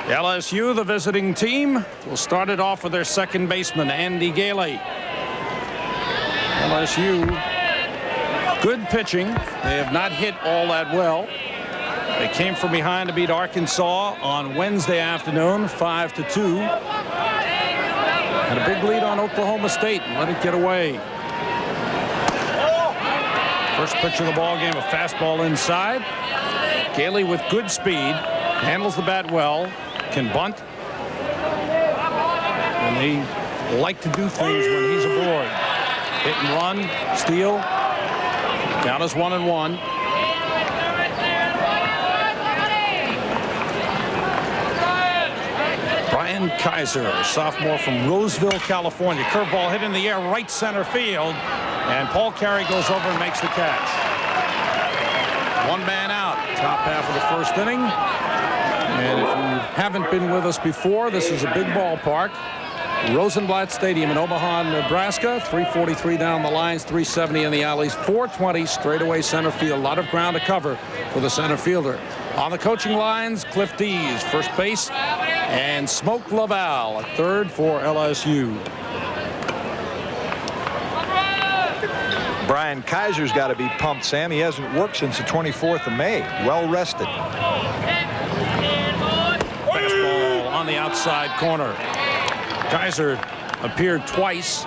LSU, the visiting team, will start it off with their second baseman, Andy Gailey. LSU, good pitching. They have not hit all that well. They came from behind to beat Arkansas on Wednesday afternoon, 5-2. Had a big lead on Oklahoma State and let it get away. First pitch of the ball game, a fastball inside. Gailey with good speed, handles the bat well, can bunt, and they like to do things when he's aboard. Hit and run, steal. Count is 1-1. Brian Kaiser, a sophomore from Roseville, California. Curveball hit in the air, right center field, and Paul Carey goes over and makes the catch. One man out, top half of the first inning. And if you haven't been with us before, this is a big ballpark. Rosenblatt Stadium in Omaha, Nebraska. 343 down the lines, 370 in the alleys, 420 straightaway center field. A lot of ground to cover for the center fielder. On the coaching lines, Cliff Dees, first base, and Smoke Laval at third for LSU. Brian Kaiser's got to be pumped, Sam. He hasn't worked since the 24th of May. Well rested. Fastball on the outside corner. Kaiser appeared twice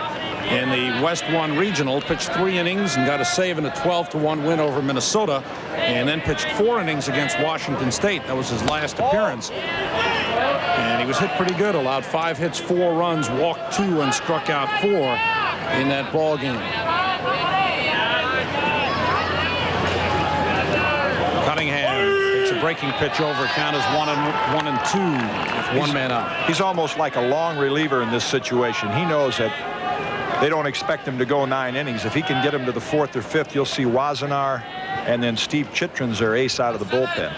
in the West 1 Regional, pitched 3 innings and got a save in a 12-1 win over Minnesota, and then pitched 4 innings against Washington State. That was his last appearance. And he was hit pretty good, allowed 5 hits, 4 runs, walked 2, and struck out 4 in that ball game. It's a breaking pitch over. Count is 1-2 with one man out. He's almost like a long reliever in this situation. He knows that they don't expect him to go 9 innings. If he can get him to the 4th or 5th, you'll see Wazenar and then Steve Chitrin's their ace out of the bullpen.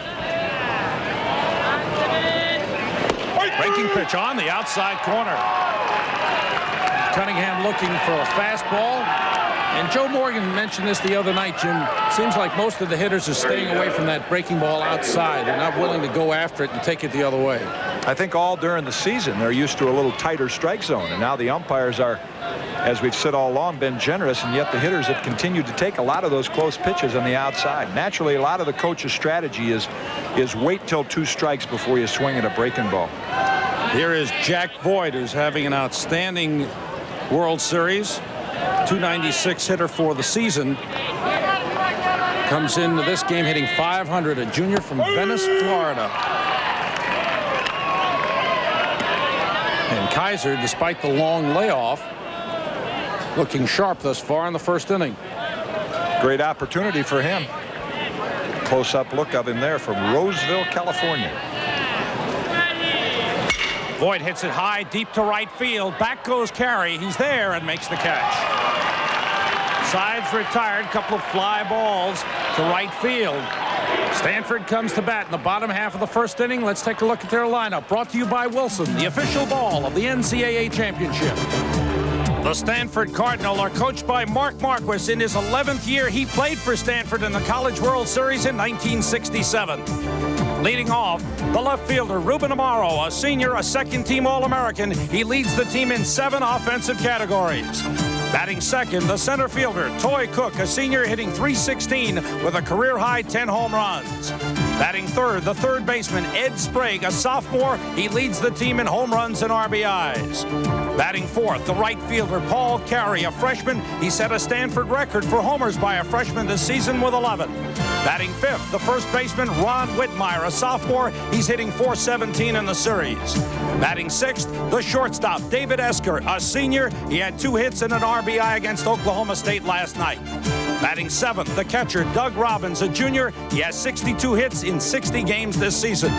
Breaking pitch on the outside corner. Cunningham looking for a fastball. And Joe Morgan mentioned this the other night, Jim. Seems like most of the hitters are staying away from that breaking ball outside. They're not willing to go after it and take it the other way. I think all during the season they're used to a little tighter strike zone, and now the umpires are, as we've said all along, been generous, and yet the hitters have continued to take a lot of those close pitches on the outside. Naturally, a lot of the coach's strategy is wait till 2 strikes before you swing at a breaking ball. Here is Jack Voigt, who's having an outstanding World Series. 296 hitter for the season. Comes into this game hitting .500, a junior from Venice, Florida. And Kaiser, despite the long layoff, looking sharp thus far in the first inning. Great opportunity for him. Close-up look of him there from Roseville, California. Voigt hits it high, deep to right field. Back goes Carey. He's there and makes the catch. Sides retired, couple of fly balls to right field. Stanford comes to bat in the bottom half of the first inning. Let's take a look at their lineup. Brought to you by Wilson, the official ball of the NCAA championship. The Stanford Cardinal are coached by Mark Marquis. In his 11th year, he played for Stanford in the College World Series in 1967. Leading off, the left fielder, Ruben Amaro, a senior, a second-team All-American. He leads the team in 7 offensive categories. Batting second, the center fielder, Toy Cook, a senior, hitting .316 with a career-high 10 home runs. Batting third, the third baseman, Ed Sprague, a sophomore. He leads the team in home runs and RBIs. Batting fourth, the right fielder, Paul Carey, a freshman. He set a Stanford record for homers by a freshman this season with 11. Batting fifth, the first baseman, Ron Whitmire, a sophomore. He's hitting .417 in the series. Batting sixth, the shortstop, David Esker, a senior. He had 2 hits and an RBI against Oklahoma State last night. Batting seventh, the catcher, Doug Robbins, a junior. He has 62 hits in 60 games this season.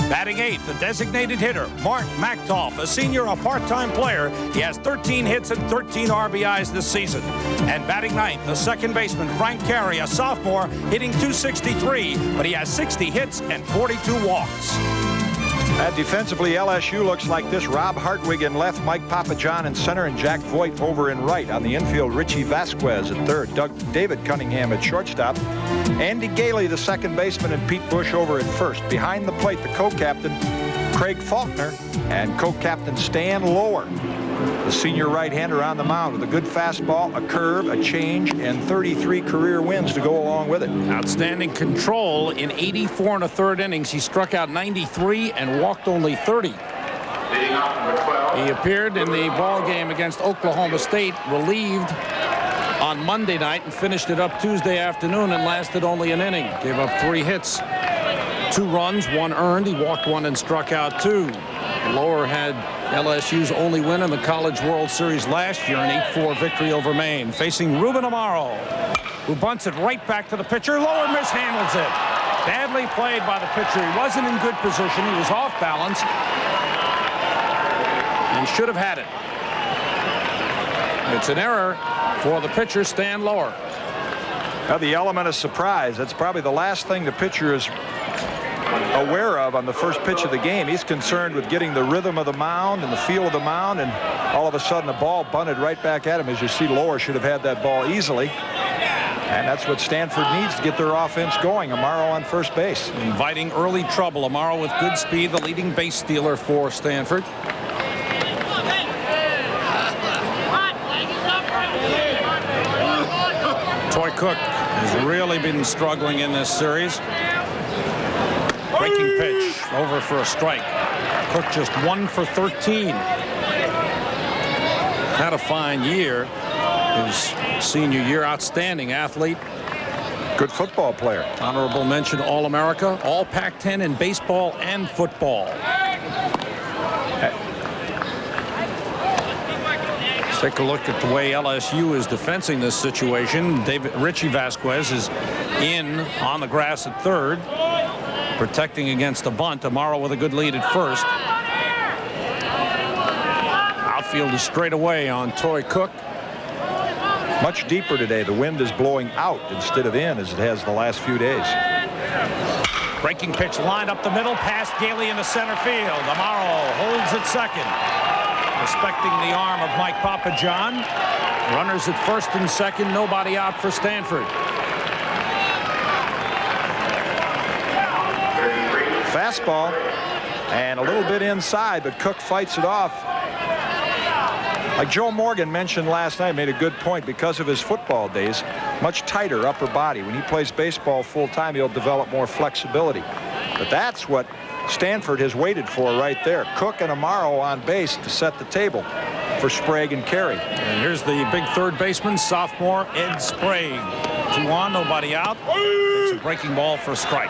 Batting eighth, the designated hitter, Mark Machtoff, a senior, a part-time player. He has 13 hits and 13 RBIs this season. And batting ninth, the second baseman, Frank Carey, a sophomore, hitting .263, but he has 60 hits and 42 walks. Defensively, LSU looks like this. Rob Hartwig in left, Mike Papajohn in center, and Jack Voigt over in right. On the infield, Richie Vasquez at third, David Cunningham at shortstop, Andy Gailey, the second baseman, and Pete Bush over at first. Behind the plate, the co-captain, Craig Faulkner, and co-captain Stan Lower. The senior right-hander on the mound with a good fastball, a curve, a change, and 33 career wins to go along with it. Outstanding control in 84 1/3 innings. He struck out 93 and walked only 30. He appeared in the ball game against Oklahoma State, relieved on Monday night, and finished it up Tuesday afternoon and lasted only an inning. Gave up 3 hits, 2 runs, 1 earned. He walked 1 and struck out 2. Lower had LSU's only win in the College World Series last year, an 8-4 victory over Maine. Facing Ruben Amaro, who bunts it right back to the pitcher. Lower mishandles it. Badly played by the pitcher. He wasn't in good position. He was off balance and should have had it. It's an error for the pitcher, Stan Lower. Now, the element of surprise, that's probably the last thing the pitcher is aware of on the first pitch of the game. He's concerned with getting the rhythm of the mound and the feel of the mound, and all of a sudden the ball bunted right back at him. As you see, Lower should have had that ball easily, and that's what Stanford needs to get their offense going. Amaro on first base. Inviting early trouble. Amaro with good speed, the leading base stealer for Stanford. Toy Cook has really been struggling in this series. Breaking pitch, over for a strike. Cook just 1 for 13. Had a fine year. His senior year, outstanding athlete. Good football player. Honorable mention All-America, All Pac-10 in baseball and football. Let's take a look at the way LSU is defending this situation. Richie Vasquez is in on the grass at third, protecting against a bunt. Amaro with a good lead at first. Outfield is straight away on Toy Cook. Much deeper today. The wind is blowing out instead of in as it has the last few days. Breaking pitch lined up the middle, past Gailey into center field. Amaro holds at second, respecting the arm of Mike Papajohn. Runners at first and second, nobody out for Stanford. Fastball and a little bit inside, but Cook fights it off. Like Joe Morgan mentioned last night, made a good point. Because of his football days, much tighter upper body. When he plays baseball full time, he'll develop more flexibility. But that's what Stanford has waited for right there. Cook and Amaro on base to set the table for Sprague and Carey. And here's the big third baseman, sophomore Ed Sprague. 2 on, nobody out. It's a breaking ball for a strike.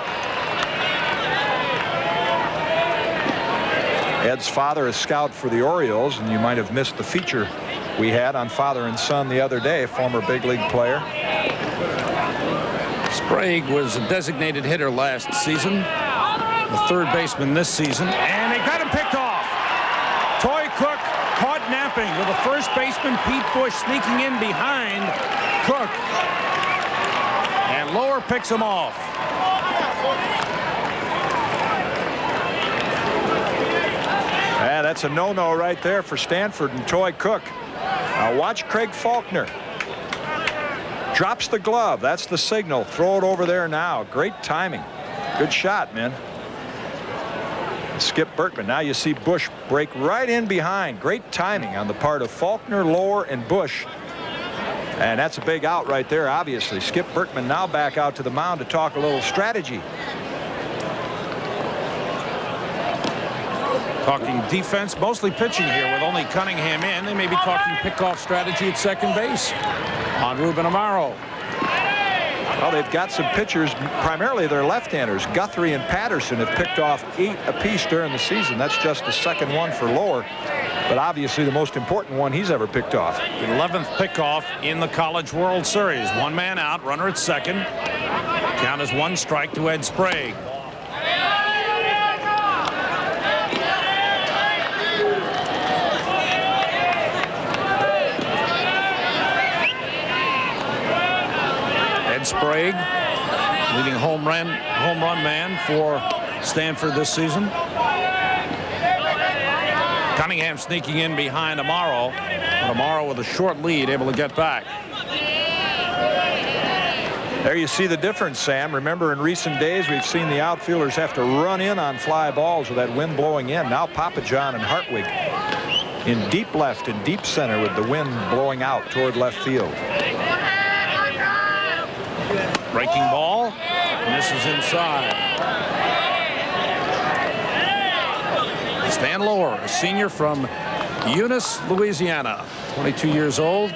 Ed's father is scout for the Orioles, and you might have missed the feature we had on father and son the other day, former big league player. Sprague was a designated hitter last season, the third baseman this season, and they got him picked off. Toy Cook caught napping with the first baseman Pete Bush sneaking in behind Cook, and Lower picks him off. Yeah, that's a no-no right there for Stanford and Toy Cook. Now watch Craig Faulkner. Drops the glove. That's the signal. Throw it over there now. Great timing. Good shot, man. Skip Bertman. Now you see Bush break right in behind. Great timing on the part of Faulkner, Lower, and Bush. And that's a big out right there, obviously. Skip Bertman now back out to the mound to talk a little strategy. Talking defense, mostly pitching here with only Cunningham in. They may be talking pickoff strategy at second base on Ruben Amaro. Well, they've got some pitchers, primarily their left-handers. Guthrie and Patterson have picked off 8 apiece during the season. That's just the second one for Lower, but obviously the most important one he's ever picked off. 11th pickoff in the College World Series. 1 man out, runner at second. Count is 1 strike to Ed Sprague. Sprague, leading home run man for Stanford this season. Cunningham sneaking in behind Amaro. But Amaro with a short lead, able to get back. There you see the difference, Sam. Remember, in recent days, we've seen the outfielders have to run in on fly balls with that wind blowing in. Now Papa John and Hartwig in deep left and deep center with the wind blowing out toward left field. Breaking ball. And this is inside. Stan Lower, a senior from Eunice, Louisiana, 22 years old.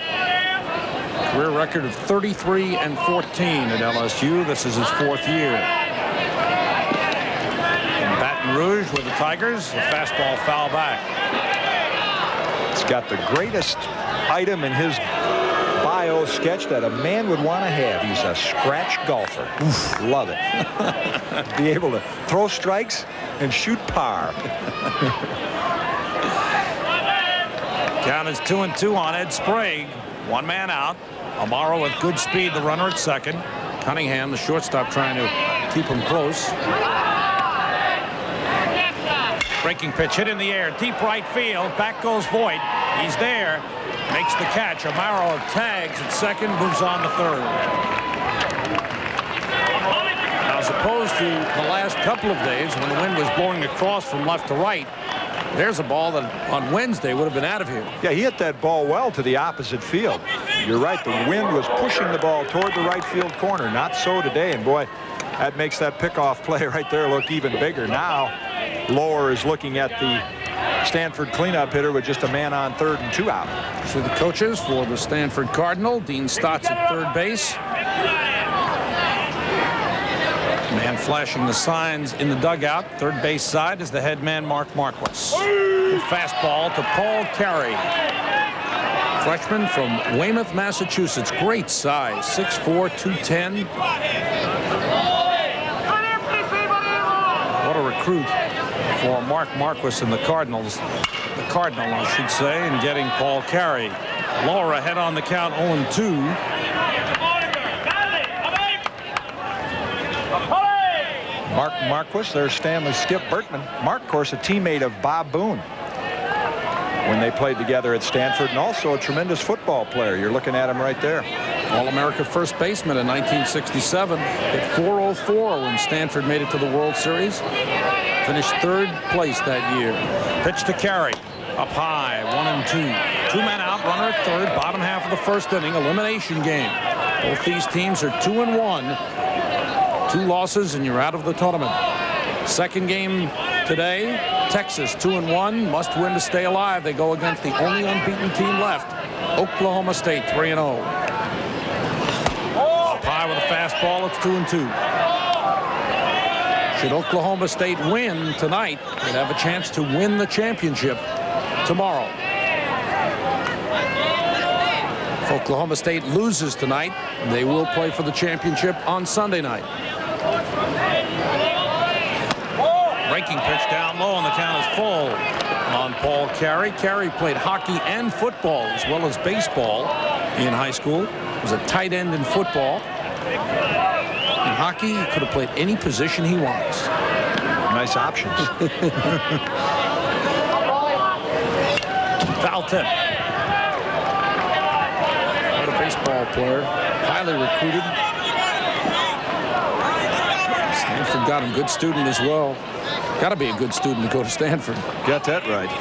Career record of 33 and 14 at LSU. This is his 4th year. In Baton Rouge with the Tigers, a fastball foul back. He's got the greatest item in his bio sketch that a man would want to have. He's a scratch golfer. Oof, love it. Be able to throw strikes and shoot par. Count is 2-2 on Ed Sprague. 1 man out. Amaro with good speed, the runner at second. Cunningham, the shortstop, trying to keep him close. Breaking pitch hit in the air, deep right field. Back goes Voigt. He's there, makes the catch. Amaro tags at second, moves on to third. Now, as opposed to the last couple of days when the wind was blowing across from left to right, there's a ball that on Wednesday would have been out of here. Yeah, he hit that ball well to the opposite field. You're right, the wind was pushing the ball toward the right field corner. Not so today, and boy, that makes that pickoff play right there look even bigger. Now, Lower is looking at the Stanford cleanup hitter with just a man on third and 2 out. So the coaches for the Stanford Cardinal, Dean Stotts at third base. Man flashing the signs in the dugout. Third base side is the head man, Mark Marquis. Good fastball to Paul Carey. Freshman from Weymouth, Massachusetts. Great size, 6'4", 210. What a recruit for Mark Marquis and the Cardinals. The Cardinal, I should say, in getting Paul Carey. Lower ahead on the count, 0-2. Mark Marquis, there's Stanley Skip Bertman. Mark, of course, a teammate of Bob Boone when they played together at Stanford, and also a tremendous football player. You're looking at him right there. All-America first baseman in 1967. Hit .404 when Stanford made it to the World Series. Finished third place that year. Pitch to Carey. Up high, 1-2. 2 men out, runner at third, bottom half of the first inning, elimination game. Both these teams are 2-1. 2 losses and you're out of the tournament. Second game today, Texas 2-1, must win to stay alive. They go against the only unbeaten team left, Oklahoma State, 3-0. Up high with a fastball, it's 2-2. Should Oklahoma State win tonight, they'd have a chance to win the championship tomorrow. If Oklahoma State loses tonight, they will play for the championship on Sunday night. Breaking pitch down low, and the count is full on Paul Carey. Carey played hockey and football as well as baseball in high school. Was a tight end in football. In hockey, he could have played any position he wants. Nice options. Foul tip. What a baseball player. Highly recruited. Stanford got him. Good student as well. Got to be a good student to go to Stanford. Got that right.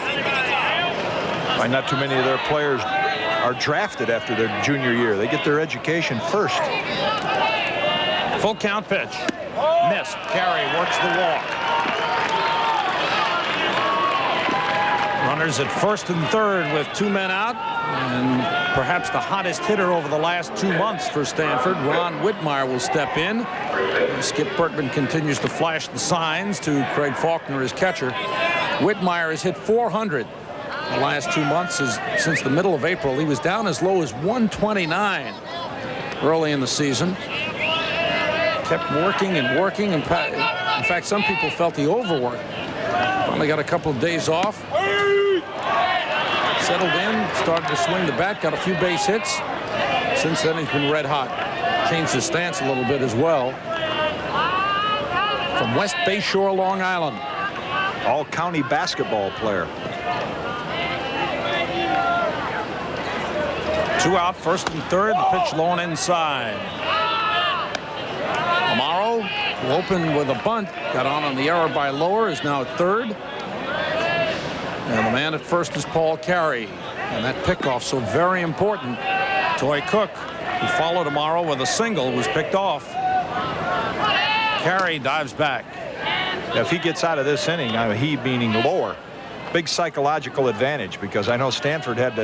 Why not too many of their players are drafted after their junior year. They get their education first. Full count pitch. Missed. Carey works the walk. Runners at first and third with 2 men out. And perhaps the hottest hitter over the last 2 months for Stanford, Ron Whitmire, will step in. Skip Bertman continues to flash the signs to Craig Faulkner, his catcher. Whitmire has hit .400 the last 2 months. Since the middle of April. He was down as low as 129 early in the season. Kept working and working. In fact, some people felt he overworked. Finally got a couple of days off. Settled in, started to swing the bat, got a few base hits. Since then, he's been red hot. Changed his stance a little bit as well. From West Bayshore, Long Island. All-county basketball player. 2 out, first and third. The pitch low and inside. Amaro, who opened with a bunt, got on the error by Lower, is now at third. And the man at first is Paul Carey. And that pickoff so very important. Toy Cook, who followed Amaro with a single, was picked off. Carey dives back. If he gets out of this inning, he meaning Lower, big psychological advantage, because I know Stanford had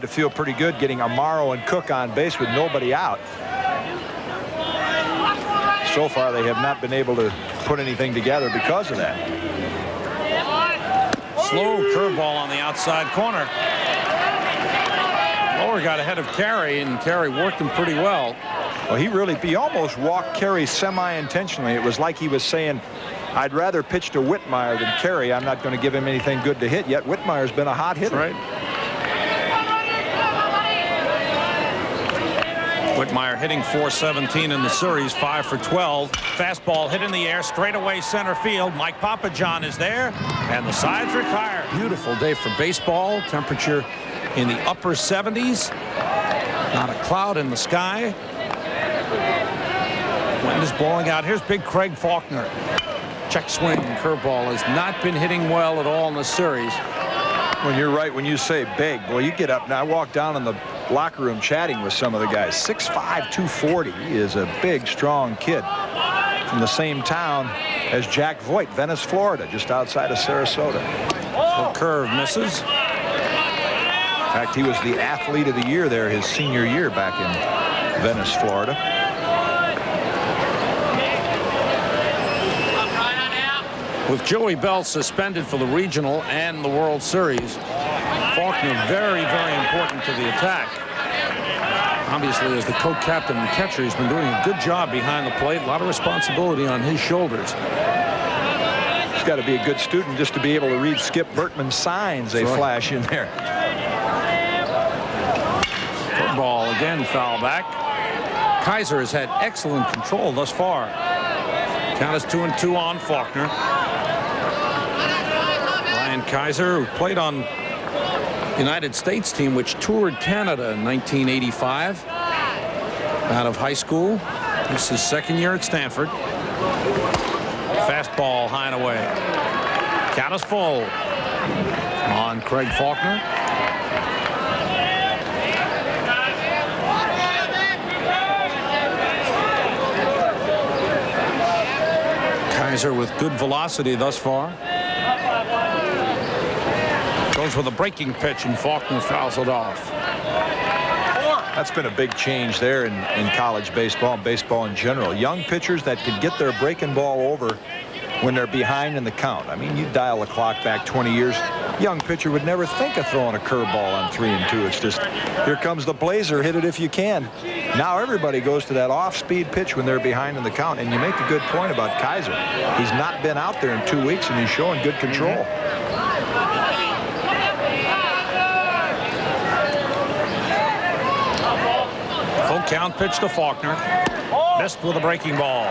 to feel pretty good getting Amaro and Cook on base with nobody out. So far, they have not been able to put anything together because of that. Slow curveball on the outside corner. Lower got ahead of Carey, and Carey worked him pretty well. Well, he almost walked Carey semi-intentionally. It was like he was saying, I'd rather pitch to Whitmire than Carey. I'm not going to give him anything good to hit, yet Whitmire's been a hot hitter. That's right. Whitmire hitting .417 in the series, 5 for 12. Fastball hit in the air, straightaway center field. Mike Papajohn is there, and the side's retired. Beautiful day for baseball. Temperature in the upper 70s. Not a cloud in the sky. Wind is blowing out. Here's big Craig Faulkner. Check swing, curveball has not been hitting well at all in the series. When you're right, when you say big, boy, you get up. Now, I walk down in the locker room chatting with some of the guys. 6'5", 240. He is a big, strong kid from the same town as Jack Voigt, Venice, Florida, just outside of Sarasota. The curve misses. In fact, he was the athlete of the year there his senior year back in Venice, Florida. With Joey Belle suspended for the regional and the World Series, Faulkner very, very important to the attack. Obviously, as the co-captain and catcher, he's been doing a good job behind the plate. A lot of responsibility on his shoulders. He's got to be a good student just to be able to read Skip Bertman's signs they flash in there. Ball again, foul back. Kaiser has had excellent control thus far. Count is 2-2 on Faulkner. Ryan Kaiser, who played on United States team which toured Canada in 1985 out of high school. This is his second year at Stanford. Fastball high and away. Count is full on Craig Faulkner. Kaiser with good velocity thus far. Goes with a breaking pitch, and Faulkner fouls it off. That's been a big change there in college baseball and baseball in general. Young pitchers that can get their breaking ball over when they're behind in the count. I mean, you dial the clock back 20 years. Young pitcher would never think of throwing a curveball on 3-2. It's just, here comes the blazer, hit it if you can. Now everybody goes to that off-speed pitch when they're behind in the count. And you make a good point about Kaiser. He's not been out there in 2 weeks, and he's showing good control. Full count pitch to Faulkner. Missed with a breaking ball.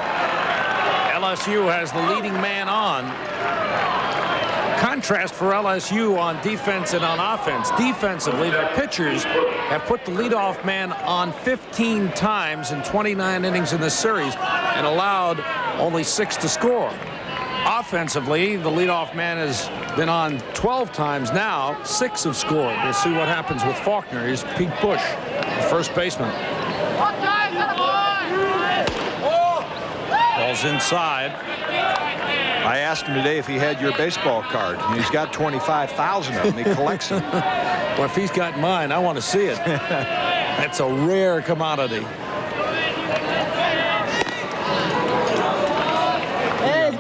LSU has the leading man on. Contrast for LSU on defense and on offense. Defensively, their pitchers have put the leadoff man on 15 times in 29 innings in this series and allowed only 6 to score. Offensively, the leadoff man has been on 12 times now. 6 have scored. We'll see what happens with Faulkner. Here's Pete Bush, the first baseman. Ball's inside. I asked him today if he had your baseball card. And he's got 25,000 of them. He collects them. Well, if he's got mine, I want to see it. That's a rare commodity.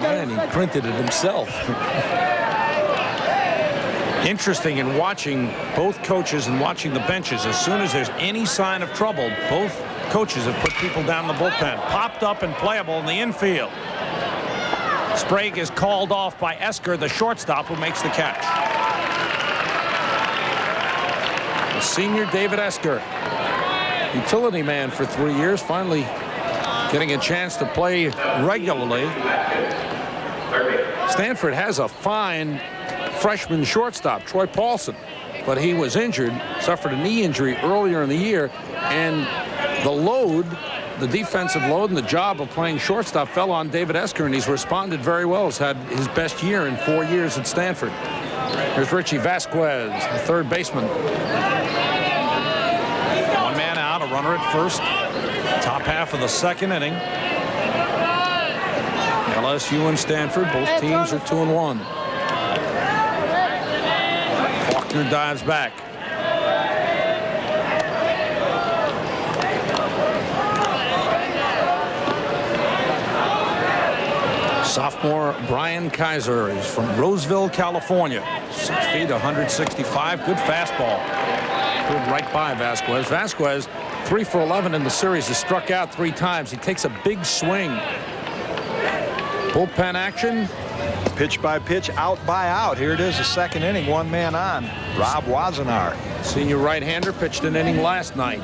And he printed it himself. Interesting in watching both coaches and watching the benches. As soon as there's any sign of trouble, both coaches have put people down the bullpen. Popped up and playable in the infield. Sprague is called off by Esker, the shortstop, who makes the catch. The senior David Esker, utility man for 3 years, finally getting a chance to play regularly. Stanford has a fine freshman shortstop, Troy Paulson. but he was injured, suffered a knee injury earlier in the year, and the load, the defensive load and the job of playing shortstop fell on David Esker, and he's responded very well. He's had his best year in 4 years at Stanford. Here's Richie Vasquez, the third baseman. 1 man out, a runner at first. Top half of the second inning. LSU and Stanford, both teams are 2-1. Faulkner dives back. Sophomore Brian Kaiser is from Roseville, California. 6 feet, 165. Good fastball. Pulled right by Vasquez. Vasquez, 3 for 11 in the series. Has struck out 3 times. He takes a big swing. Bullpen action. Pitch by pitch, out by out. Here it is, the second inning, 1 man on. Rob Wazenar. Senior right-hander pitched an inning last night.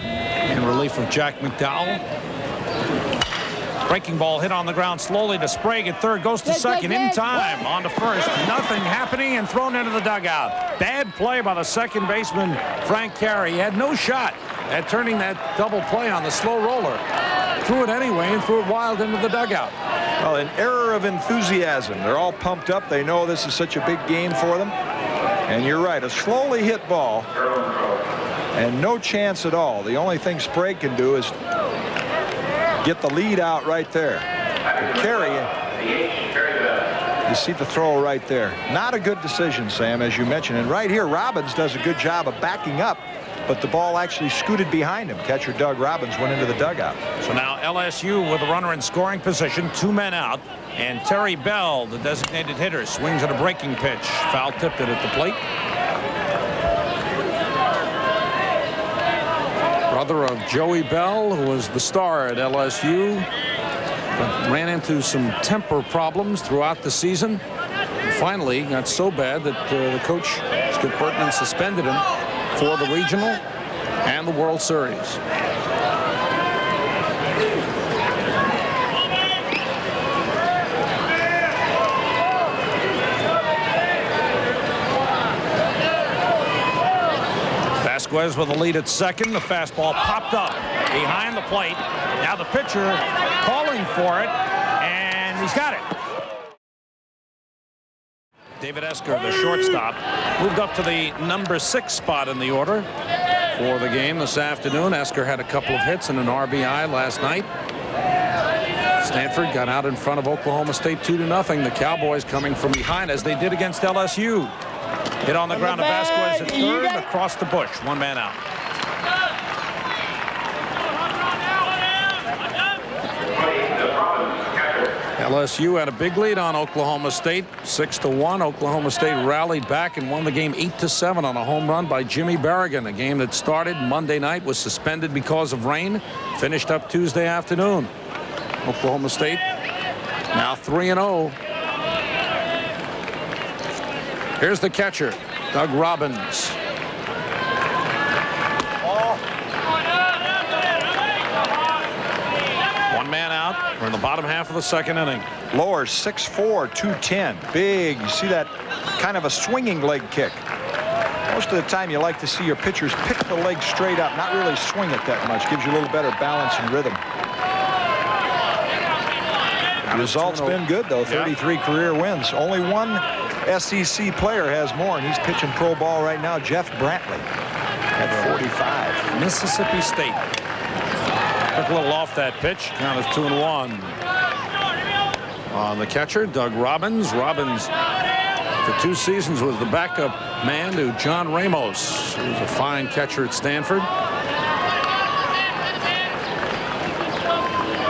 In relief of Jack McDowell. Breaking ball hit on the ground slowly to Sprague at third. Goes to second in time. On to first. Nothing happening and thrown into the dugout. Bad play by the second baseman, Frank Carey. He had no shot at turning that double play on the slow roller. Threw it anyway and threw it wild into the dugout. Well, an error of enthusiasm. They're all pumped up. They know this is such a big game for them. And you're right, a slowly hit ball and no chance at all. The only thing Sprague can do is get the lead out right there. But Carey, you see the throw right there. Not a good decision, Sam, as you mentioned. And right here, Robbins does a good job of backing up, but the ball actually scooted behind him. Catcher Doug Robbins went into the dugout. So now LSU with a runner in scoring position, 2 men out, and Terry Bell, the designated hitter, swings at a breaking pitch. Foul tipped it at the plate. Brother of Joey Bell, who was the star at LSU, but ran into some temper problems throughout the season. And finally, got so bad that the coach, Skip Bertman, suspended him for the regional and the World Series. Vasquez with a lead at second. The fastball popped up behind the plate. Now the pitcher calling for it, and he's got it. David Esker, the shortstop, moved up to the number 6 spot in the order for the game this afternoon. Esker had a couple of hits and an RBI last night. Stanford got out in front of Oklahoma State 2-0. The Cowboys coming from behind as they did against LSU. Hit on the ground to Vasquez at third, across the bush. 1 man out. LSU had a big lead on Oklahoma State, 6-1. Oklahoma State rallied back and won the game 8-7 on a home run by Jimmy Berrigan. A game that started Monday night, was suspended because of rain, finished up Tuesday afternoon. Oklahoma State now 3-0. Here's the catcher, Doug Robbins. One man out. We're in the bottom half of the second inning. Lower 6'4", 210. Big. You see that kind of a swinging leg kick. Most of the time you like to see your pitchers pick the leg straight up, not really swing it that much. Gives you a little better balance and rhythm. The result's been good, though. 33 career wins. Only one SEC player has more, and he's pitching pro ball right now, Jeff Brantley, at 45. Mississippi State. Took a little off that pitch. Count is 2-1. On the catcher, Doug Robbins. Robbins, for 2 seasons, was the backup man to John Ramos, who was a fine catcher at Stanford.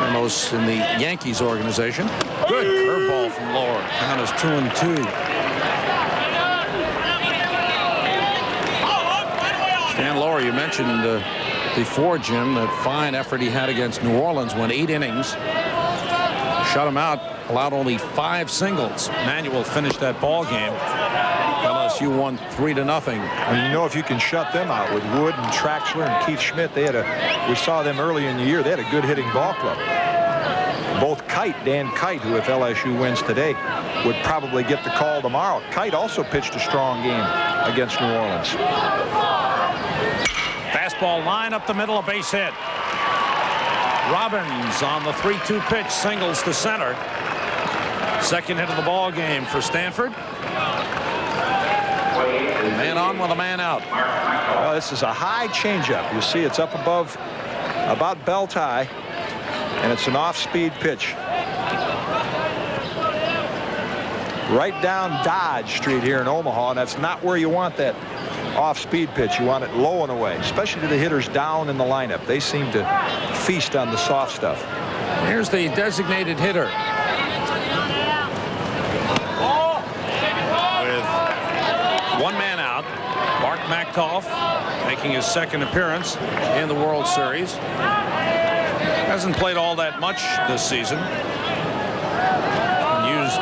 Ramos in the Yankees organization. Good curveball from Lower. Count is 2-2. Stan Lower, you mentioned before, Jim, that fine effort he had against New Orleans, went 8 innings, shut him out, allowed only 5 singles. Manuel finished that ball game. LSU won 3-0. And you know, if you can shut them out with Wood and Traxler and Keith Schmidt, we saw them early in the year. They had a good hitting ball club. Both Dan Kite, who if LSU wins today, would probably get the call tomorrow. Kite also pitched a strong game against New Orleans. Fastball line up the middle, a base hit. Robbins on the 3-2 pitch, singles to center. Second hit of the ball game for Stanford. Man on with a man out. Well, this is a high changeup. You see it's up above about belt high, and it's an off-speed pitch. Right down Dodge Street here in Omaha, and that's not where you want that off-speed pitch. You want it low and away, especially to the hitters down in the lineup. They seem to feast on the soft stuff. Here's the designated hitter. With one man out, Mark Machtolf making his second appearance in the World Series. Hasn't played all that much this season. Been used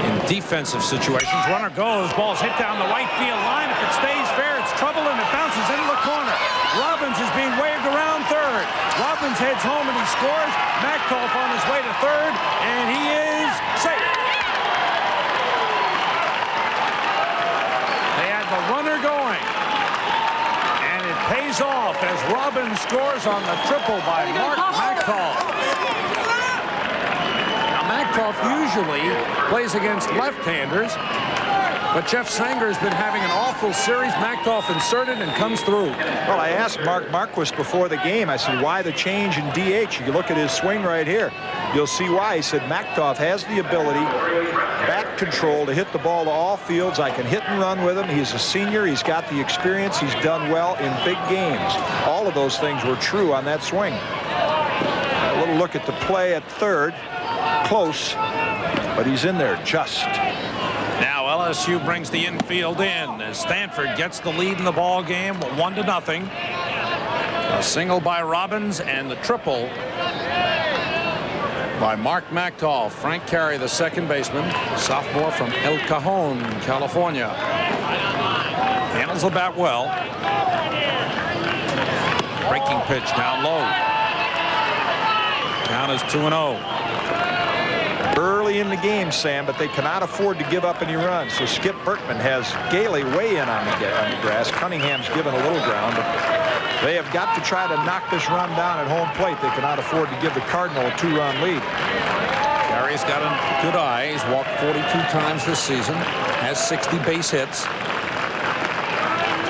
in defensive situations. Runner goes, ball's hit down the right field line. If it stays fair, it's trouble, and it bounces into the corner. Robbins is being waved around third. Robbins heads home and he scores. Machtolf on his way to third, and he is safe. They had the runner going, and it pays off as Robbins scores on the triple by Mark Machtolf. Now, Machtolf usually plays against left-handers, but Jeff Sanger's been having an awful series. Machtolf inserted and comes through. Well, I asked Mark Marquis before the game, I said, why the change in DH? You look at his swing right here. You'll see why. He said, Machtolf has the ability, back control, to hit the ball to all fields. I can hit and run with him. He's a senior. He's got the experience. He's done well in big games. All of those things were true on that swing. A little look at the play at third. Close, but he's in there just. Now LSU brings the infield in as Stanford gets the lead in the ball game, 1-0. A single by Robbins and the triple by Mark Machtolf. Frank Carey, the second baseman, sophomore from El Cajon, California. Handles the bat well. Breaking pitch down low. Count is 2-0. Early in the game, Sam, but they cannot afford to give up any runs. So Skip Bertman has Gailey way in on the grass. Cunningham's given a little ground, but they have got to try to knock this run down at home plate. They cannot afford to give the Cardinal a 2-run lead. Carey's got a good eye. He's walked 42 times this season, has 60 base hits.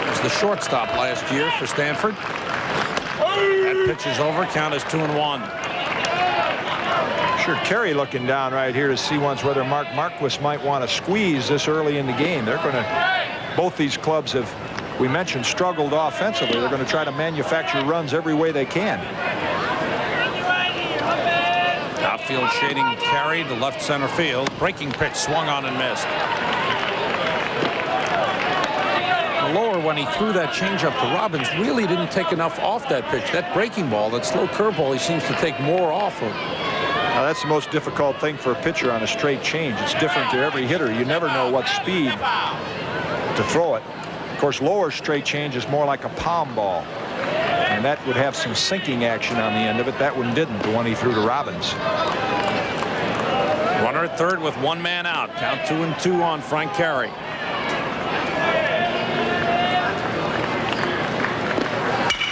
Was the shortstop last year for Stanford. That pitch is over. Count is 2-1. Sure, Carey looking down right here to see once whether Mark Marquis might want to squeeze this early in the game. They're going to, both these clubs have, we mentioned, struggled offensively. They're going to try to manufacture runs every way they can. Outfield shading Carey to left center field. Breaking pitch swung on and missed. The lower, when he threw that changeup to Robbins, really didn't take enough off that pitch. That breaking ball, that slow curveball, he seems to take more off of. Now, that's the most difficult thing for a pitcher on a straight change. It's different to every hitter. You never know what speed to throw it. Of course, lower straight change is more like a palm ball, and that would have some sinking action on the end of it. That one didn't, the one he threw to Robbins. Runner at third with one man out. Count 2-2 on Frank Carey.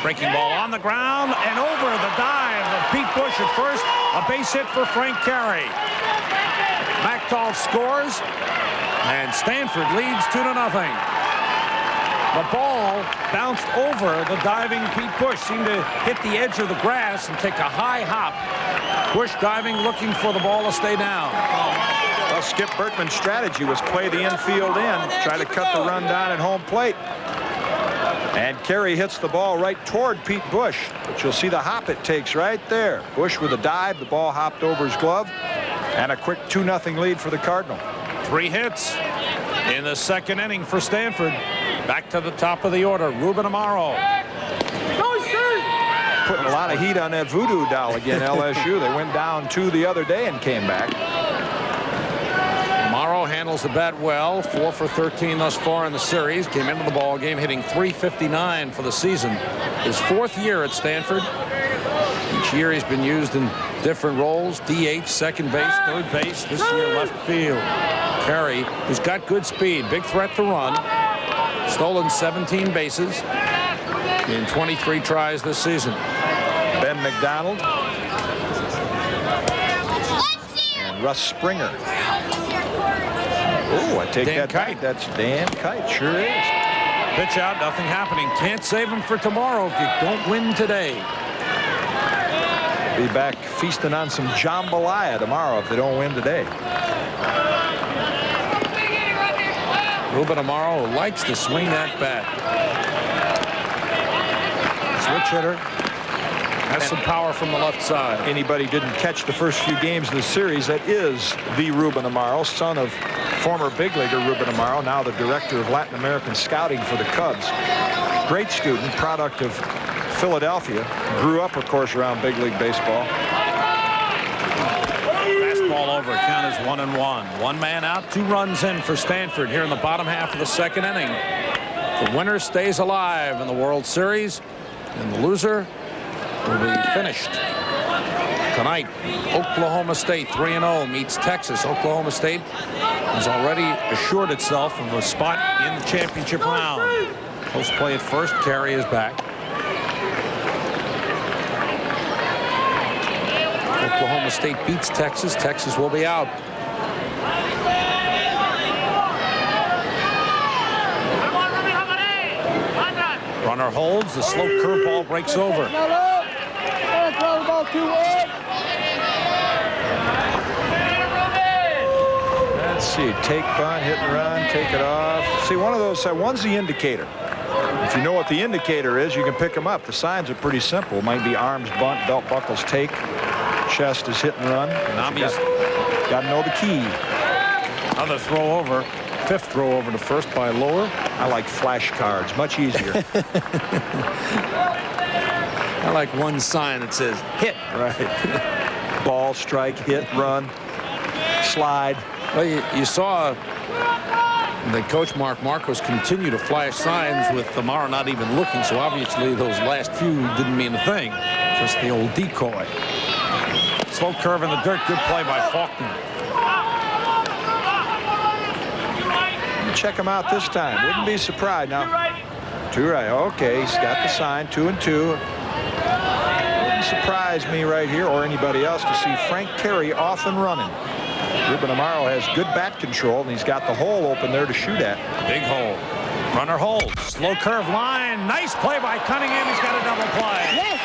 Breaking ball on the ground and over the dive of Pete Bush at first. A base hit for Frank Carey. Machtolf scores, and Stanford leads 2-0. The ball bounced over the diving Pete Bush. Seemed to hit the edge of the grass and take a high hop. Bush diving, looking for the ball to stay down. Well, Skip Bertman's strategy was play the infield in, try to cut the run down at home plate. And Carey hits the ball right toward Pete Bush, but you'll see the hop it takes right there. Bush with a dive, the ball hopped over his glove, and a quick 2-0 lead for the Cardinal. 3 hits in the second inning for Stanford. Back to the top of the order, Ruben Amaro. Putting a lot of heat on that voodoo doll again, LSU. They went down 2 the other day and came back. Amaro handles the bat well, 4 for 13 thus far in the series. Came into the ball game hitting .359 for the season. His 4th year at Stanford. He Each year he's been used in different roles: DH, second base, third base. This year, left field. Carey, who's got good speed, big threat to run. Stolen 17 bases in 23 tries this season. Ben McDonald and Russ Springer. Oh, I take Dan that Kite. back. That's Dan Kite. Sure is. Pitch out, nothing happening. Can't save him for tomorrow if you don't win today. Be back feasting on some jambalaya tomorrow if they don't win today. Ruben Amaro likes to swing that bat. Switch hitter. Has some power from the left side. Anybody didn't catch the first few games of the series, that is the Ruben Amaro, son of former big leaguer Ruben Amaro, now the director of Latin American scouting for the Cubs. Great student, product of Philadelphia. Grew up, of course, around big league baseball. Fastball over. Count is 1-1. One man out, 2 runs in for Stanford here in the bottom half of the second inning. The winner stays alive in the World Series, and the loser will be finished. Tonight, Oklahoma State 3-0 meets Texas. Oklahoma State has already assured itself of a spot in the championship round. Post play at first. Carey is back. Oklahoma State beats Texas. Texas will be out. Runner holds. The slow curveball breaks over. Let's see. Take bunt, hit and run, take it off. See, one of those, one's the indicator. If you know what the indicator is, you can pick them up. The signs are pretty simple. It might be arms bunt, belt buckles take, chest is hit and run. Got to know the key. Another throw over. 5th throw over to first by Lower. I like flashcards. Much easier. I like one sign that says hit. Right. Ball, strike, hit, run, slide. Well, you saw the coach Mark Marcos continue to flash signs with Amaro not even looking, so obviously those last few didn't mean a thing. Just the old decoy. Slow curve in the dirt. Good play by Faulkner. Check him out this time. Wouldn't be surprised. Now, 2 right. Okay, he's got the sign. 2-2. Wouldn't surprise me right here or anybody else to see Frank Carey off and running. Ruben Amaro has good bat control, and he's got the hole open there to shoot at. Big hole. Runner holds. Slow curve line. Nice play by Cunningham. He's got a double play. Yes.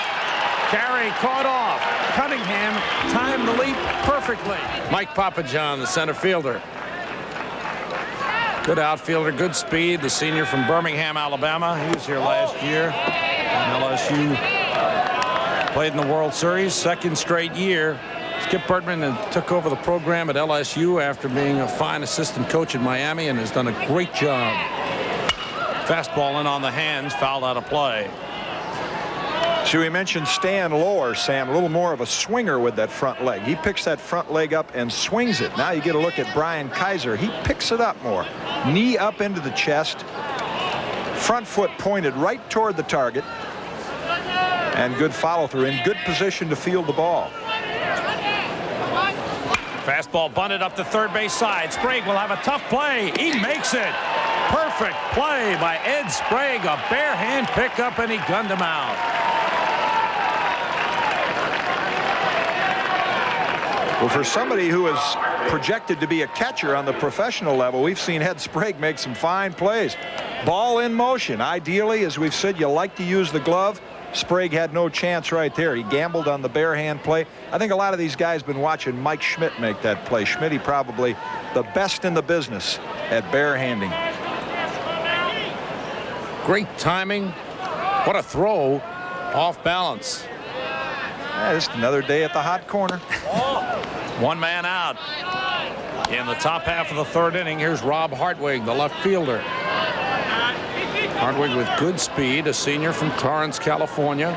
Carey caught off. Cunningham timed the leap perfectly. Mike Papajohn, the center fielder. Good outfielder, good speed. The senior from Birmingham, Alabama. He was here last year. And LSU played in the World Series, 2nd straight year. Skip Bertman took over the program at LSU after being a fine assistant coach in Miami and has done a great job. Fastball in on the hands, fouled out of play. So we mentioned Stan Lower, Sam, a little more of a swinger with that front leg. He picks that front leg up and swings it. Now you get a look at Brian Kaiser. He picks it up more. Knee up into the chest. Front foot pointed right toward the target. And good follow through in good position to field the ball. Fastball bunted up the third base side. Sprague will have a tough play. He makes it. Perfect play by Ed Sprague. A bare hand pickup, and he gunned him out. Well, for somebody who is projected to be a catcher on the professional level, we've seen Ed Sprague make some fine plays. Ball in motion. Ideally, as we've said, you like to use the glove. Sprague had no chance right there. He gambled on the bare hand play. I think a lot of these guys been watching Mike Schmidt make that play. Schmidt, probably the best in the business at bare handing. Great timing. What a throw off balance. Yeah, just another day at the hot corner. One man out. In the top half of the third inning, here's Rob Hartwig, the left fielder. Hartwig with good speed, a senior from Torrance, California.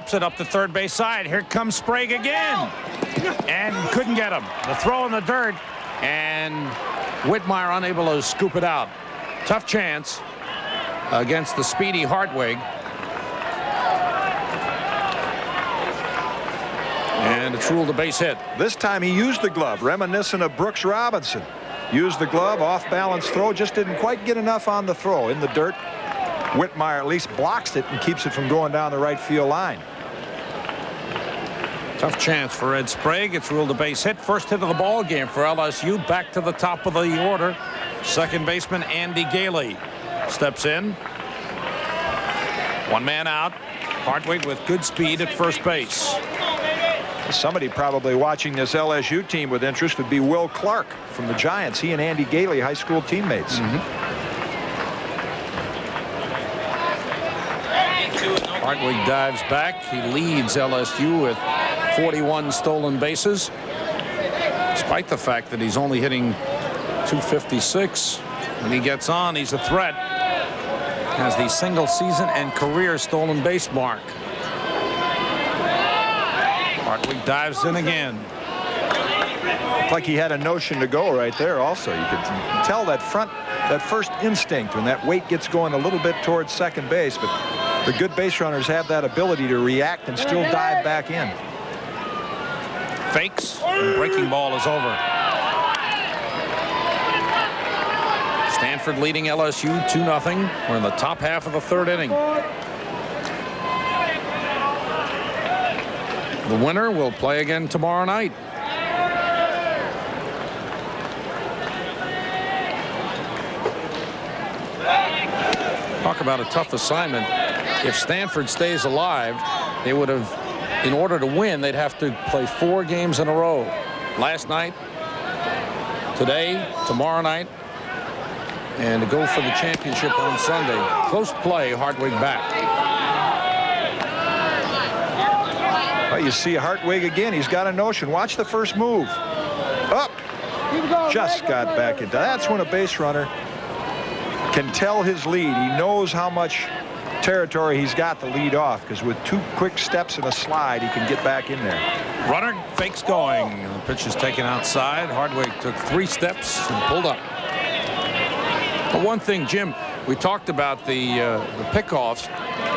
taps it up the third base side. Here comes Sprague again. And couldn't get him. The throw in the dirt. And Whitmire unable to scoop it out. Tough chance. against the speedy Hartwig. And it's ruled a base hit. This time he used the glove, reminiscent of Brooks Robinson. Used the glove, off-balance throw, just didn't quite get enough on the throw. In the dirt, Whitmire at least blocks it and keeps it from going down the right field line. Tough chance for Ed Sprague. It's ruled a base hit. First hit of the ball game for LSU. Back to the top of the order. Second baseman Andy Gailey steps in. One man out. Hartwig with good speed at first base. Somebody probably watching this LSU team with interest would be Will Clark from the Giants. He and Andy Gailey, high school teammates. Hartwig dives back. He leads LSU with 41 stolen bases, despite the fact that he's only hitting .256. When he gets on, he's a threat. Has the single season and career stolen base mark. Hartwig dives in again. Looked like he had a notion to go right there also. You could tell that first instinct when that weight gets going a little bit towards second base, but the good base runners have that ability to react and still dive back in. Fakes, and breaking ball is over. Stanford leading LSU 2-0. We're in the top half of the third inning. The winner will play again tomorrow night. Talk about a tough assignment. If Stanford stays alive, they would have, in order to win, they'd have to play 4 games in a row. Last night, today, tomorrow night, and to go for the championship on Sunday. Close play, Hartwig back. Well, you see Hartwig again. He's got a notion. Watch the first move. Up. Just got back into. That's when a base runner can tell his lead. He knows how much territory he's got to lead off, because with 2 quick steps and a slide, he can get back in there. Runner fakes going. The pitch is taken outside. Hartwig took 3 steps and pulled up. But one thing, Jim, we talked about the pickoffs.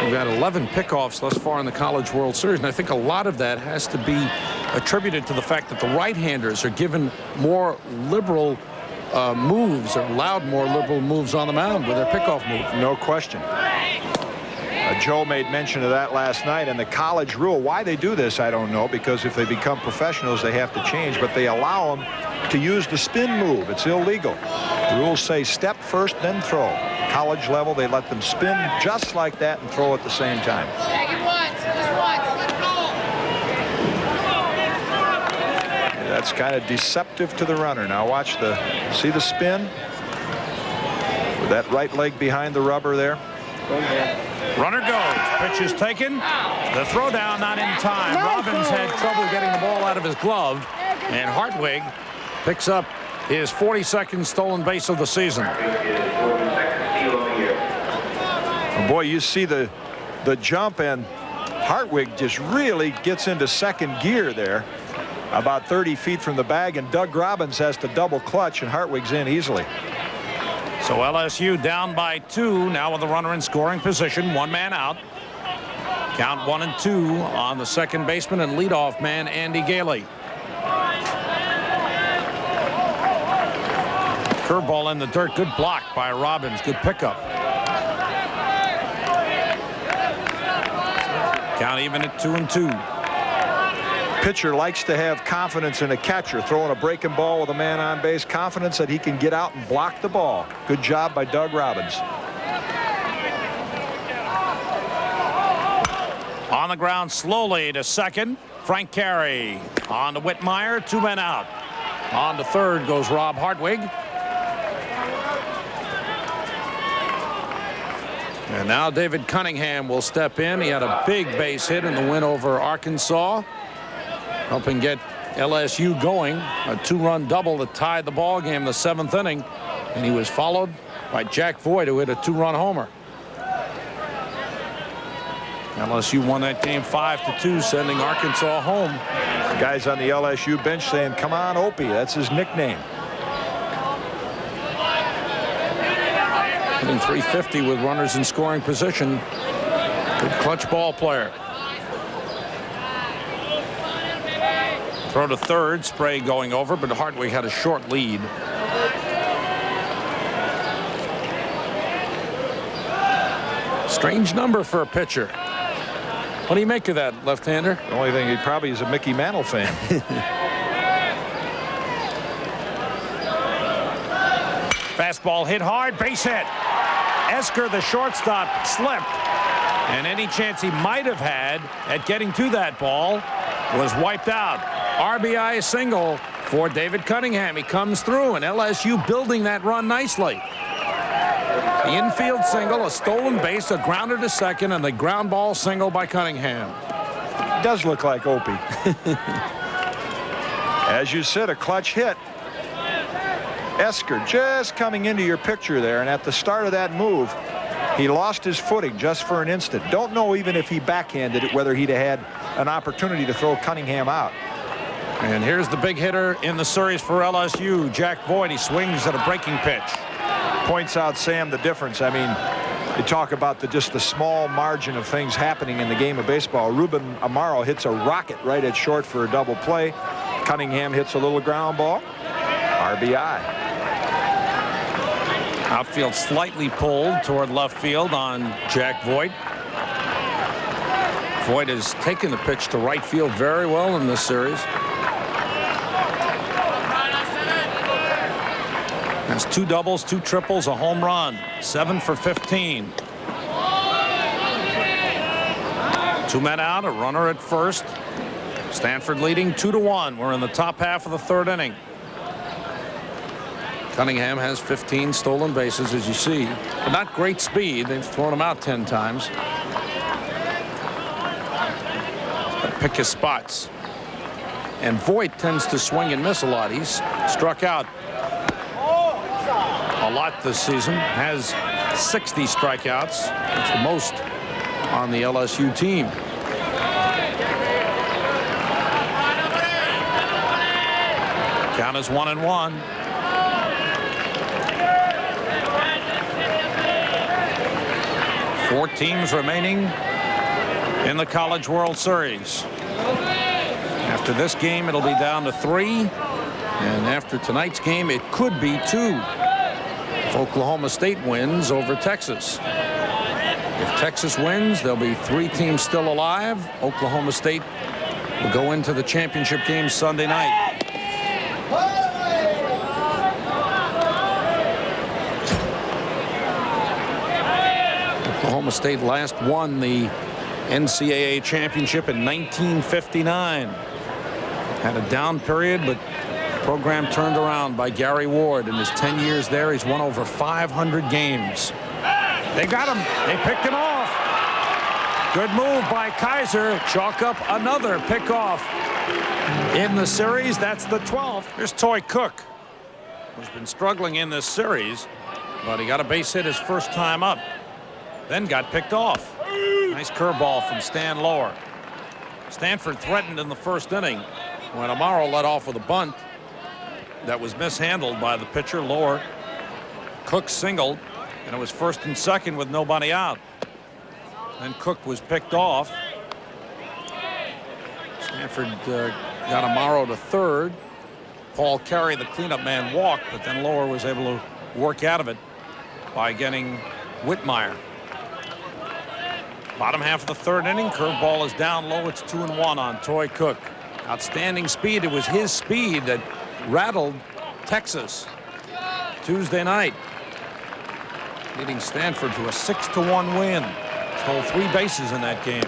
We've had 11 pickoffs thus far in the College World Series, and I think a lot of that has to be attributed to the fact that the right-handers are given more liberal moves, or allowed more liberal moves on the mound with their pickoff move. No question. Joe made mention of that last night, and the college rule. Why they do this, I don't know, because if they become professionals, they have to change, but they allow them to use the spin move. It's illegal. The rules say step first, then throw. College level, they let them spin just like that and throw at the same time. That's kind of deceptive to the runner. Now watch see the spin with that right leg behind the rubber there. Runner goes. Pitch is taken. The throw down not in time. Robbins had trouble getting the ball out of his glove, and Hartwig picks up his 42nd stolen base of the season. Oh boy, you see the jump, and Hartwig just really gets into second gear there, about 30 feet from the bag, and Doug Robbins has to double clutch, and Hartwig's in easily. So LSU down by 2, now with the runner in scoring position, 1 man out. Count 1-2 on the second baseman and leadoff man Andy Gailey. Curveball in the dirt, good block by Robbins, good pickup. Count even at 2-2. Pitcher likes to have confidence in a catcher throwing a breaking ball with a man on base, confidence that he can get out and block the ball. Good job by Doug Robbins. On the ground slowly to second, Frank Carey. On to Whitmire, 2 men out. On to third goes Rob Hartwig. And now David Cunningham will step in. He had a big base hit in the win over Arkansas, helping get LSU going. A 2-run double that tied the ball game in the 7th inning, and he was followed by Jack Voigt, who hit a 2-run homer. LSU won that game 5-2, sending Arkansas home. Guys on the LSU bench saying, "Come on, Opie." That's his nickname. Hitting .350 with runners in scoring position. Good clutch ball player. Throw to third. Spray going over, but Hartwig had a short lead. Strange number for a pitcher. What do you make of that, left-hander? The only thing, he probably is a Mickey Mantle fan. Fastball hit hard, base hit. Esker, the shortstop, slipped. And any chance he might have had at getting to that ball was wiped out. RBI single for David Cunningham. He comes through, and LSU building that run nicely. The infield single, a stolen base, a grounder to second, and the ground ball single by Cunningham. Does look like Opie. As you said, a clutch hit. Esker just coming into your picture there, and at the start of that move, he lost his footing just for an instant. Don't know even if he backhanded it, whether he'd have had an opportunity to throw Cunningham out. And here's the big hitter in the series for LSU, Jack Voigt. He swings at a breaking pitch. Points out, Sam, the difference. I mean, you talk about just the small margin of things happening in the game of baseball. Ruben Amaro hits a rocket right at short for a double play. Cunningham hits a little ground ball. RBI. Outfield slightly pulled toward left field on Jack Voigt. Voigt has taken the pitch to right field very well in this series. Has 2 doubles, 2 triples, a home run. 7 for 15. 2 men out, a runner at first. Stanford leading 2-1. We're in the top half of the 3rd inning. Cunningham has 15 stolen bases, as you see, but not great speed. They've thrown him out 10 times. But pick his spots. And Voigt tends to swing and miss a lot. He's struck out a lot this season. Has 60 strikeouts. That's the most on the LSU team. Count is 1-1. Four teams remaining in the College World Series. After this game, it'll be down to 3. And after tonight's game, it could be 2. If Oklahoma State wins over Texas. If Texas wins, there'll be 3 teams still alive. Oklahoma State will go into the championship game Sunday night. Oklahoma State last won the NCAA championship in 1959. Had a down period, but the program turned around by Gary Ward. In his 10 years there, he's won over 500 games. They got him. They picked him off. Good move by Kaiser. Chalk up another pickoff in the series. That's the 12th. Here's Toy Cook, who's been struggling in this series, but he got a base hit his first time up. Then got picked off. Nice curveball from Stan Lower. Stanford threatened in the first inning when Amaro led off with a bunt that was mishandled by the pitcher. Lower. Cook singled, and it was 1st and 2nd with nobody out. Then Cook was picked off. Stanford got Amaro to 3rd. Paul Carey, the cleanup man, walked, but then Lower was able to work out of it by getting Whitmire. Bottom half of the 3rd inning. Curveball is down low. It's 2-1 on Toy Cook. Outstanding speed. It was his speed that rattled Texas Tuesday night, leading Stanford to a 6-1 win. Stole 3 bases in that game.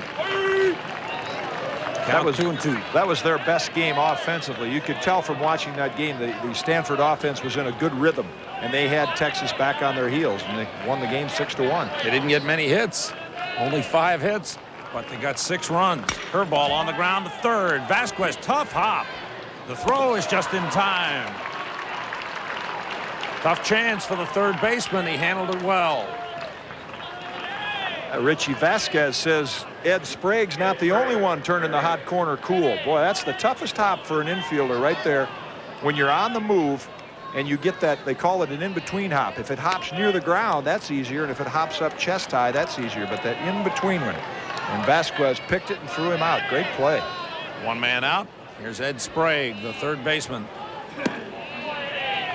That was 2-2. That was their best game offensively. You could tell from watching that game the Stanford offense was in a good rhythm, and they had Texas back on their heels, and they won the game 6-1. They didn't get many hits. Only 5 hits, but they got 6 runs. Curveball on the ground to 3rd. Vasquez, tough hop. The throw is just in time. Tough chance for the 3rd baseman. He handled it well. Richie Vasquez says Ed Sprague's not the only one turning the hot corner cool. Boy, that's the toughest hop for an infielder right there. When you're on the move and you get that, they call it an in-between hop. If it hops near the ground, that's easier, and if it hops up chest high, that's easier. But that in-between one, and Vasquez picked it and threw him out. Great play. One man out. Here's Ed Sprague, the third baseman.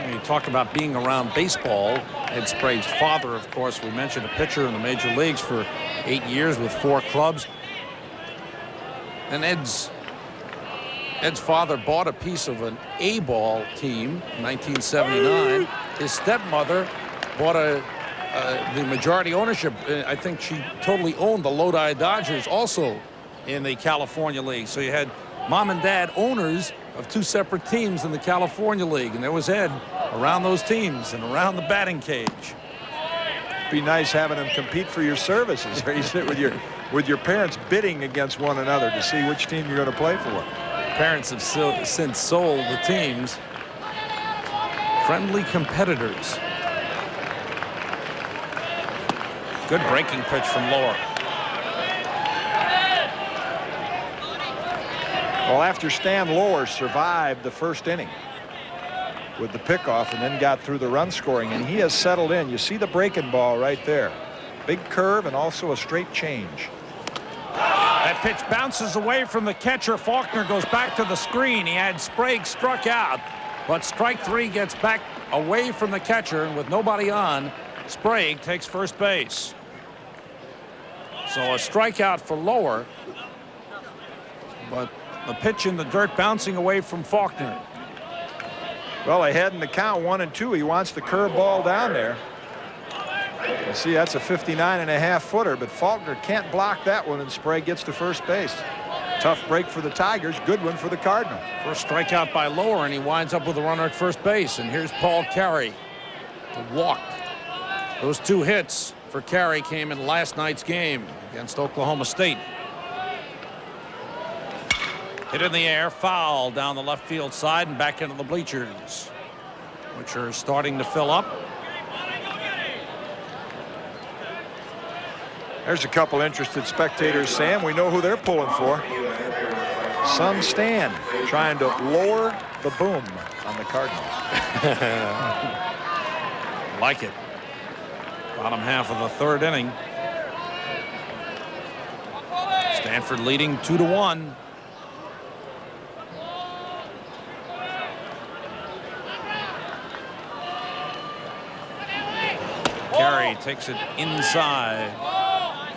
You talk about being around baseball. Ed Sprague's father, of course, we mentioned, a pitcher in the major leagues for 8 years with 4 clubs. And Ed's father bought a piece of an A-ball team in 1979. His stepmother bought the majority ownership. I think she totally owned the Lodi Dodgers, also in the California League. So you had mom and dad owners of 2 separate teams in the California League, and there was Ed around those teams and around the batting cage. Be nice having them compete for your services. Or you sit with your parents bidding against one another to see which team you're going to play for. Parents have since sold the teams. Friendly competitors. Good breaking pitch from Lower. Well, after Stan Lower survived the first inning with the pickoff and then got through the run scoring, and he has settled in. You see the breaking ball right there. Big curve and also a straight change. That pitch bounces away from the catcher. Faulkner goes back to the screen. He had Sprague struck out, but strike 3 gets back away from the catcher, and with nobody on, Sprague takes first base. So a strikeout for Lower, but the pitch in the dirt bouncing away from Faulkner. Well, ahead in the count, 1-2. He wants the curve ball down there. You see, that's a 59.5 footer, but Faulkner can't block that one, and Sprague gets to first base. Tough break for the Tigers, good one for the Cardinal. First strikeout by Lower, and he winds up with a runner at first base. And here's Paul Carey to walk. Those 2 hits for Carey came in last night's game against Oklahoma State. Hit in the air, foul down the left field side and back into the bleachers, which are starting to fill up. There's a couple interested spectators, Sam. We know who they're pulling for. Son Stan trying to lower the boom on the Cardinals. Like it. Bottom half of the third inning. Stanford leading 2-1. Carey takes it inside.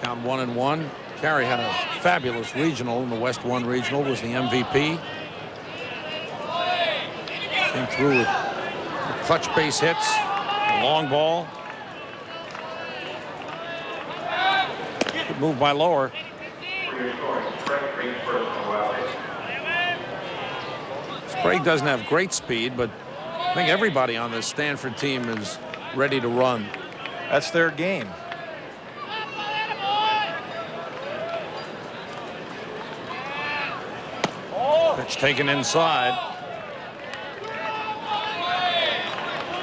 Count 1-1. Carey had a fabulous regional in the West 1 regional, was the MVP. Came through with clutch base hits, long ball. Good move by Lower. Sprague doesn't have great speed, but I think everybody on this Stanford team is ready to run. That's their game. Pitch taken inside.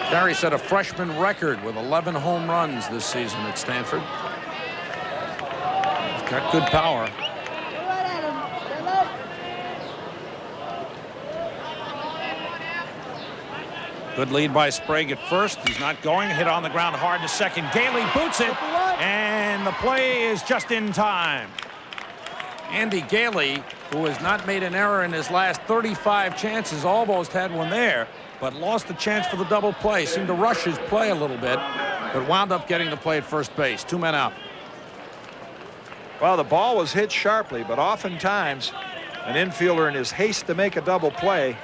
Carey set a freshman record with 11 home runs this season at Stanford. He's got good power. Good lead by Sprague at first. He's not going. Hit on the ground hard to second. Gailey boots it, and the play is just in time. Andy Gailey, who has not made an error in his last 35 chances, almost had one there, but lost the chance for the double play. Seemed to rush his play a little bit, but wound up getting the play at first base. 2 men out. Well, the ball was hit sharply, but oftentimes an infielder in his haste to make a double play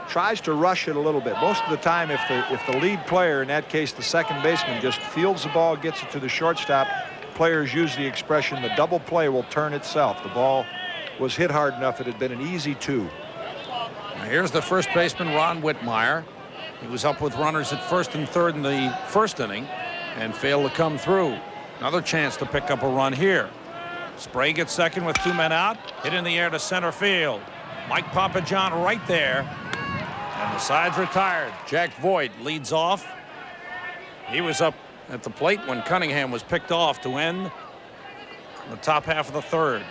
tries to rush it a little bit. Most of the time, if the lead player, in that case the second baseman, just fields the ball, gets it to the shortstop, players use the expression, the double play will turn itself. The ball was hit hard enough, it had been an easy 2. Now here's the first baseman, Ron Whitmire. He was up with runners at first and third in the first inning and failed to come through. Another chance to pick up a run here. Sprague at second with 2 men out. Hit in the air to center field. Mike Papajohn right there. And the side's retired. Jack Voigt leads off. He was up at the plate when Cunningham was picked off to end the top half of the third.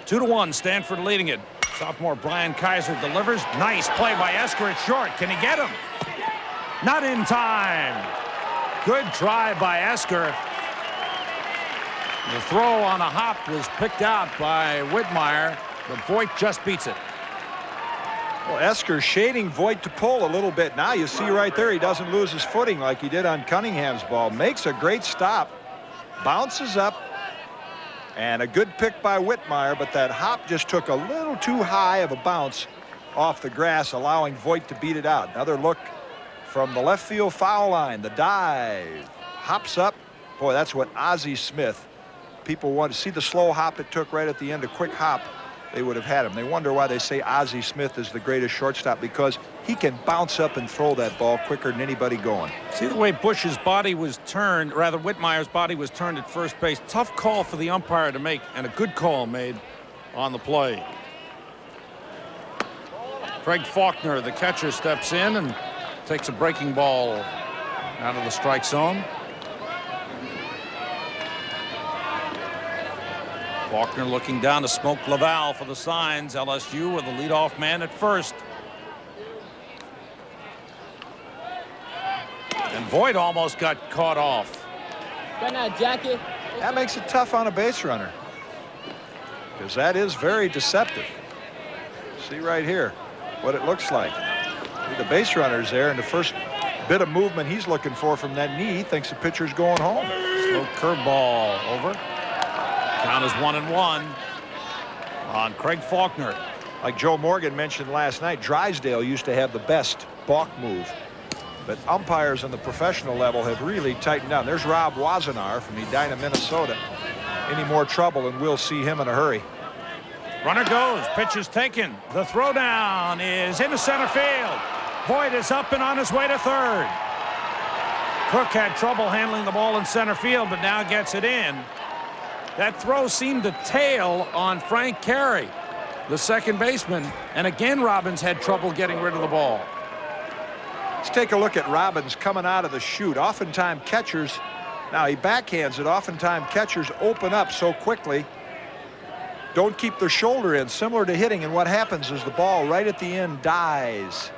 2-1, Stanford leading it. Sophomore Brian Kaiser delivers. Nice play by Esker at short. Can he get him? Not in time. Good try by Esker. The throw on a hop was picked out by Whitmire, but Voigt just beats it. Well, Esker shading Voigt to pull a little bit. Now you see right there he doesn't lose his footing like he did on Cunningham's ball. Makes a great stop. Bounces up. And a good pick by Whitmire, but that hop just took a little too high of a bounce off the grass, allowing Voigt to beat it out. Another look from the left field foul line. The dive. Hops up. Boy, that's what Ozzie Smith. People want to see the slow hop it took right at the end, a quick hop. They would have had him. They wonder why they say Ozzie Smith is the greatest shortstop, because he can bounce up and throw that ball quicker than anybody going. See the way Bush's body was turned, rather Whitmire's body was turned at first base. Tough call for the umpire to make, and a good call made on the play. Craig Faulkner, the catcher, steps in and takes a breaking ball out of the strike zone. Faulkner looking down to Smoke Laval for the signs. LSU with a leadoff man at first. And Voigt almost got caught off. That makes it tough on a base runner, because that is very deceptive. See right here what it looks like. The base runner's there, and the first bit of movement he's looking for from that knee, he thinks the pitcher's going home. Slow curveball over. Count is 1-1 on Craig Faulkner. Like Joe Morgan mentioned last night, Drysdale used to have the best balk move, but umpires on the professional level have really tightened down. There's Rob Wazenar from Edina, Minnesota. Any more trouble and we'll see him in a hurry. Runner goes, pitch is taken. The throwdown is into center field. Voigt is up and on his way to third. Cook had trouble handling the ball in center field, but now gets it in. That throw seemed to tail on Frank Carey, the second baseman, and again Robbins had trouble getting rid of the ball. Let's take a look at Robbins coming out of the chute. Oftentimes catchers, now he backhands it, oftentimes catchers open up so quickly, don't keep their shoulder in, similar to hitting, and what happens is the ball right at the end dies.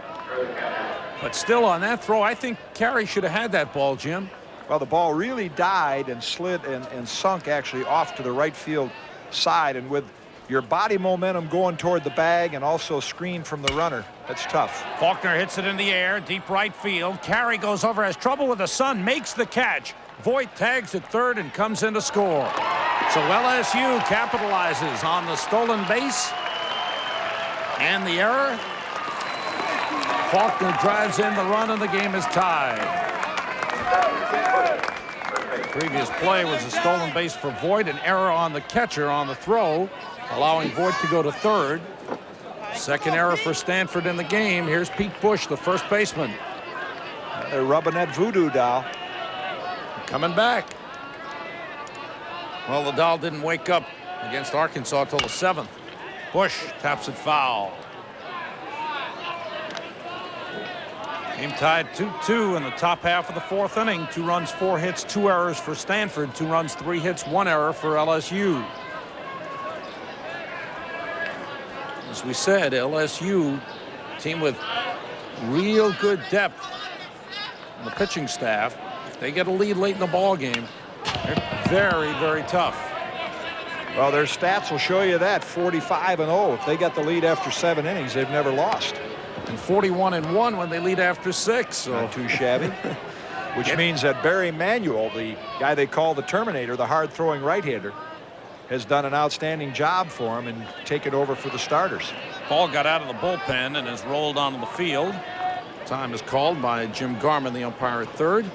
But still on that throw, I think Carey should have had that ball, Jim. Well, the ball really died and slid and sunk actually off to the right field side, and with your body momentum going toward the bag and also screen from the runner, that's tough. Faulkner hits it in the air, deep right field. Carey goes over, has trouble with the sun, makes the catch. Voigt tags at third and comes in to score. So LSU capitalizes on the stolen base and the error. Faulkner drives in the run and the game is tied. Previous play was a stolen base for Voigt, an error on the catcher on the throw, allowing Voigt to go to third. Second error for Stanford in the game. Here's Pete Bush, the first baseman. They're rubbing that voodoo doll. Coming back. Well, the doll didn't wake up against Arkansas till the 7th. Bush taps it foul. Game tied 2-2 in the top half of the 4th inning. 2 runs, 4 hits, 2 errors for Stanford. 2 runs, 3 hits, 1 error for LSU. As we said, LSU team with real good depth on the pitching staff. If they get a lead late in the ball game, they're very, very tough. Well, their stats will show you that. 45-0. If they got the lead after 7 innings, they've never lost. And 41-1 when they lead after 6. So. Not too shabby. Which means that Barry Manuel, the guy they call the Terminator, the hard-throwing right-hander, has done an outstanding job for him and taken over for the starters. Ball got out of the bullpen and is rolled onto the field. Time is called by Jim Garman, the umpire at third.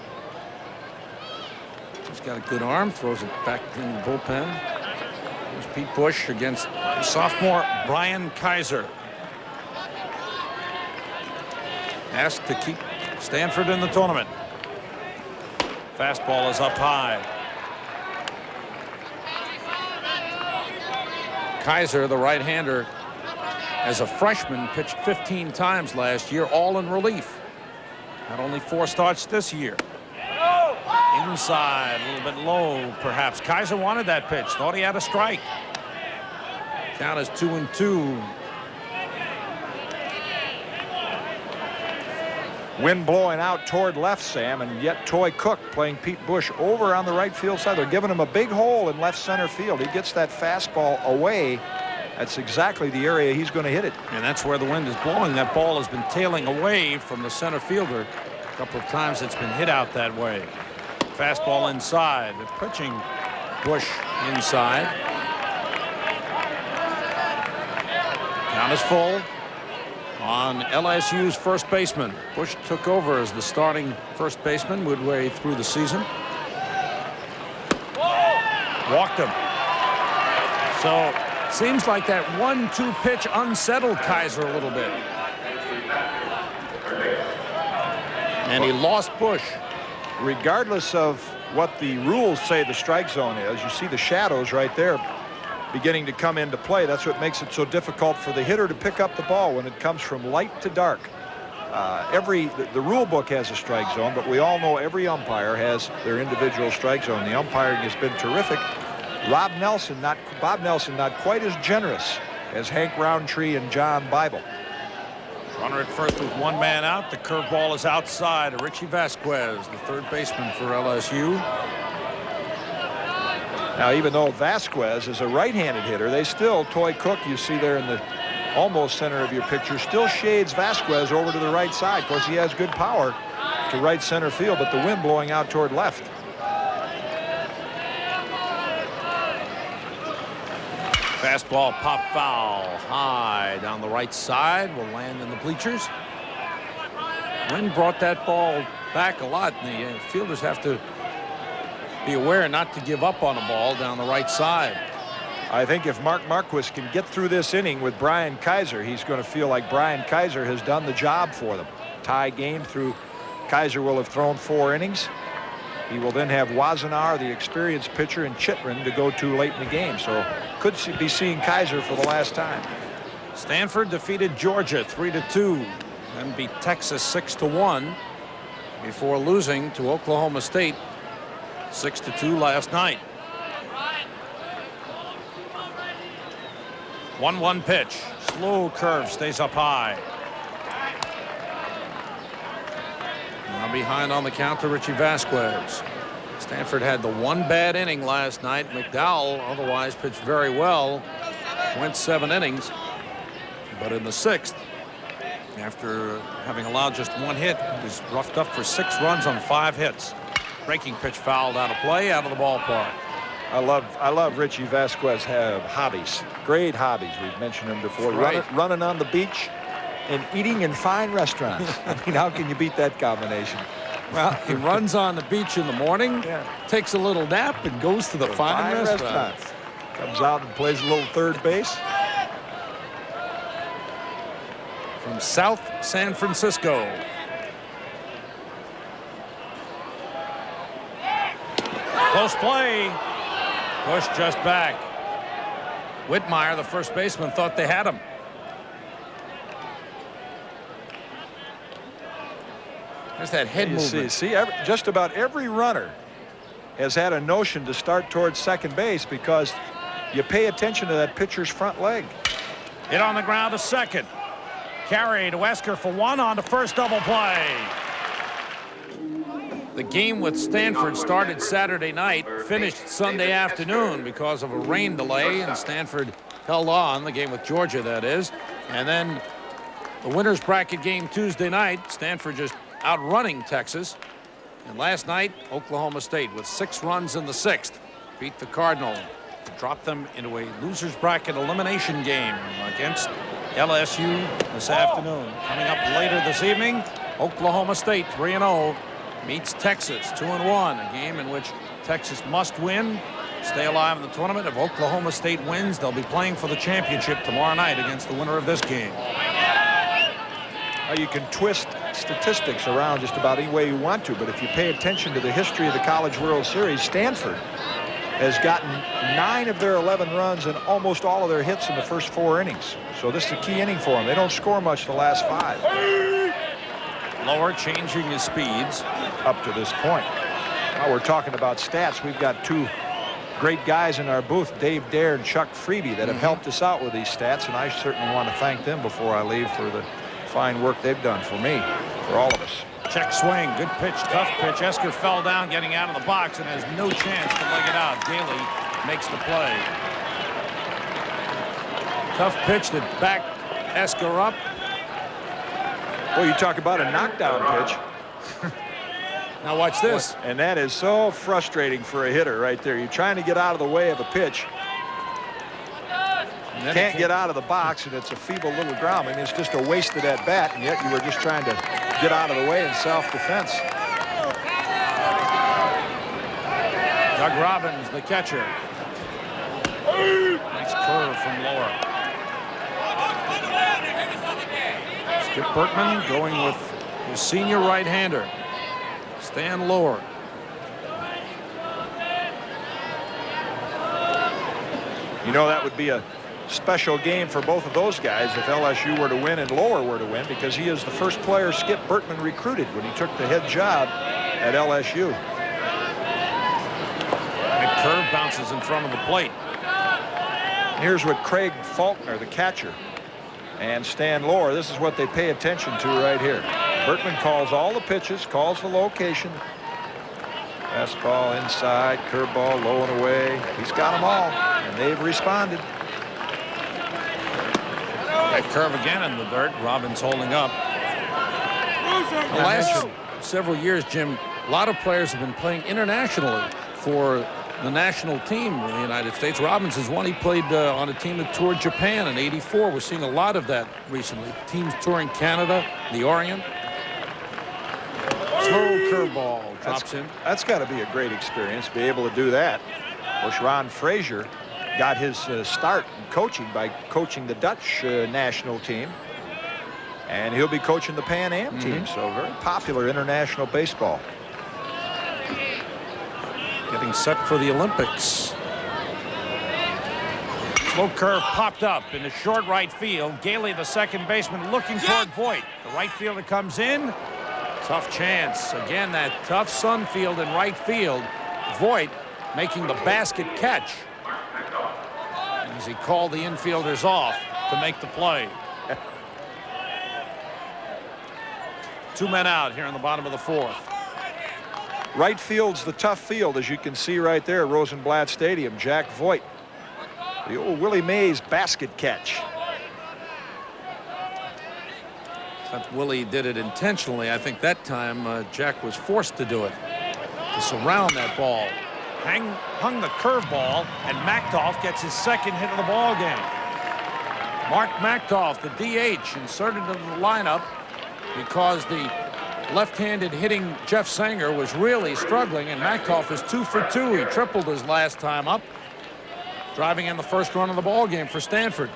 He's got a good arm, throws it back in the bullpen. There's Pete Bush against sophomore Brian Kaiser. Asked to keep Stanford in the tournament. Fastball is up high. Kaiser, the right-hander, as a freshman, pitched 15 times last year, all in relief. Had only 4 starts this year. Inside, a little bit low, perhaps. Kaiser wanted that pitch, thought he had a strike. Count is 2-2. Wind blowing out toward left, Sam, and yet Toy Cook playing Pete Bush over on the right field side. They're giving him a big hole in left center field. He gets that fastball away. That's exactly the area he's going to hit it. And that's where the wind is blowing. That ball has been tailing away from the center fielder. A couple of times it's been hit out that way. Fastball inside. The pitching Bush inside. Count is full on LSU's first baseman. Bush took over as the starting first baseman midway through the season. Walked him. So seems like that 1-2 pitch unsettled Kaiser a little bit. And he lost Bush. Regardless of what the rules say the strike zone is, you see the shadows right there beginning to come into play. That's what makes it so difficult for the hitter to pick up the ball when it comes from light to dark. The rule book has a strike zone, but we all know every umpire has their individual strike zone. The umpiring has been terrific. Bob Nelson not quite as generous as Hank Roundtree and John Bible. Runner at first with one man out. The curveball is outside. Richie Vasquez, the third baseman for LSU. Now, even though Vasquez is a right-handed hitter, they still, Toy Cook, you see there in the almost center of your picture, still shades Vasquez over to the right side. Of course, he has good power to right center field, but the wind blowing out toward left. Fastball pop foul high down the right side, will land in the bleachers. Wind brought that ball back a lot, and the fielders have to be aware not to give up on a ball down the right side. I think if Mark Marquis can get through this inning with Brian Kaiser, he's going to feel like Brian Kaiser has done the job for them. Tie game through. Kaiser will have thrown 4 innings. He will then have Wazenar, the experienced pitcher, and Chitrin to go to late in the game. So could be seeing Kaiser for the last time. Stanford defeated Georgia 3-2 and beat Texas 6-1 before losing to Oklahoma State 6-2 last night. 1-1 pitch. Slow curve, stays up high. Now behind on the count to Richie Vasquez. Stanford had the one bad inning last night. McDowell otherwise pitched very well. Went 7 innings. But in the 6th, after having allowed just 1 hit, he was roughed up for 6 runs on 5 hits. Breaking pitch fouled out of play, out of the ballpark. I love Richie Vasquez have hobbies. Great hobbies. We've mentioned them before. Right. Running on the beach and eating in fine restaurants. I mean, how can you beat that combination? Well, he runs on the beach in the morning, takes a little nap, and goes to the fine restaurants. Comes out and plays a little third base. From South San Francisco. Close play. Push just back. Whitmire, the first baseman, thought they had him. There's that head movement. See, just about every runner has had a notion to start towards second base because you pay attention to that pitcher's front leg. Hit on the ground to second. Carry to Wesker for 1 on to first, double play. The game with Stanford started Saturday night, finished Sunday afternoon because of a rain delay, and Stanford held on, the game with Georgia, that is. And then the winner's bracket game Tuesday night, Stanford just outrunning Texas. And last night, Oklahoma State with 6 runs in the 6th beat the Cardinal to drop them into a loser's bracket elimination game against LSU this afternoon. Coming up later this evening, Oklahoma State 3-0 meets Texas 2-1, a game in which Texas must win, stay alive in the tournament. If Oklahoma State wins, they'll be playing for the championship tomorrow night against the winner of this game. You can twist statistics around just about any way you want to, but if you pay attention to the history of the College World Series, Stanford has gotten 9 of their 11 runs and almost all of their hits in the first 4 innings. So this is a key inning for them. They don't score much the last 5. Lower, changing his speeds up to this point. Now we're talking about stats. We've got 2 great guys in our booth, Dave Dare and Chuck Freeby, that have helped us out with these stats, and I certainly want to thank them before I leave for the fine work they've done for me, for all of us. Check swing, good pitch, tough pitch. Esker fell down getting out of the box and has no chance to leg it out. Gailey makes the play. Tough pitch that backed Esker up. Well, you talk about a knockdown pitch. Now watch this. And that is so frustrating for a hitter right there. You're trying to get out of the way of a pitch. Can't get out of the box, and it's a feeble little ground. I mean, it's just a wasted at bat, and yet you were just trying to get out of the way in self-defense. Doug Robbins, the catcher. Nice curve from Lohr. Skip Bertman going with his senior right-hander, Stan Lohr. You know, that would be a special game for both of those guys if LSU were to win and Lohr were to win, because he is the first player Skip Bertman recruited when he took the head job at LSU. That curve bounces in front of the plate. Here's what Craig Faulkner, the catcher, and Stan Lohr, this is what they pay attention to right here. Bertman calls all the pitches, calls the location. Fastball inside, curveball low and away. He's got them all, and they've responded. That curve again in the dirt. Robbins holding up. The last several years, Jim, a lot of players have been playing internationally for the national team in the United States. Robbins is one. He played on a team that toured Japan in '84. We're seeing a lot of that recently. Teams touring Canada, the Orient. Slow curveball drops in. That's got to be a great experience, be able to do that. Of course, Ron Frazier got his start in coaching by coaching the Dutch national team. And he'll be coaching the Pan Am team, so very popular international baseball. Getting set for the Olympics. Slow curve popped up in the short right field. Gailey, the second baseman, looking toward Voigt. The right fielder comes in. Tough chance. Again, that tough sun field in right field. Voigt making the basket catch as he called the infielders off to make the play. 2 men out here in the bottom of the fourth. Right field's the tough field, as you can see right there, Rosenblatt Stadium. Jack Voigt, the old Willie Mays basket catch. But Willie did it intentionally. I think that time Jack was forced to do it, to surround that ball. Hung the curveball, and Machtoff gets his second hit of the ball game. Mark Machtoff, the DH, inserted into the lineup because the left-handed hitting Jeff Sanger was really struggling, and Machtoff is 2 for 2. He tripled his last time up, driving in the first run of the ball game for Stanford.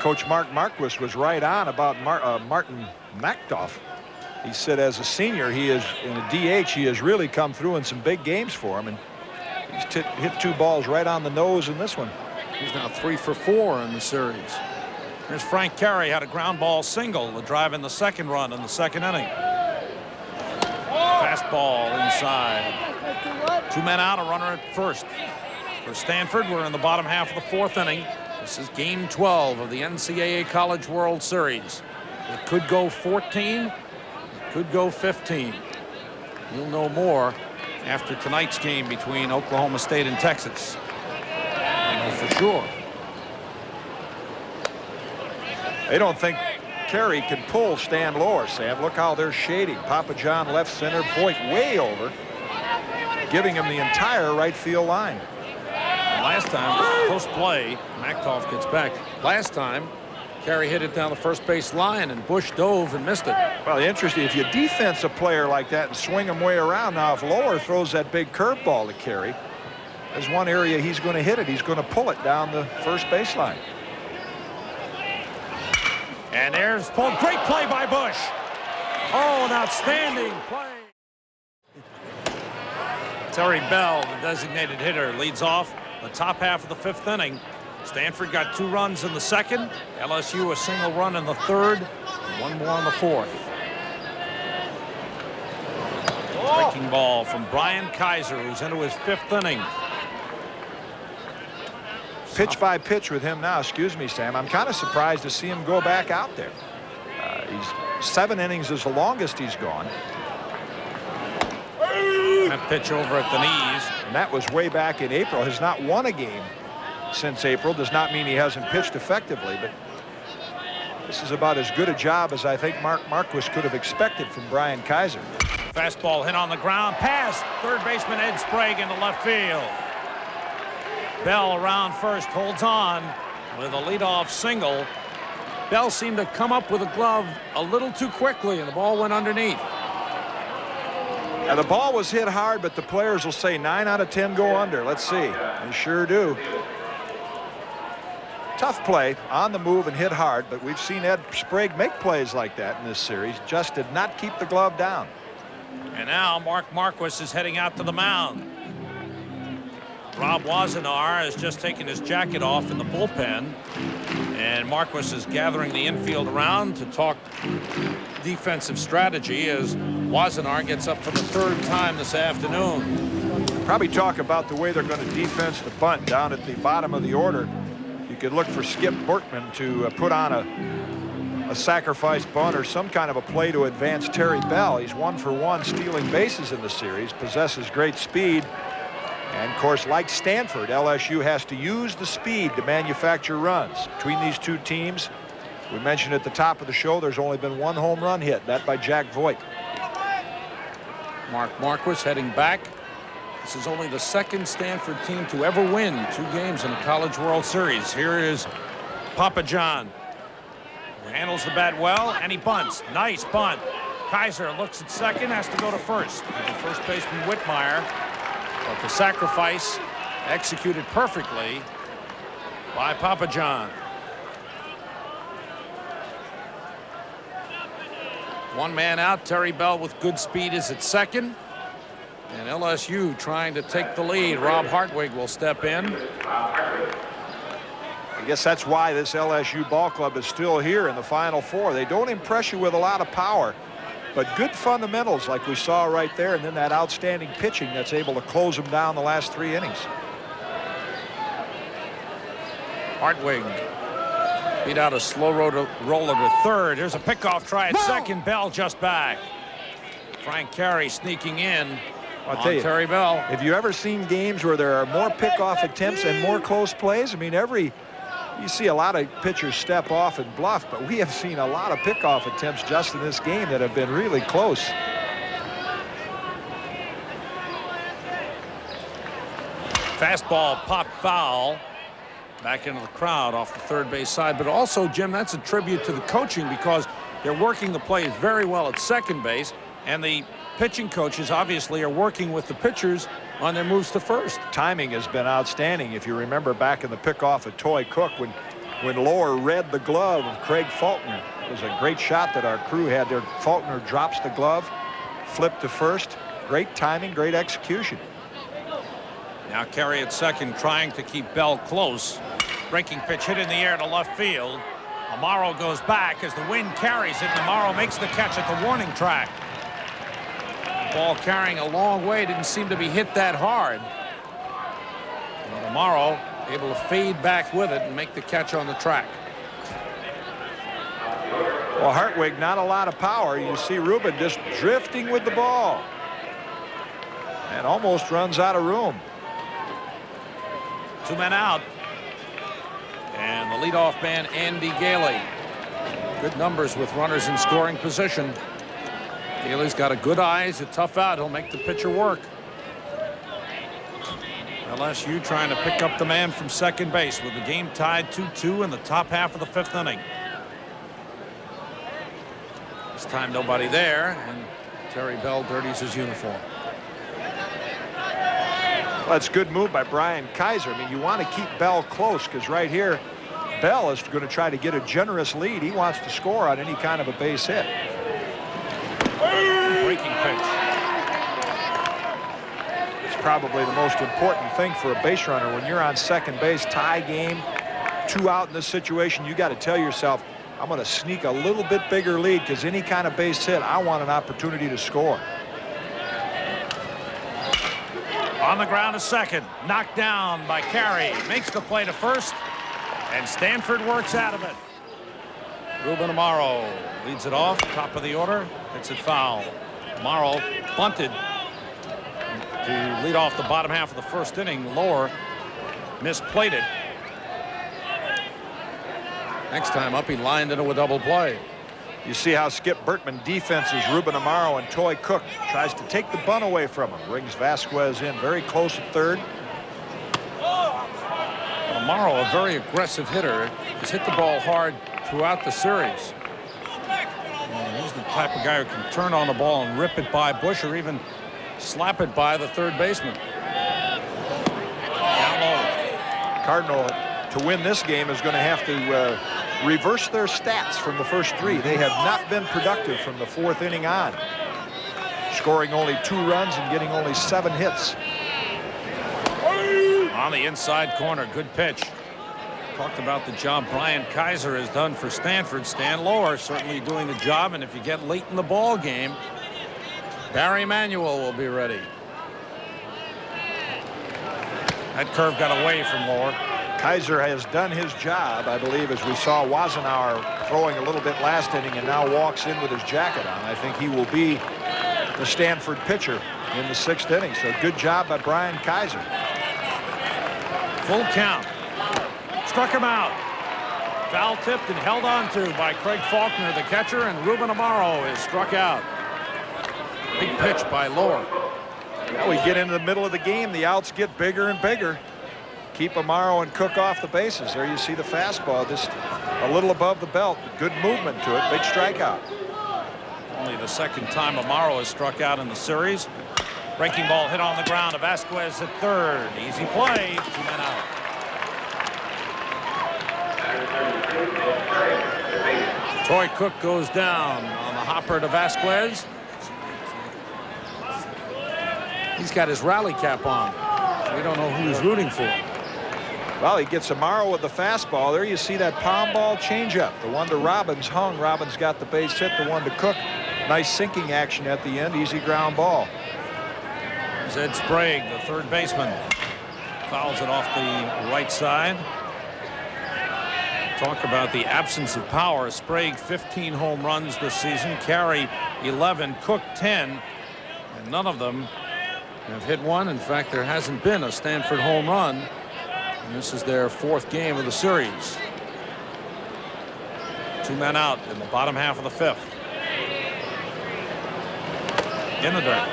Coach Mark Marquis was right on about Martin Machtoff. He said as a senior, he is in a DH, he has really come through in some big games for him, and he's hit 2 balls right on the nose in this one. He's now 3 for 4 in the series. Here's Frank Carey, had a ground ball single to drive in the second run in the second inning. Fastball inside. 2 men out, a runner at first. For Stanford, we're in the bottom half of the fourth inning. This is game 12 of the NCAA College World Series. It could go 14, it could go 15. You'll know more after tonight's game between Oklahoma State and Texas. I know for sure. They don't think Carey can pull Stan Lohr, Sam. Look how they're shading. Papa John left center, Voigt way over, giving him the entire right field line. Last time, close play, Machtoff gets back. Last time, Carey hit it down the first base line, and Bush dove and missed it. Well, interesting, if you defense a player like that and swing him way around, now if Lohr throws that big curveball to Carey, there's one area he's going to hit it. He's going to pull it down the first baseline. And there's pulled. Great play by Bush. Oh, an outstanding play. Terry Bell, the designated hitter, leads off the top half of the fifth inning. Stanford got 2 runs in the second. LSU a single run in the third. 1 more in the fourth. Breaking ball from Brian Kaiser, who's into his 5th inning. Pitch by pitch with him now. Excuse me, Sam. I'm kind of surprised to see him go back out there. He's 7 innings is the longest he's gone. That pitch over at the knees. And that was way back in April. Has not won a game since April. Does not mean he hasn't pitched effectively, but this is about as good a job as I think Mark Marquis could have expected from Brian Kaiser. Fastball hit on the ground, past third baseman Ed Sprague into left field. Belle around first, holds on with a leadoff single. Belle seemed to come up with a glove a little too quickly, and the ball went underneath. Now, the ball was hit hard, but the players will say 9 out of 10 go under. Let's see. They sure do. Tough play, on the move and hit hard, but we've seen Ed Sprague make plays like that in this series. Just did not keep the glove down. And now Mark Marquis is heading out to the mound. Rob Wassenaar has just taken his jacket off in the bullpen, and Marquis is gathering the infield around to talk defensive strategy as Wassenaar gets up for the 3rd time this afternoon. Probably talk about the way they're going to defense the bunt down at the bottom of the order. You could look for Skip Berkman to put on a sacrifice bunt or some kind of a play to advance Terry Belle. He's 1 for 1 stealing bases in the series, possesses great speed. And of course, like Stanford, LSU has to use the speed to manufacture runs. Between these two teams, we mentioned at the top of the show, there's only been 1 home run hit, that by Jack Voigt. Mark Marquis heading back. This is only the 2nd Stanford team to ever win 2 games in the College World Series. Here is Papa John, who handles the bat well, and he bunts. Nice bunt. Kaiser looks at second, has to go to first. The first baseman Whitmire, but the sacrifice executed perfectly by Papa John. 1 man out. Terry Belle with good speed is at second. And LSU trying to take the lead. Rob Hartwig will step in. I guess that's why this LSU ball club is still here in the Final Four. They don't impress you with a lot of power, but good fundamentals like we saw right there, and then that outstanding pitching that's able to close them down the last 3 innings. Hartwig beat out a slow roller to third. Here's a pickoff try at second. Bell just back. Frank Carey sneaking in. I'll tell you, Terry Belle. Have you ever seen games where there are more pickoff attempts and more close plays? I mean, you see a lot of pitchers step off and bluff, but we have seen a lot of pickoff attempts just in this game that have been really close. Fastball popped foul. Back into the crowd off the third base side. But also, Jim, that's a tribute to the coaching because they're working the plays very well at second base, and the pitching coaches obviously are working with the pitchers on their moves to first. Timing has been outstanding. If you remember back in the pickoff at Toy Cook when Lohr read the glove of Craig Faulkner. It was a great shot that our crew had there. Faulkner drops the glove, flip to first. Great timing, great execution. Now Carey at second trying to keep Bell close. Breaking pitch hit in the air to left field. Amaro goes back as the wind carries it, and Amaro makes the catch at the warning track. Ball carrying a long way, didn't seem to be hit that hard. But Amaro able to fade back with it and make the catch on the track. Well, Hartwig, not a lot of power. You see Ruben just drifting with the ball and almost runs out of room. 2 men out. And the leadoff man, Andy Gailey. Good numbers with runners in scoring position. Gailey's got a good eye. He's a tough out. He'll make the pitcher work. LSU trying to pick up the man from second base with the game tied 2-2 in the top half of the 5th inning. This time nobody there, and Terry Belle dirties his uniform. Well, that's a good move by Brian Kaiser. I mean, you want to keep Bell close because right here, Bell is going to try to get a generous lead. He wants to score on any kind of a base hit. Breaking pitch. It's probably the most important thing for a base runner when you're on second base, tie game, 2 out in this situation. You got to tell yourself, I'm going to sneak a little bit bigger lead because any kind of base hit, I want an opportunity to score. On the ground to second, knocked down by Carey, makes the play to first, and Stanford works out of it. Ruben Amaro leads it off, top of the order, hits it foul. Amaro bunted to lead off the bottom half of the first inning. Lower misplayed it. Next time up, he lined into a double play. You see how Skip Bertman defenses Ruben Amaro, and Toy Cook tries to take the bunt away from him. Brings Vasquez in very close at third. Amaro, a very aggressive hitter, has hit the ball hard throughout the series. And he's the type of guy who can turn on the ball and rip it by Bush or even slap it by the third baseman. Down low. Cardinal, to win this game, is going to have to reverse their stats from the first three. They have not been productive from the fourth inning on, scoring only 2 runs and getting only 7 hits. On the inside corner, good pitch. Talked about the job Brian Kaiser has done for Stanford. Stan Lower certainly doing the job, and if you get late in the ball game, Barry Manuel will be ready. That curve got away from Lower. Kaiser has done his job, I believe, as we saw Wassenaar throwing a little bit last inning and now walks in with his jacket on. I think he will be the Stanford pitcher in the 6th inning. So good job by Brian Kaiser. Full count. Struck him out. Foul tipped and held on to by Craig Faulkner, the catcher, and Ruben Amaro is struck out. Big pitch by Lower. Now we get into the middle of the game. The outs get bigger and bigger. Keep Amaro and Cook off the bases. There you see the fastball just a little above the belt. Good movement to it. Big strikeout. Only the second time Amaro has struck out in the series. Breaking ball hit on the ground to Vasquez at third. Easy play. 2 men out. Troy Cook goes down on the hopper to Vasquez. He's got his rally cap on. We don't know who he's rooting for. Well, he gets Amaro with the fastball. There you see that palm ball changeup. The one to Robbins hung. Robbins got the base hit. The one to Cook. Nice sinking action at the end. Easy ground ball. Ed Sprague, the third baseman, fouls it off the right side. Talk about the absence of power. Sprague 15 home runs this season. Carey 11. Cook 10. And none of them have hit one. In fact, there hasn't been a Stanford home run. And this is their 4th game of the series. 2 men out in the bottom half of the 5th. In the dirt.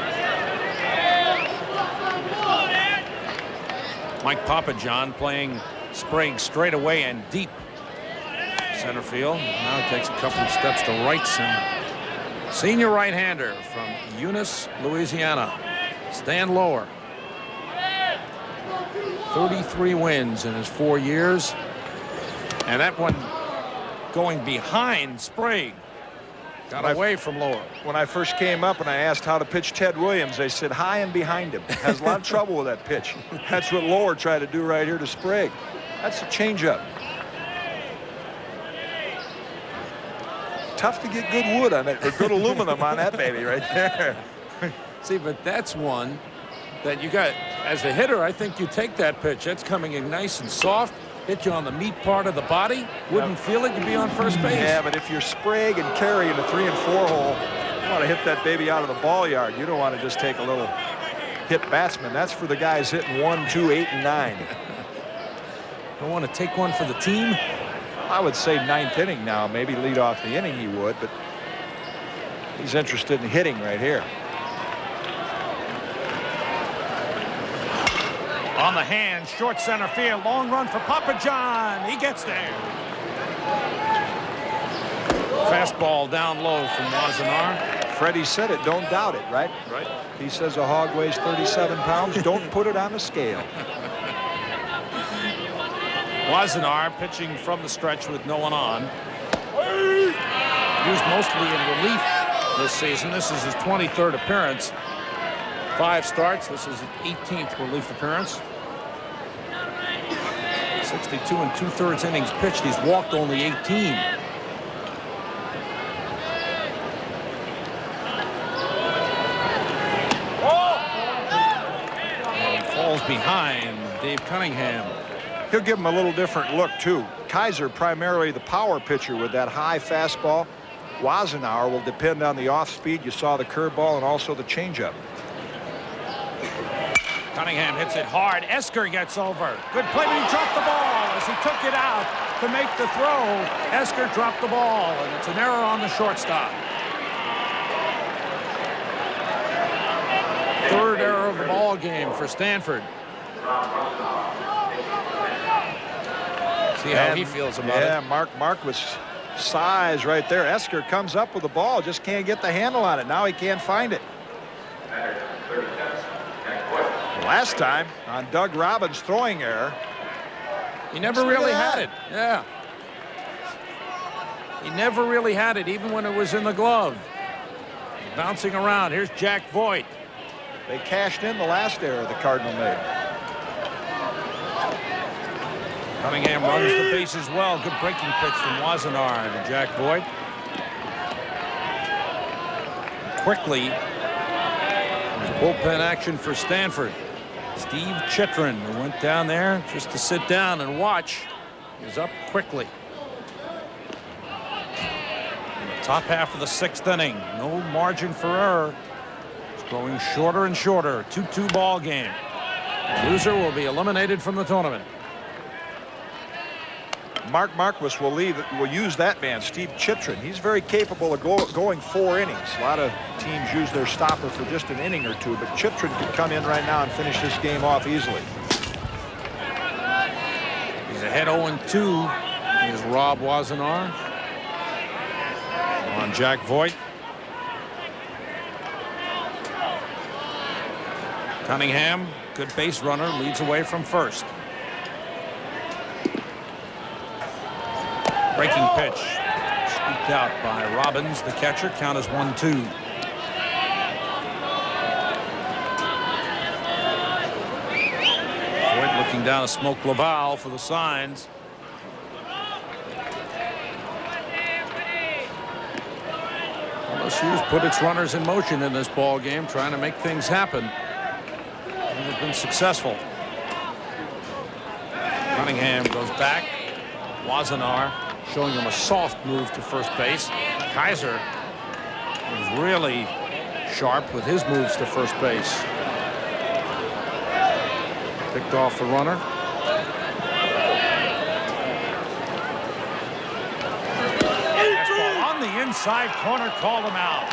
Mike Papajohn playing Sprague straight away and deep center field. Now he takes a couple of steps to right center. Senior right-hander from Eunice, Louisiana, Stan Lower. 33 wins in his 4 years. And that one going behind Sprague. Got away from Lower. When I first came up and I asked how to pitch Ted Williams, they said high and behind him. Has a lot of trouble with that pitch. That's what Lower tried to do right here to Sprague. That's a changeup. Tough to get good wood on it, or good aluminum on that baby right there. See, but that's one that you got as a hitter. I think you take that pitch. That's coming in nice and soft. Hit you on the meat part of the body. Wouldn't feel it. You'd be on first base. Yeah, but if you're Sprague and Carey in the 3 and 4 hole, you want to hit that baby out of the ball yard. You don't want to just take a little hit batsman. That's for the guys hitting 1, 2, 8, and 9. Don't want to take one for the team. I would say 9th inning now. Maybe lead off the inning he would, but he's interested in hitting right here. On the hand, short center field, long run for Papajohn. He gets there. Fastball down low from Wassenaar. Freddie said it, don't doubt it, right? Right. He says a hog weighs 37 pounds. Don't put it on the scale. Wassenaar pitching from the stretch with no one on. Used mostly in relief this season. This is his 23rd appearance. 5 starts. This is his 18th relief appearance. 62 2/3 innings pitched. He's walked only 18. And he falls behind Dave Cunningham. He'll give him a little different look, too. Kaiser, primarily the power pitcher with that high fastball. Wassenaar will depend on the off-speed. You saw the curveball and also the changeup. Cunningham hits it hard. Esker gets over. Good play, but he dropped the ball as he took it out to make the throw. Esker dropped the ball, and it's an error on the shortstop. Third error of the ball game for Stanford. See how he feels about it. Yeah, Mark was size right there. Esker comes up with the ball, just can't get the handle on it. Now he can't find it. Last time on Doug Robbins' throwing error, he never really had it. Yeah. He never really had it, even when it was in the glove. Bouncing around. Here's Jack Voigt. They cashed in the last error the Cardinal made. Cunningham runs the bases well. Good breaking pitch from Wassenaar to Jack Voigt. Quickly, there's bullpen action for Stanford. Steve Chitrin, who went down there just to sit down and watch, is up quickly. In the top half of the 6th inning, no margin for error. It's growing shorter and shorter. 2-2 ball game. The loser will be eliminated from the tournament. Mark Marquis will use that man, Steve Chitrin. He's very capable of going 4 innings. A lot of teams use their stopper for just an inning or two, but Chitrin could come in right now and finish this game off easily. He's ahead 0-2. Here's Rob Wassenaar on Jack Voigt. Cunningham, good base runner, leads away from first. Breaking pitch, scooped out by Robbins, the catcher. Count is 1-2. Voigt looking down a Smoke Laval for the signs. LSU's put its runners in motion in this ball game, trying to make things happen. And they've been successful. Cunningham goes back. Wassenaar showing him a soft move to first base. Kaiser was really sharp with his moves to first base. Picked off the runner. Fastball on the inside corner, called him out.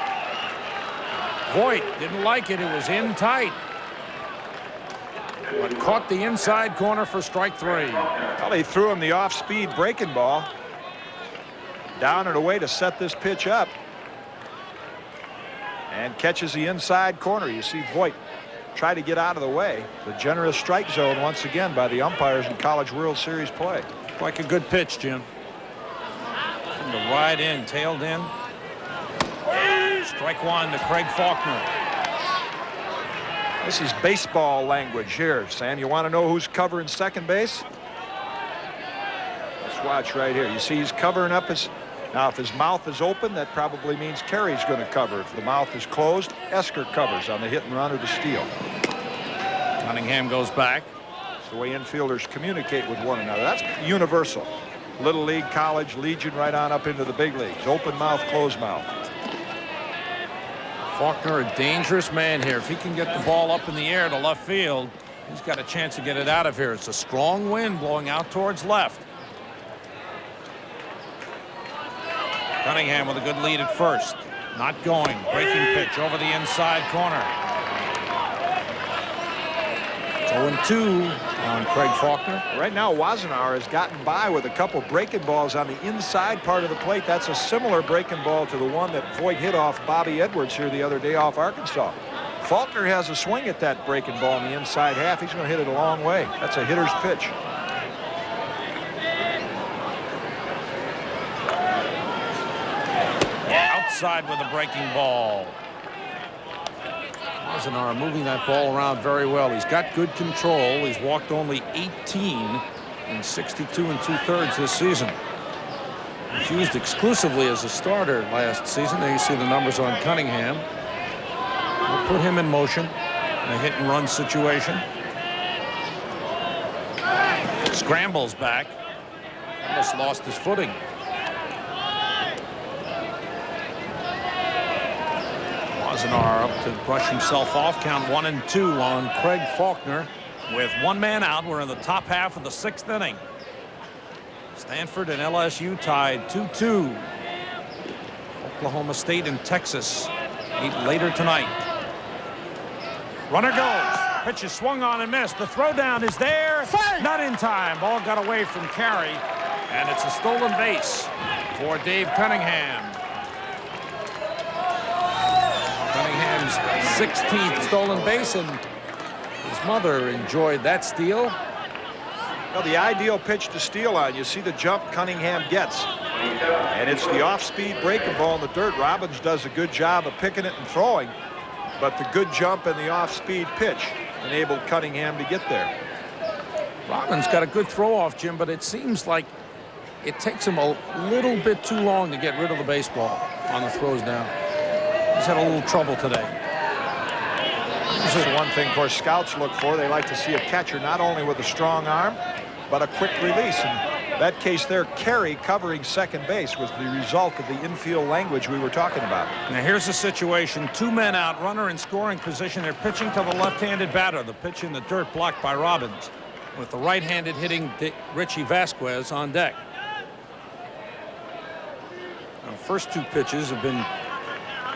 Voigt didn't like it. It was in tight, but caught the inside corner for strike 3. Well, he threw him the off-speed breaking ball. Down and away to set this pitch up. And catches the inside corner. You see Voigt try to get out of the way. The generous strike zone once again by the umpires in College World Series play. Like a good pitch, Jim. From the right in, tailed in. Strike 1 to Craig Faulkner. This is baseball language here, Sam. You want to know who's covering second base? Let's watch right here. You see he's covering up his... Now, if his mouth is open, that probably means Carey's going to cover. If the mouth is closed, Esker covers on the hit and run or the steal. Cunningham goes back. It's the way infielders communicate with one another. That's universal. Little league, college, Legion, right on up into the big leagues. Open mouth, closed mouth. Faulkner, a dangerous man here. If he can get the ball up in the air to left field, he's got a chance to get it out of here. It's a strong wind blowing out towards left. Cunningham with a good lead at first. Not going. Breaking pitch over the inside corner. It's 0-2 on Craig Faulkner. Right now, Wassenaar has gotten by with a couple breaking balls on the inside part of the plate. That's a similar breaking ball to the one that Voigt hit off Bobby Edwards here the other day off Arkansas. Faulkner has a swing at that breaking ball in the inside half. He's going to hit it a long way. That's a hitter's pitch. Outside with a breaking ball. Wassenaar moving that ball around very well. He's got good control. He's walked only 18 in 62 2/3 this season. He's used exclusively as a starter last season. There you see the numbers on Cunningham. We'll put him in motion in a hit and run situation. Scrambles back. Almost lost his footing. Wassenaar up to brush himself off. Count 1-2 on Craig Faulkner. With one man out, we're in the top half of the 6th inning. Stanford and LSU tied 2-2. Oklahoma State and Texas meet later tonight. Runner goes. Pitch is swung on and missed. The throw down is there. Not in time. Ball got away from Carey. And it's a stolen base for Dave Cunningham. Cunningham's 16th stolen base, and his mother enjoyed that steal. Well, the ideal pitch to steal on. You see the jump Cunningham gets. And it's the off-speed breaking ball in the dirt. Robbins does a good job of picking it and throwing. But the good jump and the off-speed pitch enabled Cunningham to get there. Robbins got a good throw off, Jim, but it seems like it takes him a little bit too long to get rid of the baseball on the throws down. He's had a little trouble today. This is one thing, of course, scouts look for. They like to see a catcher not only with a strong arm, but a quick release. In that case there, Carey covering second base was the result of the infield language we were talking about. Now here's the situation. 2 men out, runner in scoring position. They're pitching to the left-handed batter. The pitch in the dirt blocked by Robbins, with the right-handed hitting Richie Vasquez on deck. The first 2 pitches have been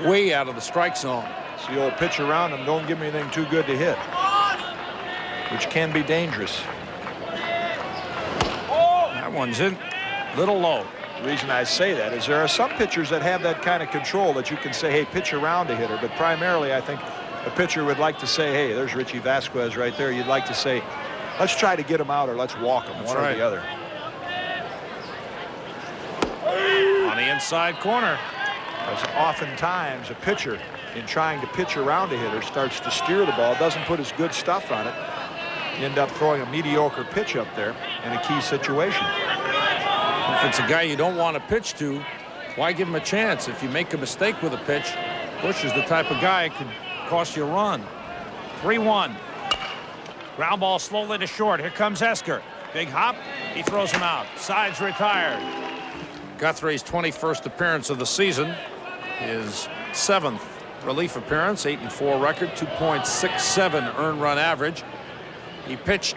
way out of the strike zone. It's the old pitch around him. Don't give me anything too good to hit, which can be dangerous. That one's in, little low. The reason I say that is there are some pitchers that have that kind of control that you can say, hey, pitch around a hitter. But primarily, I think a pitcher would like to say, hey, there's Richie Vasquez right there. You'd like to say, let's try to get him out or let's walk him. That's one right. or the other. On the inside corner. Because oftentimes a pitcher, in trying to pitch around a hitter, starts to steer the ball, doesn't put his good stuff on it. You end up throwing a mediocre pitch up there in a key situation. If it's a guy you don't want to pitch to, why give him a chance? If you make a mistake with a pitch, Bush is the type of guy that could cost you a run. 3-1. Ground ball slowly to short. Here comes Esker. Big hop. He throws him out. Sides retired. Guthrie's 21st appearance of the season. His 7th relief appearance. 8-4 record. 2.67 earned run average. He pitched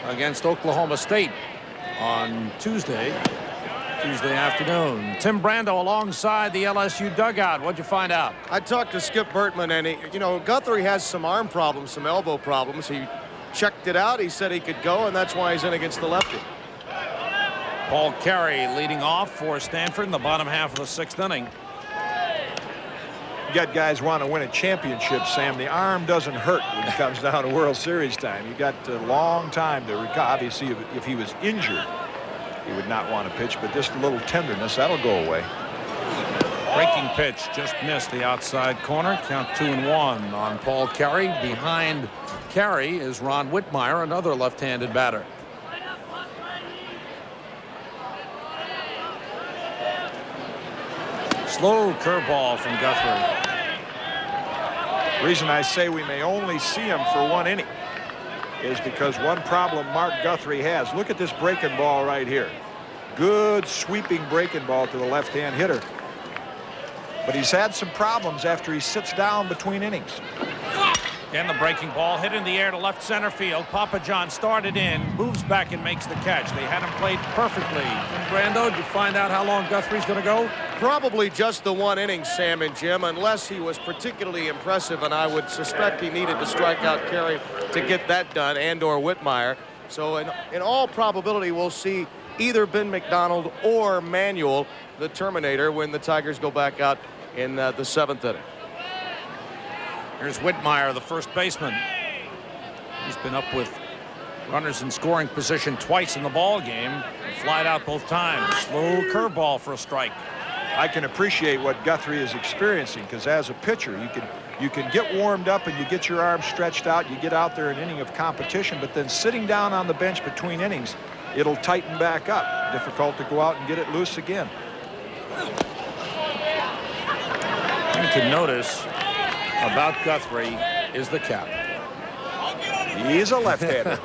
against Oklahoma State on Tuesday afternoon. Tim Brando alongside the LSU dugout. What'd you find out? I talked to Skip Bertman, and Guthrie has some arm problems, some elbow problems. He checked it out. He said he could go, and that's why he's in against the lefty. Paul Carey leading off for Stanford in the bottom half of the 6th inning. You got guys want to win a championship, Sam. The arm doesn't hurt when it comes down to World Series time. You got a long time to recover. Obviously, if he was injured, he would not want to pitch, but just a little tenderness, that'll go away. Breaking pitch just missed the outside corner. Count 2-1 on Paul Carey. Behind Carey is Ron Whitmire, another left-handed batter. Slow curveball from Guthrie. The reason I say we may only see him for 1 inning is because one problem Mark Guthrie has. Look at this breaking ball right here. Good sweeping breaking ball to the left-hand hitter. But he's had some problems after he sits down between innings. Again, the breaking ball hit in the air to left center field. Papa John started in, moves back and makes the catch. They had him played perfectly. Brando, did you find out how long Guthrie's going to go? Probably just the 1 inning, Sam and Jim, unless he was particularly impressive, and I would suspect he needed to strike out Carey to get that done, and/or Whitmire. So in all probability, we'll see either Ben McDonald or Manuel, the Terminator, when the Tigers go back out in the 7th inning. Here's Whitmire, the first baseman. He's been up with runners in scoring position twice in the ball game and flied out both times. Slow curveball for a strike. I can appreciate what Guthrie is experiencing, because as a pitcher, you can get warmed up and you get your arms stretched out. You get out there an inning of competition, but then sitting down on the bench between innings, it'll tighten back up. Difficult to go out and get it loose again. You can notice about Guthrie is the cap. He's a left-hander.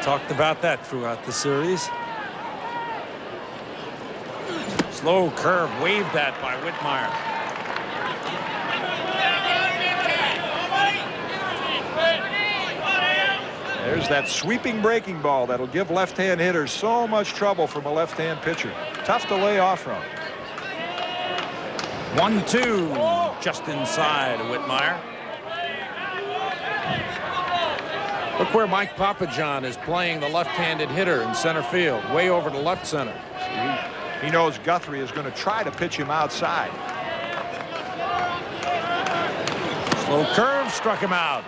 talked about that throughout the series. Slow curve, waved at by Whitmire. There's that sweeping breaking ball that'll give left-hand hitters so much trouble from a left-hand pitcher. Tough to lay off from. 1-2, just inside of Whitmire. Look where Mike Papajohn is playing the left-handed hitter in center field, way over to left center. He knows Guthrie is going to try to pitch him outside. Slow curve struck him out.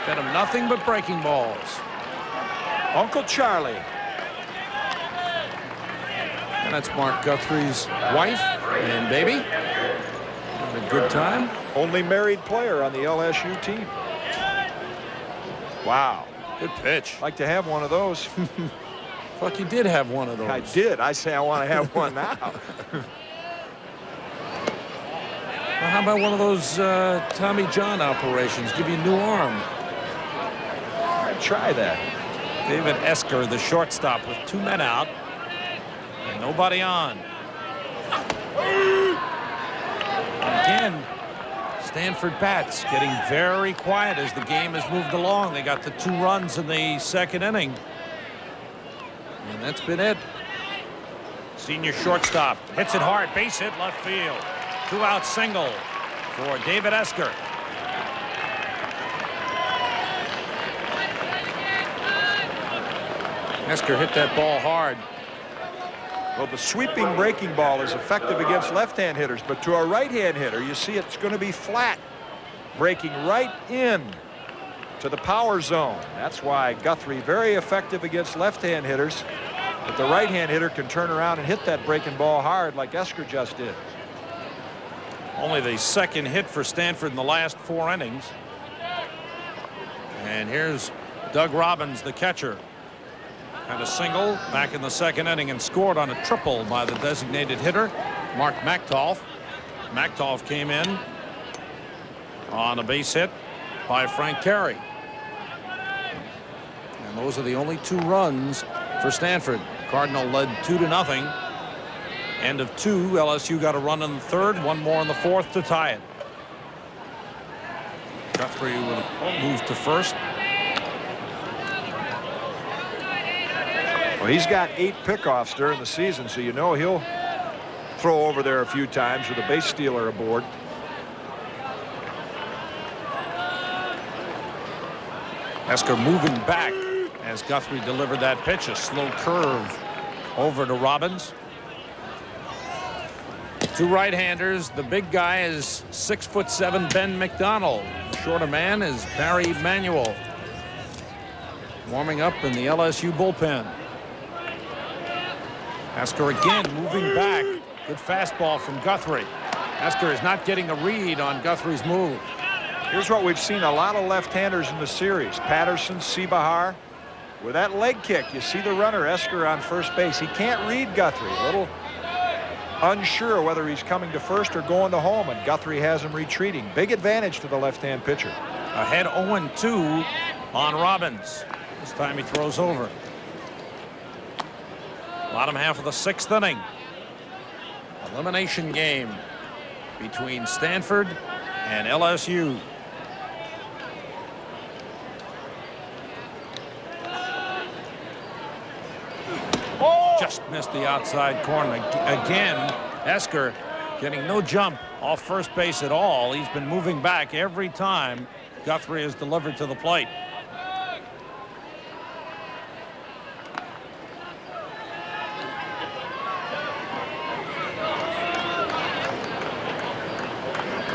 Fed him nothing but breaking balls. Uncle Charlie. And that's Mark Guthrie's wife and baby. Having a good time. Only married player on the LSU team. Wow. Good pitch. Like to have one of those. Fuck, you did have one of those. I did. I say I want to have one now. Well, how about one of those Tommy John operations? Give you a new arm. I'd try that. David Esker, the shortstop, with 2 men out and nobody on. Again, Stanford bats getting very quiet as the game has moved along. They got the 2 runs in the second inning. And that's been it. Senior shortstop hits it hard, base hit left field. 2-out single for David Esker. Esker hit that ball hard. Well, the sweeping breaking ball is effective against left-hand hitters, but to a right-hand hitter, you see it's going to be flat, breaking right in to the power zone. That's why Guthrie very effective against left-hand hitters, but the right-hand hitter can turn around and hit that breaking ball hard like Esker just did. Only the second hit for Stanford in the last 4 innings. And here's Doug Robbins, the catcher. Had a single back in the second inning and scored on a triple by the designated hitter, Mark Machtolf. Machtolf came in on a base hit by Frank Carey. And those are the only 2 runs for Stanford. Cardinal led 2-0. End of 2. LSU got a run in the third, 1 more in the fourth to tie it. Guthrie will move to first. Well, he's got 8 pickoffs during the season, so you know he'll throw over there a few times with a base stealer aboard. Esker moving back as Guthrie delivered that pitch. A slow curve over to Robbins. 2 right-handers. The big guy is 6'7" Ben McDonald. The shorter man is Barry Manuel. Warming up in the LSU bullpen. Esker again moving back. Good fastball from Guthrie. Esker is not getting a read on Guthrie's move. Here's what we've seen a lot of left-handers in the series. Patterson, Sebahar. With that leg kick, you see the runner, Esker, on first base. He can't read Guthrie. A little unsure whether he's coming to first or going to home, and Guthrie has him retreating. Big advantage to the left-hand pitcher. Ahead 0-2 on Robbins. This time he throws over. Bottom half of the 6th inning. Elimination game between Stanford and LSU. Just missed the outside corner. Again, Esker getting no jump off first base at all. He's been moving back every time Guthrie is delivered to the plate.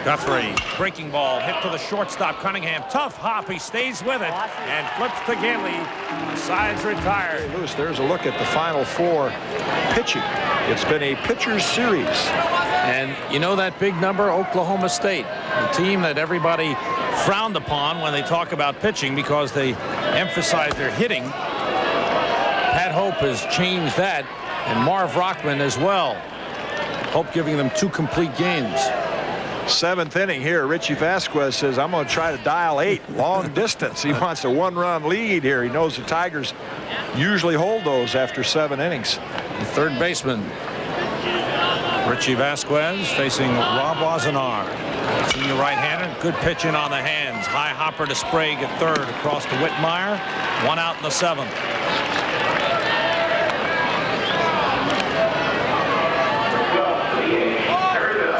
Guthrie, breaking ball, hit to the shortstop, Cunningham. Tough hop, he stays with it and flips to Gailey. The side's retired. Hey, Lewis, there's a look at the Final 4 pitching. It's been a pitcher's series. And you know that big number, Oklahoma State, the team that everybody frowned upon when they talk about pitching because they emphasize their hitting. Pat Hope has changed that, and Marv Rockman as well. Hope giving them 2 complete games. Seventh inning here. Richie Vasquez says, I'm going to try to dial 8 long distance. He wants a 1-run lead here. He knows the Tigers usually hold those after 7 innings. The third baseman, Richie Vasquez, facing Rob Wassenaar. Senior right-hander. Good pitching on the hands. High hopper to Sprague at third across to Whitmire. 1 out in the 7th.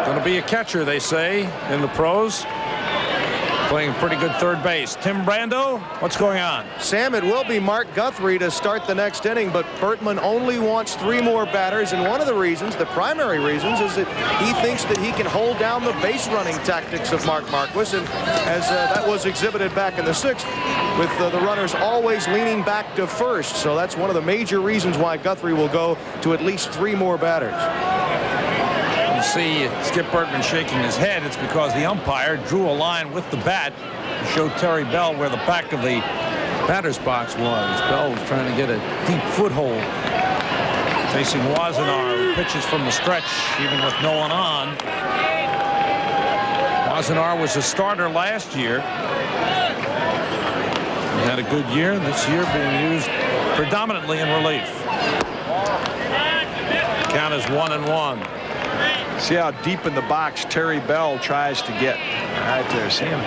Going to be a catcher, they say, in the pros. Playing pretty good third base. Tim Brando, what's going on? Sam, it will be Mark Guthrie to start the next inning, but Bertman only wants 3 more batters, and one of the reasons, the primary reasons, is that he thinks that he can hold down the base running tactics of Mark Marquis, and as that was exhibited back in the 6th, with the runners always leaning back to first. So that's one of the major reasons why Guthrie will go to at least 3 more batters. You see Skip Bertman shaking his head. It's because the umpire drew a line with the bat to show Terry Belle where the back of the batter's box was. Belle was trying to get a deep foothold. Facing Wassenaar, who pitches from the stretch even with no one on. Wassenaar was a starter last year. He had a good year. This year being used predominantly in relief. Count is 1-1. See how deep in the box Terry Belle tries to get. Right there, see him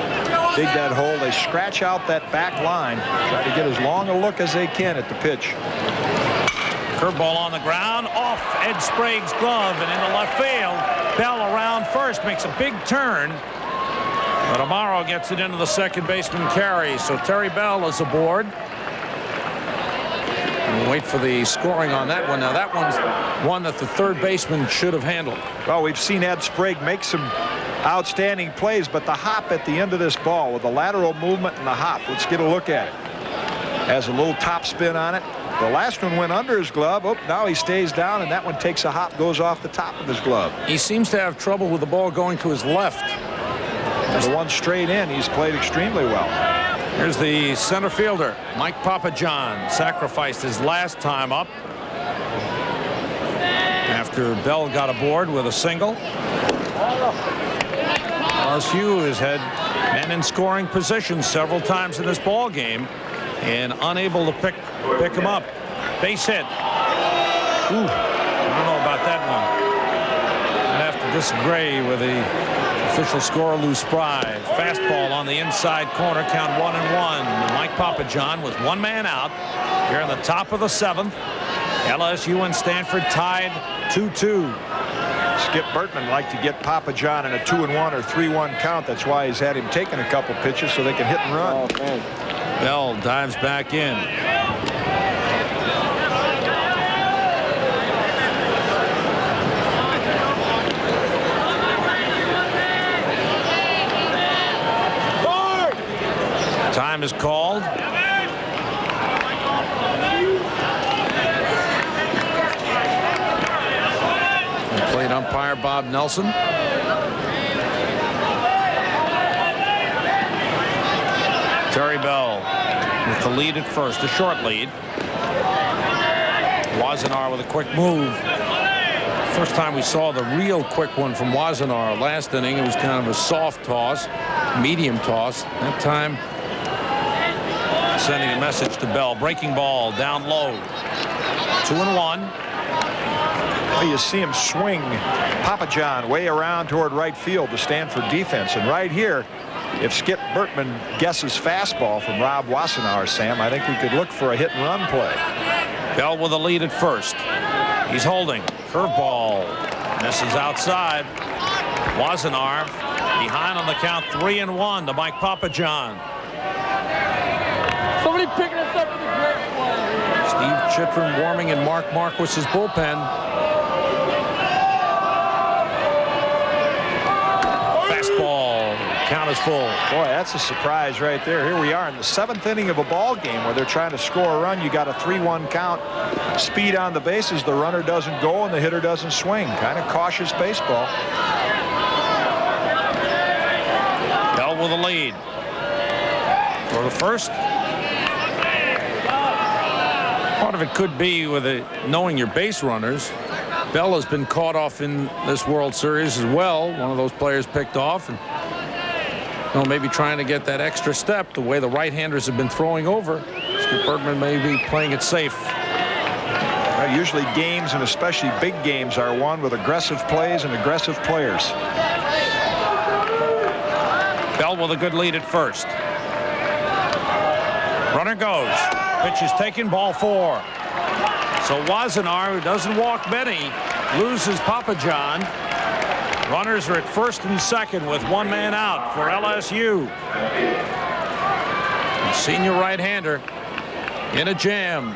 dig that hole. They scratch out that back line, try to get as long a look as they can at the pitch. Curveball on the ground, off Ed Sprague's glove and into left field. Belle around first, makes a big turn, but Amaro gets it into the second baseman Carey. So Terry Belle is aboard. We'll wait for the scoring on that one. Now that one's one that the third baseman should have handled. Well, we've seen Ed Sprague make some outstanding plays, but the hop at the end of this ball with the lateral movement and the hop, let's get a look at it. Has a little top spin on it. The last one went under his glove. Oh, now he stays down, and that one takes a hop, goes off the top of his glove. He seems to have trouble with the ball going to his left. The one straight in, he's played extremely well. Here's the center fielder, Mike Papajohn, sacrificed his last time up after Belle got aboard with a single. LSU has had men in scoring position several times in this ball game and unable to pick him up. Base hit. Ooh, I don't know about that one. I'd have to disagree with the official scorer, Lou Spry. Fastball on the inside corner, count 1-1. Mike Papajohn with 1 man out here in the top of the 7th. LSU and Stanford tied 2-2. Skip Bertman liked to get Papajohn in a 2-1 or 3-1 count. That's why he's had him taking a couple pitches so they can hit and run. Belle dives back in. Time is called. Plate umpire Bob Nelson. Terry Belle with the lead at first, a short lead. Wassenaar with a quick move. First time we saw the real quick one from Wassenaar last inning. It was kind of a soft toss, medium toss. That time sending a message to Belle. Breaking ball down low. 2-1. Well, you see him swing Papajohn way around toward right field, the Stanford defense. And right here, if Skip Bertman guesses fastball from Rob Wassenaar, Sam, I think we could look for a hit and run play. Belle with a lead at first. He's holding. Curveball. Misses outside. Wassenaar behind on the count, 3-1 to Mike Papajohn. Somebody picking us up for the great one. Steve Chitrin warming in Mark Marquis's bullpen. Fastball. Count is full. Boy, that's a surprise right there. Here we are in the 7th inning of a ball game where they're trying to score a run. You got a 3-1 count. Speed on the bases. The runner doesn't go and the hitter doesn't swing. Kind of cautious baseball. Belle with a lead. For the first. Part of it could be with knowing your base runners. Belle has been caught off in this World Series as well. One of those players picked off, and maybe trying to get that extra step. The way the right-handers have been throwing over, Skip Bertman may be playing it safe. Well, usually games, and especially big games, are won with aggressive plays and aggressive players. Belle with a good lead at first. Runner goes. Pitch is taken, ball 4. So Wassenaar, who doesn't walk many, loses Papa John. Runners are at first and second with one man out for LSU. The senior right-hander in a jam.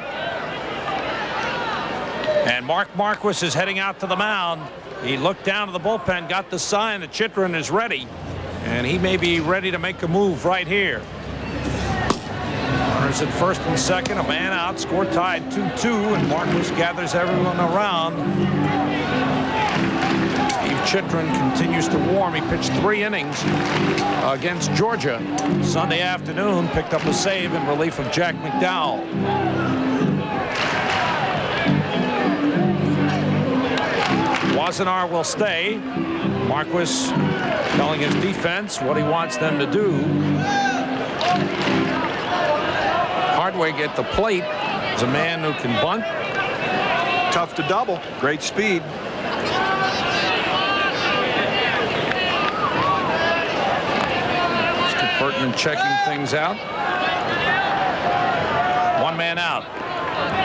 And Mark Marquis is heading out to the mound. He looked down to the bullpen, got the sign that Chytrin is ready, and he may be ready to make a move right here. Runners at first and second, a man out, score tied 2-2, and Marquis gathers everyone around. Steve Chytrin continues to warm. He pitched 3 innings against Georgia Sunday afternoon, picked up a save in relief of Jack McDowell. Wassenaar will stay. Marquis telling his defense what he wants them to do. Hartwig at the plate is a man who can bunt. Tough to double. Great speed. Skip Bertman checking things out. One man out.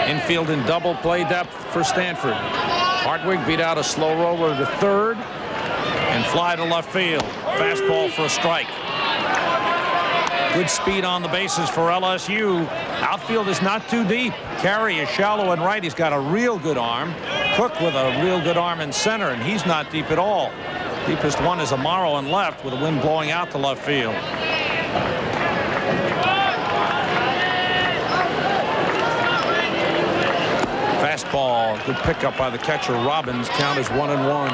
Infield in double play depth for Stanford. Hartwig beat out a slow roller to third and fly to left field. Fastball for a strike. Good speed on the bases for LSU. Outfield is not too deep. Carey is shallow and right. He's got a real good arm. Cook with a real good arm in center, and he's not deep at all. Deepest one is Amaro in left with the wind blowing out to left field. Fastball, good pickup by the catcher Robbins. Count is 1-1.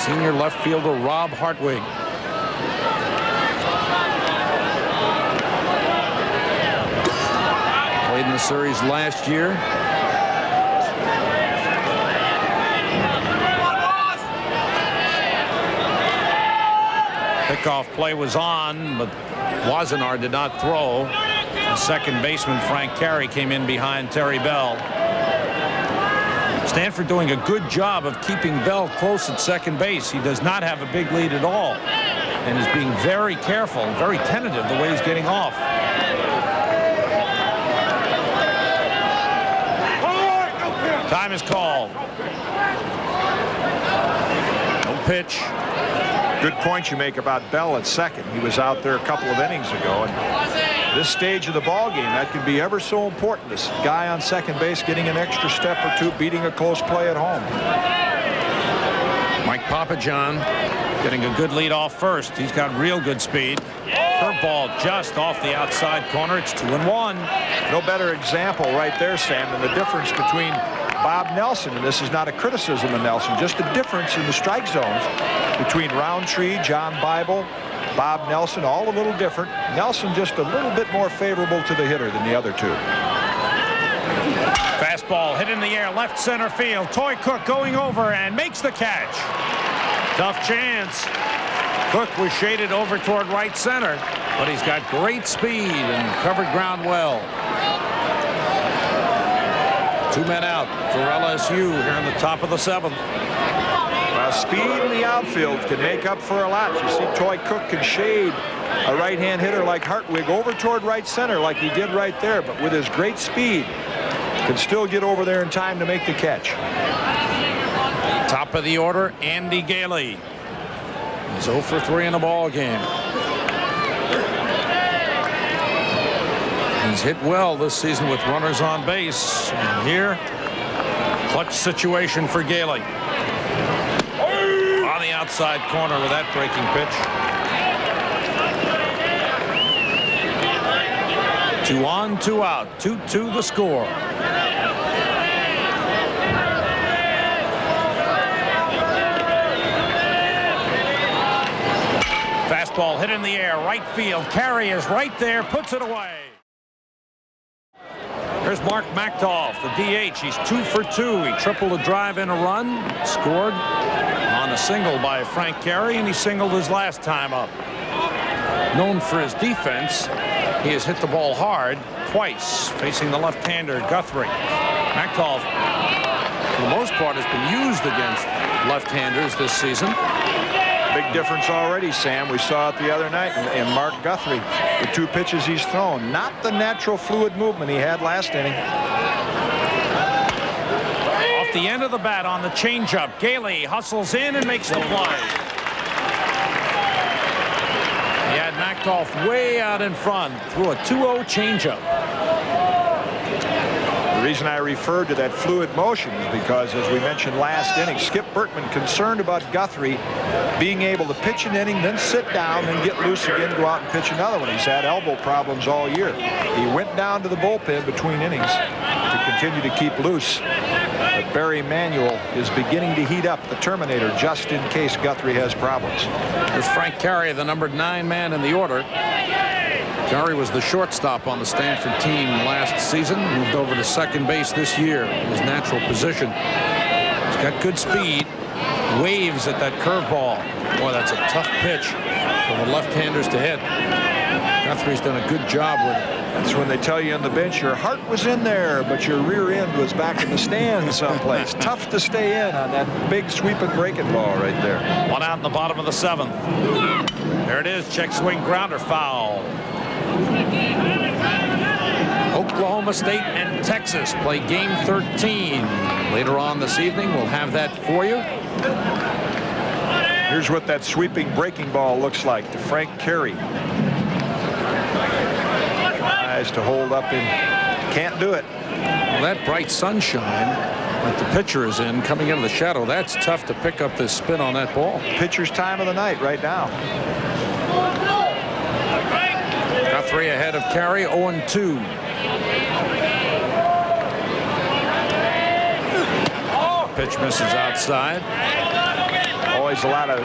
Senior left fielder Rob Hartwig. Played in the series last year. Pickoff play was on, but Wassenaar did not throw. The second baseman Frank Carey came in behind Terry Bell. Stanford doing a good job of keeping Bell close at second base. He does not have a big lead at all and is being very careful, very tentative the way he's getting off. Time is called. No pitch. Good point you make about Bell at second. He was out there a couple of innings ago, and this stage of the ball game, that can be ever so important. This guy on second base getting an extra step or two, beating a close play at home. Mike Papajohn getting a good lead off first. He's got real good speed. Curveball just off the outside corner. It's 2-1. No better example right there, Sam, than the difference between Bob Nelson, and this is not a criticism of Nelson, just a difference in the strike zones between Roundtree, John Bible, Bob Nelson, all a little different. Nelson just a little bit more favorable to the hitter than the other two. Fastball hit in the air, left center field. Toy Cook going over and makes the catch. Tough chance. Cook was shaded over toward right center, but he's got great speed and covered ground well. 2 men out for LSU here in the top of the 7th. Speed in the outfield can make up for a lot. You see Toy Cook can shade a right-hand hitter like Hartwig over toward right center like he did right there, but with his great speed can still get over there in time to make the catch. Top of the order, Andy Gailey. He's 0 for 3 in the ball game. He's hit well this season with runners on base. And here, clutch situation for Gailey. On the outside corner with that breaking pitch. 2 on, 2 out. 2-2 the score. Fastball hit in the air, right field. Carey is right there, puts it away. Here's Mark Machtolf, the DH. He's 2 for 2. He tripled a drive and a run, scored on a single by Frank Carey, and he singled his last time up. Known for his defense, he has hit the ball hard twice, facing the left-hander Guthrie. Machtolf, for the most part, has been used against left-handers this season. Big difference already, Sam. We saw it the other night in Mark Guthrie. The 2 pitches he's thrown, not the natural fluid movement he had last inning. Off the end of the bat on the changeup, Gailey hustles in and makes the play. He had Machtolf way out in front through a 2-0 changeup. The reason I referred to that fluid motion is because, as we mentioned last inning, Skip Bertman concerned about Guthrie being able to pitch an inning, then sit down, then get loose again, go out and pitch another one. He's had elbow problems all year. He went down to the bullpen between innings to continue to keep loose. But Barry Manuel is beginning to heat up the Terminator just in case Guthrie has problems. There's Frank Carey, the number 9 man in the order. Carey was the shortstop on the Stanford team last season. Moved over to second base this year in his natural position. He's got good speed. Waves at that curveball. Boy, that's a tough pitch for the left-handers to hit. Guthrie's done a good job with it. That's when they tell you on the bench your heart was in there, but your rear end was back in the stands someplace. Tough to stay in on that big sweeping breaking ball right there. 1 out in the bottom of the 7th. There it is. Check swing grounder, foul. Oklahoma State and Texas play game 13 later on this evening. We'll have that for you. Here's what that sweeping breaking ball looks like to Frank Carey. Tries to hold up and can't do it. Well, that bright sunshine that the pitcher is in coming into the shadow, that's tough to pick up this spin on that ball. Pitcher's time of the night right now. Guthrie ahead of Carey, 0-2. Pitch misses outside. Always a lot of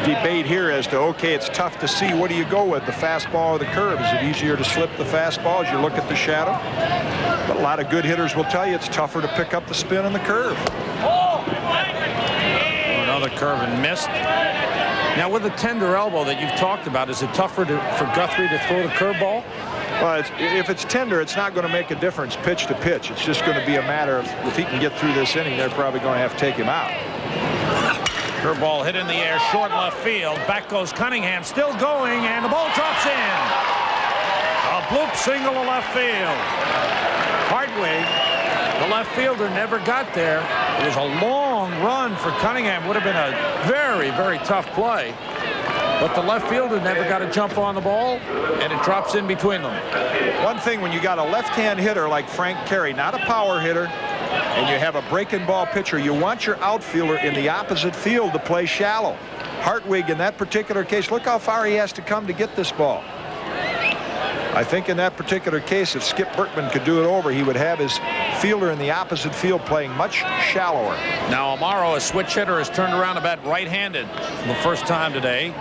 debate here as to, okay, it's tough to see. What do you go with, the fastball or the curve? Is it easier to slip the fastball as you look at the shadow? But a lot of good hitters will tell you it's tougher to pick up the spin on the curve. Another curve and missed. Now, with the tender elbow that you've talked about, is it tougher for Guthrie to throw the curveball? Well, if it's tender, it's not going to make a difference pitch to pitch. It's just going to be a matter of if he can get through this inning, they're probably going to have to take him out. Curveball hit in the air, short left field. Back goes Cunningham, still going, and the ball drops in. A bloop single to left field. Hartwig, the left fielder, never got there. It was a long run for Cunningham. Would have been a very, very tough play. But the left fielder never got a jump on the ball, and it drops in between them. One thing, when you got a left-hand hitter like Frank Carey, not a power hitter, and you have a breaking ball pitcher, you want your outfielder in the opposite field to play shallow. Hartwig, in that particular case, look how far he has to come to get this ball. I think in that particular case, if Skip Bertman could do it over, he would have his fielder in the opposite field playing much shallower. Now Amaro, a switch hitter, has turned around to bat right-handed for the first time today.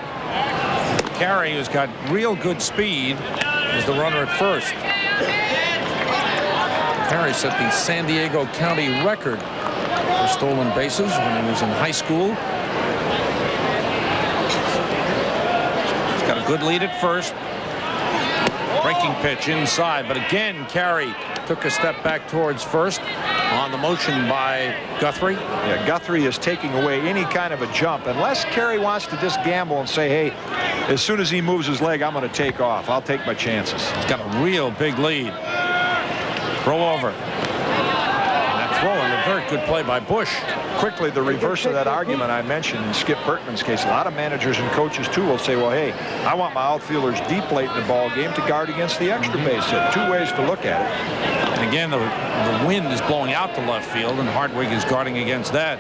Carey, who's got real good speed, is the runner at first. Carey set the San Diego County record for stolen bases when he was in high school. He's got a good lead at first. Breaking pitch inside, but again Carey took a step back towards first on the motion by Guthrie. Yeah, Guthrie is taking away any kind of a jump. Unless Carey wants to just gamble and say, hey, as soon as he moves his leg, I'm going to take off. I'll take my chances. He's got a real big lead. Throw over. And that throw, and a very good play by Bush. Quickly, the reverse of that argument I mentioned in Skip Bertman's case, a lot of managers and coaches too will say, well, hey, I want my outfielders deep late in the ball game to guard against the extra base hit. Two ways to look at it. And again, the wind is blowing out to left field, and Hartwig is guarding against that.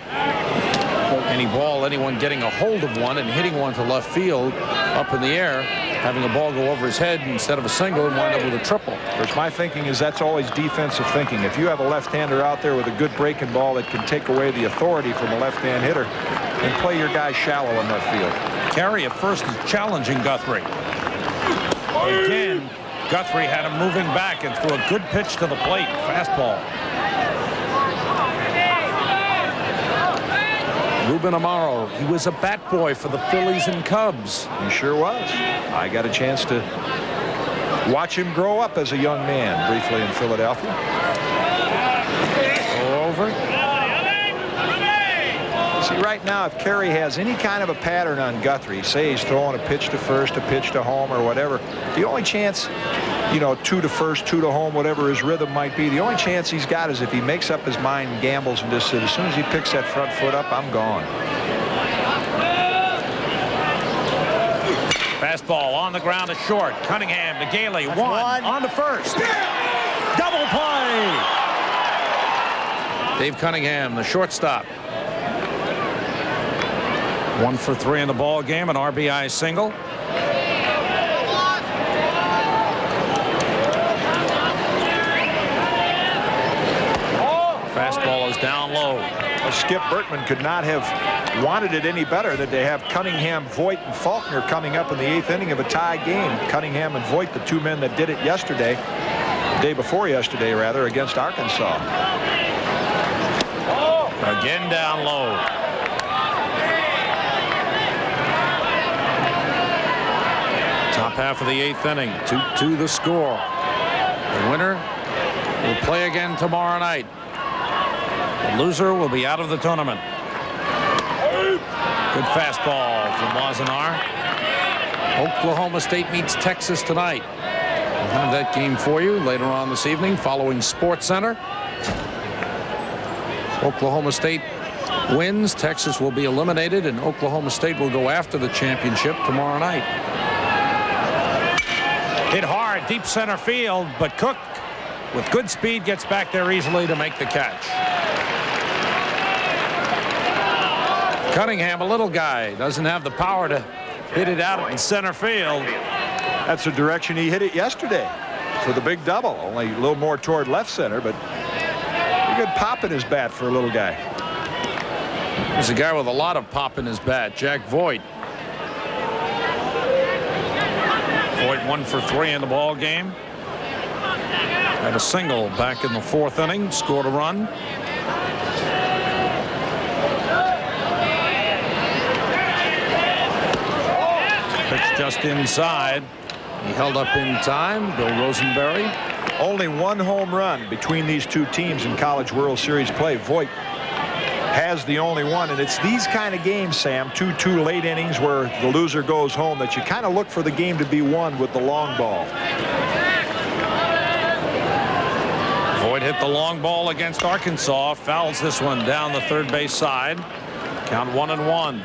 Any ball, anyone getting a hold of one and hitting one to left field up in the air, having a ball go over his head instead of a single and wind up with a triple. Of course, my thinking is that's always defensive thinking. If you have a left-hander out there with a good breaking ball that can take away the authority from a left-hand hitter, then play your guy shallow in left field. Carey at first is challenging Guthrie. Again, Guthrie had him moving back and threw a good pitch to the plate. Fastball. Ruben Amaro, he was a bat boy for the Phillies and Cubs. He sure was. I got a chance to watch him grow up as a young man briefly in Philadelphia. Over. See, right now, if Carey has any kind of a pattern on Guthrie, say he's throwing a pitch to first, a pitch to home, or whatever, the only chance, you know, 2 to first, 2 to home, whatever his rhythm might be, the only chance he's got is if he makes up his mind and gambles and just says, as soon as he picks that front foot up, I'm gone. Fastball on the ground to short. Cunningham to Gailey. One on to first. Double play. Dave Cunningham, the shortstop. 1 for 3 in the ball game, an RBI single. Fastball is down low. Well, Skip Bertman could not have wanted it any better than to have Cunningham, Voigt, and Faulkner coming up in the 8th inning of a tie game. Cunningham and Voigt, the 2 men that did it yesterday, the day before yesterday, rather, against Arkansas. Again down low. Top half of the 8th inning. 2-2 the score. The winner will play again tomorrow night. The loser will be out of the tournament. Good fastball from Wassenaar. Oklahoma State meets Texas tonight. We'll have that game for you later on this evening following Sports Center. Oklahoma State wins. Texas will be eliminated, and Oklahoma State will go after the championship tomorrow night. Hit hard, deep center field, but Cook, with good speed, gets back there easily to make the catch. Cunningham, a little guy, doesn't have the power to hit it out in center field. That's the direction he hit it yesterday for the big double. Only a little more toward left center, but a good pop in his bat for a little guy. There's a guy with a lot of pop in his bat, Jack Voigt. Voigt 1 for 3 in the ball game. Had a single back in the 4th inning, scored a run. Pitch just inside. He held up in time. Bill Rosenberry. Only 1 home run between these 2 teams in College World Series play. Voigt has the only one, and it's these kind of games, Sam, 2-2 late innings where the loser goes home, that you kind of look for the game to be won with the long ball. Voigt hit the long ball against Arkansas, fouls this one down the third base side. Count 1-1.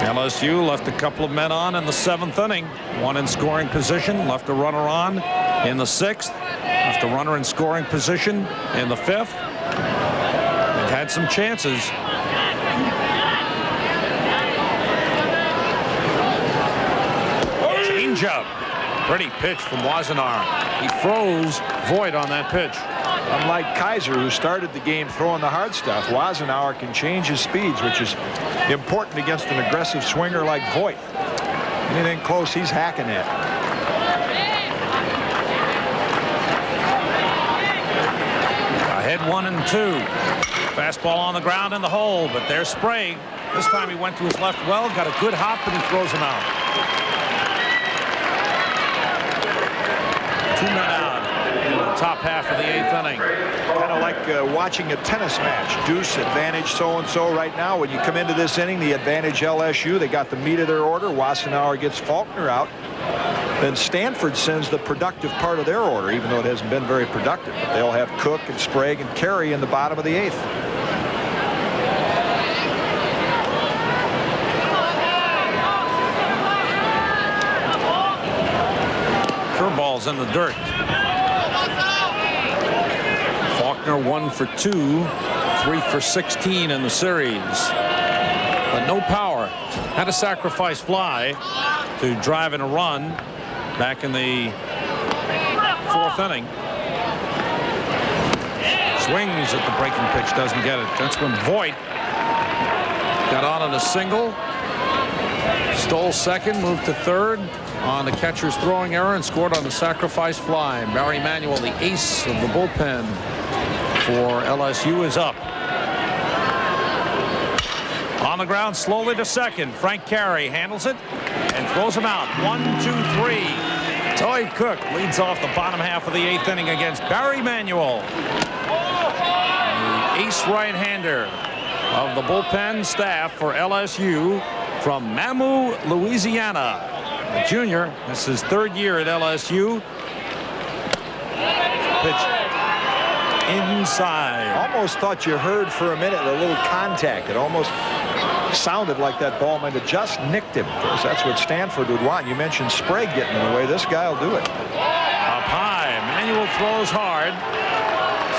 LSU left a couple of men on in the 7th inning. One in scoring position, left a runner on in the 6th. Left a runner in scoring position in the 5th. They've had some chances. Changeup. Pretty pitch from Wassenaar. He froze Voigt on that pitch. Unlike Kaiser, who started the game throwing the hard stuff, Wassenaar can change his speeds, which is important against an aggressive swinger like Voigt. Anything close, he's hacking at. Ahead 1-2. Fastball on the ground in the hole, but there's Sprague. This time he went to his left well, got a good hop, and he throws him out. 2 men out in the top half of the 8th inning. Kind of like watching a tennis match. Deuce, advantage so-and-so right now. When you come into this inning, the advantage LSU. They got the meat of their order. Wassenaar gets Faulkner out. Then Stanford sends the productive part of their order, even though it hasn't been very productive. But they'll have Cook and Sprague and Carey in the bottom of the 8th. Curveball's in the dirt. Faulkner 1 for 2, 3 for 16 in the series. But no power. Had a sacrifice fly to drive in a run back in the 4th inning. Swings at the breaking pitch, doesn't get it. That's when Voigt got on a single. Stole second, moved to third on the catcher's throwing error, and scored on the sacrifice fly. And Barry Manuel, the ace of the bullpen for LSU, is up. On the ground slowly to second. Frank Carey handles it and throws him out. 1, 2, 3. Toy Cook leads off the bottom half of the 8th inning against Barry Manuel, the ace right-hander of the bullpen staff for LSU from Mamou, Louisiana. The junior, this is his 3rd year at LSU. Pitch inside. Almost thought you heard for a minute a little contact. It almost sounded like that ball might have just nicked him, because that's what Stanford would want. You mentioned Sprague getting in the way. This guy will do it. Up high. Manuel throws hard.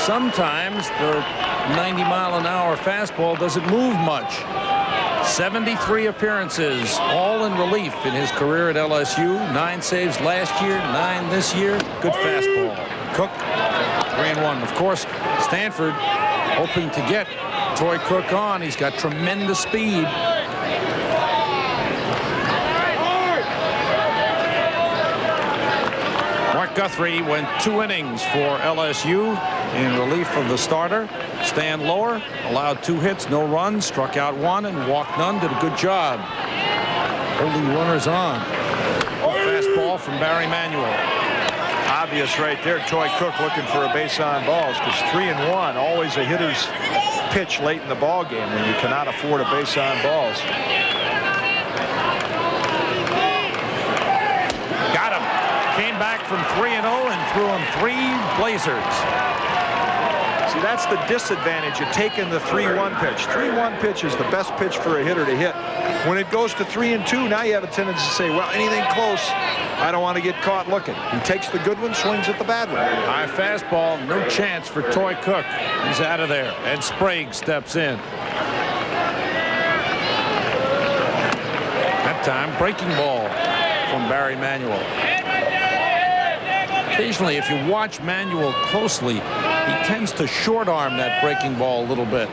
Sometimes the 90-mile-an-hour fastball doesn't move much. 73 appearances, all in relief in his career at LSU. 9 saves last year, 9 this year. Good fastball. Cook, 3-1. Of course, Stanford hoping to get Toy Cook on. He's got tremendous speed. Mark Guthrie went 2 innings for LSU in relief of the starter. Stan Lower allowed 2 hits, no runs, struck out 1 and walked none. Did a good job holding runners on. Fastball from Barry Manuel. Obvious right there. Toy Cook looking for a base on balls, because 3-1, always a hitter's pitch late in the ball game when you cannot afford a base on balls. Got him. Came back from 3-0 and threw him 3 blazers. See, that's the disadvantage of taking the 3-1 pitch. 3-1 pitch is the best pitch for a hitter to hit. When it goes to 3-2, now you have a tendency to say, well, anything close, I don't want to get caught looking. He takes the good one, swings at the bad one. High fastball, no chance for Toy Cook. He's out of there. Ed Sprague steps in. That time, breaking ball from Barry Manuel. Occasionally, if you watch Manuel closely, he tends to short arm that breaking ball a little bit.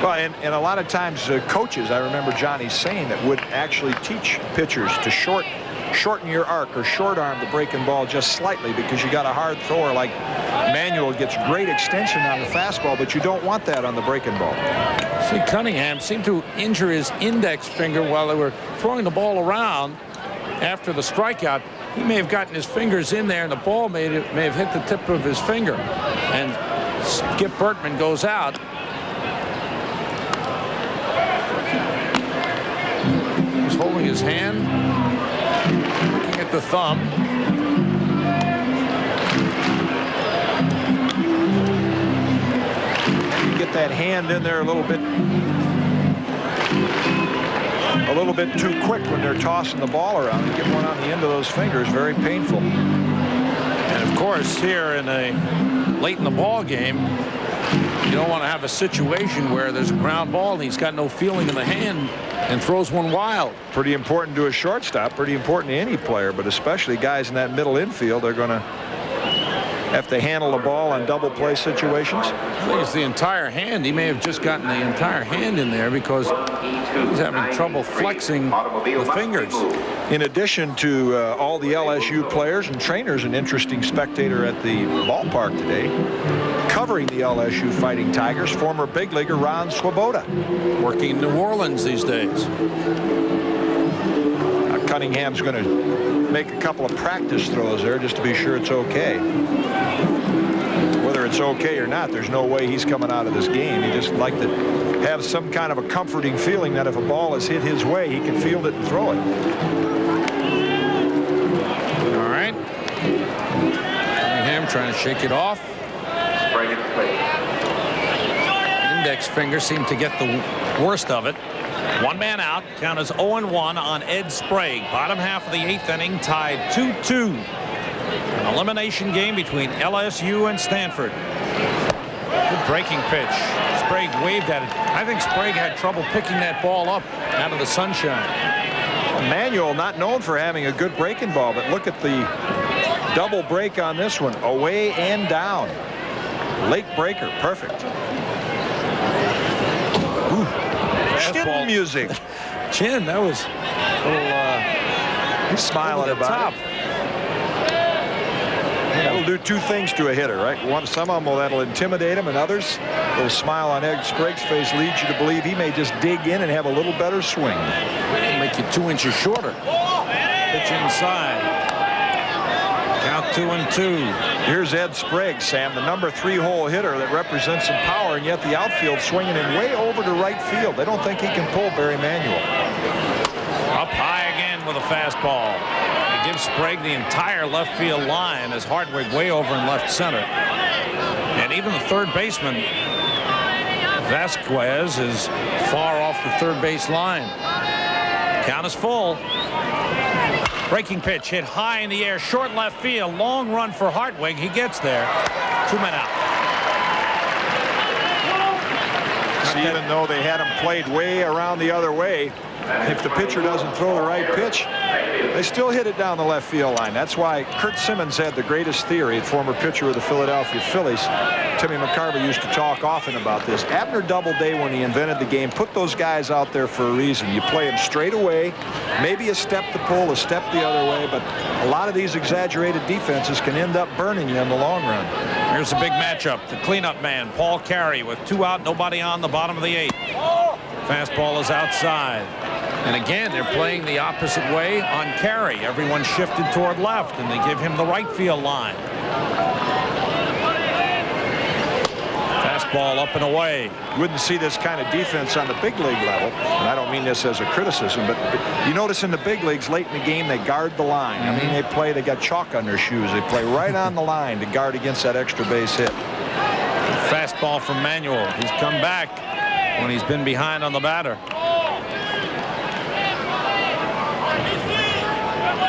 Well, and a lot of times coaches, I remember Johnny saying, that would actually teach pitchers to shorten your arc or short arm the breaking ball just slightly, because you got a hard thrower like Manuel gets great extension on the fastball, but you don't want that on the breaking ball. See, Cunningham seemed to injure his index finger while they were throwing the ball around after the strikeout. He may have gotten his fingers in there, and the ball may have hit the tip of his finger. And Skip Bertman goes out. He's holding his hand, looking at the thumb. You get that hand in there a little bit too quick when they're tossing the ball around. You get one on the end of those fingers, very painful. And of course, here late in the ball game, you don't want to have a situation where there's a ground ball and he's got no feeling in the hand and throws one wild. Pretty important to a shortstop, pretty important to any player, but especially guys in that middle infield. They're going to have to handle the ball on double play situations. I think it's the entire hand. He may have just gotten the entire hand in there because he's having trouble flexing the fingers. In addition to all the LSU players and trainers, an interesting spectator at the ballpark today, covering the LSU Fighting Tigers, former big leaguer Ron Swoboda. Working in New Orleans these days. Cunningham's going to make a couple of practice throws there just to be sure it's okay. Whether it's okay or not, there's no way he's coming out of this game. He just like to have some kind of a comforting feeling that if a ball is hit his way, he can field it and throw it. All right. Cunningham trying to shake it off. Index finger seemed to get the worst of it. 1 man out. Count is 0-1 on Ed Sprague. Bottom half of the 8th inning, tied 2-2. An elimination game between LSU and Stanford. Good breaking pitch. Sprague waved at it. I think Sprague had trouble picking that ball up out of the sunshine. Manuel not known for having a good breaking ball, but look at the double break on this one. Away and down. Late breaker. Perfect. Ooh. fastball. Chin music. Chin, that was a little He's smiling over the about top. it. That'll do two things to a hitter, right? One, some of them that'll intimidate him, and others, a little smile on Ed Sprague's face leads you to believe he may just dig in and have a little better swing. Make you 2 inches shorter. Pitch inside. Count 2-2. Here's Ed Sprague, Sam, the number 3 hole hitter that represents some power, and yet the outfield swinging him way over to right field. They don't think he can pull Barry Manuel. Up high again with a fastball. It gives Sprague the entire left field line as Hartwig way over in left center. And even the third baseman, Vasquez, is far off the third base line. Count is full. Breaking pitch hit high in the air, short left field, long run for Hartwig. He gets there. 2 men out. See, even though they had him played way around the other way, if the pitcher doesn't throw the right pitch, they still hit it down the left field line. That's why Curt Simmons had the greatest theory, former pitcher of the Philadelphia Phillies. Timmy McCarver used to talk often about this. Abner Doubleday, when he invented the game, put those guys out there for a reason. You play them straight away, maybe a step to pull, a step the other way, but a lot of these exaggerated defenses can end up burning you in the long run. Here's a big matchup. The cleanup man, Paul Carey, with 2 out, nobody on, the bottom of the 8th. Fastball is outside. And again, they're playing the opposite way on Carey. Everyone shifted toward left, and they give him the right field line. Fastball up and away. You wouldn't see this kind of defense on the big league level, and I don't mean this as a criticism, but you notice in the big leagues late in the game they guard the line. I mean, they got chalk on their shoes. They play right on the line to guard against that extra base hit. Fastball from Manuel. He's come back when he's been behind on the batter.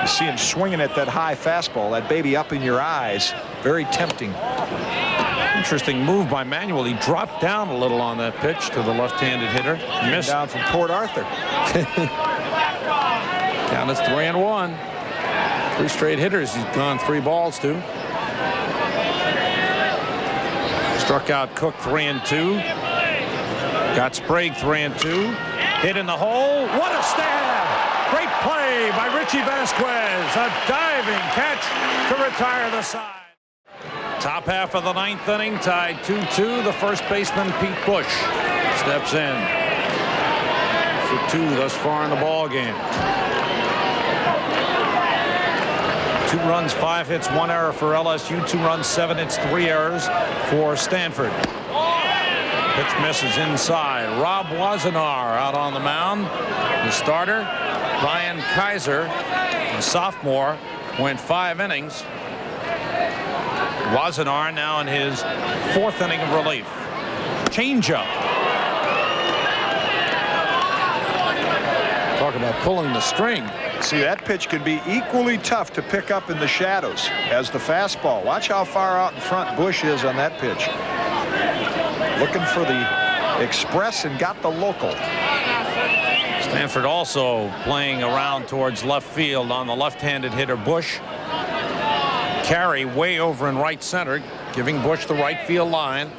You see him swinging at that high fastball, that baby up in your eyes. Very tempting. Interesting move by Manuel. He dropped down a little on that pitch to the left-handed hitter. Missed. Down from Port Arthur. Count is 3-1. 3 straight hitters he's gone 3 balls to. Struck out Cook 3-2. Got Sprague 3-2. Hit in the hole. What a stab! Great play by Richie Vasquez. A diving catch to retire the side. Top half of the 9th inning, tied 2-2. The first baseman, Pete Bush, steps in for 2 thus far in the ball game. 2 runs, 5 hits, 1 error for LSU. 2 runs, 7 hits, 3 errors for Stanford. Pitch misses inside. Rob Wassenaar out on the mound. The starter, Ryan Kaiser, a sophomore, went 5 innings. Wassenaar now in his 4th inning of relief. Changeup. Talk about pulling the string. See, that pitch can be equally tough to pick up in the shadows as the fastball. Watch how far out in front Bush is on that pitch. Looking for the express and got the local. Stanford also playing around towards left field on the left-handed hitter Bush. Carey way over in right center, giving Bush the right field line.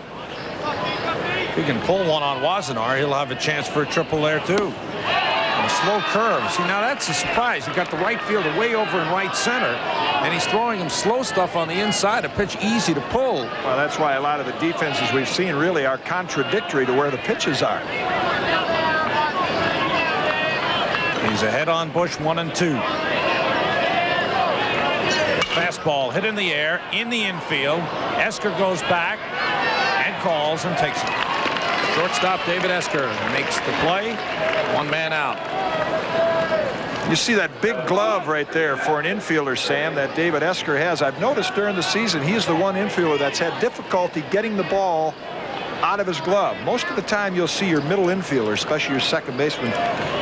If he can pull one on Wassenaar, he'll have a chance for a triple there too. And a slow curve. See, now that's a surprise. He got the right fielder way over in right center, and he's throwing him slow stuff on the inside, a pitch easy to pull. Well, that's why a lot of the defenses we've seen really are contradictory to where the pitches are. He's ahead on Bush, 1-2. Fastball hit in the air, in the infield. Esker goes back and calls and takes it. Shortstop David Esker makes the play. 1 man out. You see that big glove right there for an infielder, Sam, that David Esker has. I've noticed during the season he's the one infielder that's had difficulty getting the ball out of his glove. Most of the time you'll see your middle infielder, especially your second baseman,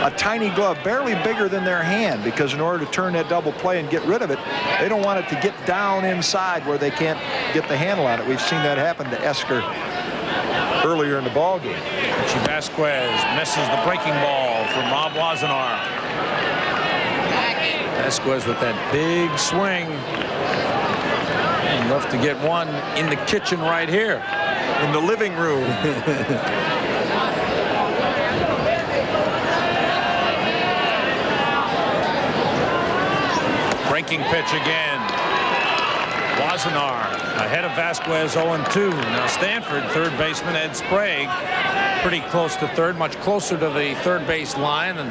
a tiny glove, barely bigger than their hand, because in order to turn that double play and get rid of it, they don't want it to get down inside where they can't get the handle on it. We've seen that happen to Esker earlier in the ball game. Richie Vasquez misses the breaking ball from Rob Wassenaar. Vasquez with that big swing. Enough to get one in the kitchen right here. In the living room. pitch again. Wassenaar ahead of Vasquez 0-2. Now Stanford, third baseman Ed Sprague, pretty close to third, much closer to the third base line than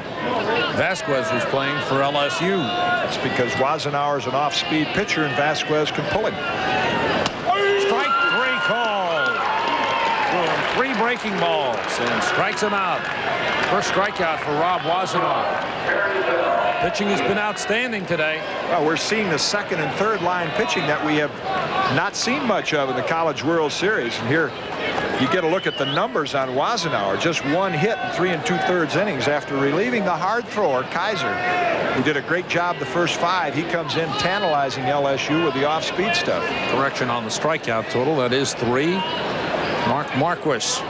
Vasquez was playing for LSU. That's because Wassenaar is an off-speed pitcher and Vasquez can pull him. Strike three called. Threw him 3 breaking balls and strikes him out. First strikeout for Rob Wassenaar. Pitching has been outstanding today. Well, we're seeing the second and third line pitching that we have not seen much of in the College World Series. And here you get a look at the numbers on Wassenaar. Just 1 hit in 3 2/3 innings after relieving the hard thrower, Kaiser, who did a great job the first 5. He comes in tantalizing LSU with the off-speed stuff. Correction on the strikeout total. That is 3. Mark Marquis.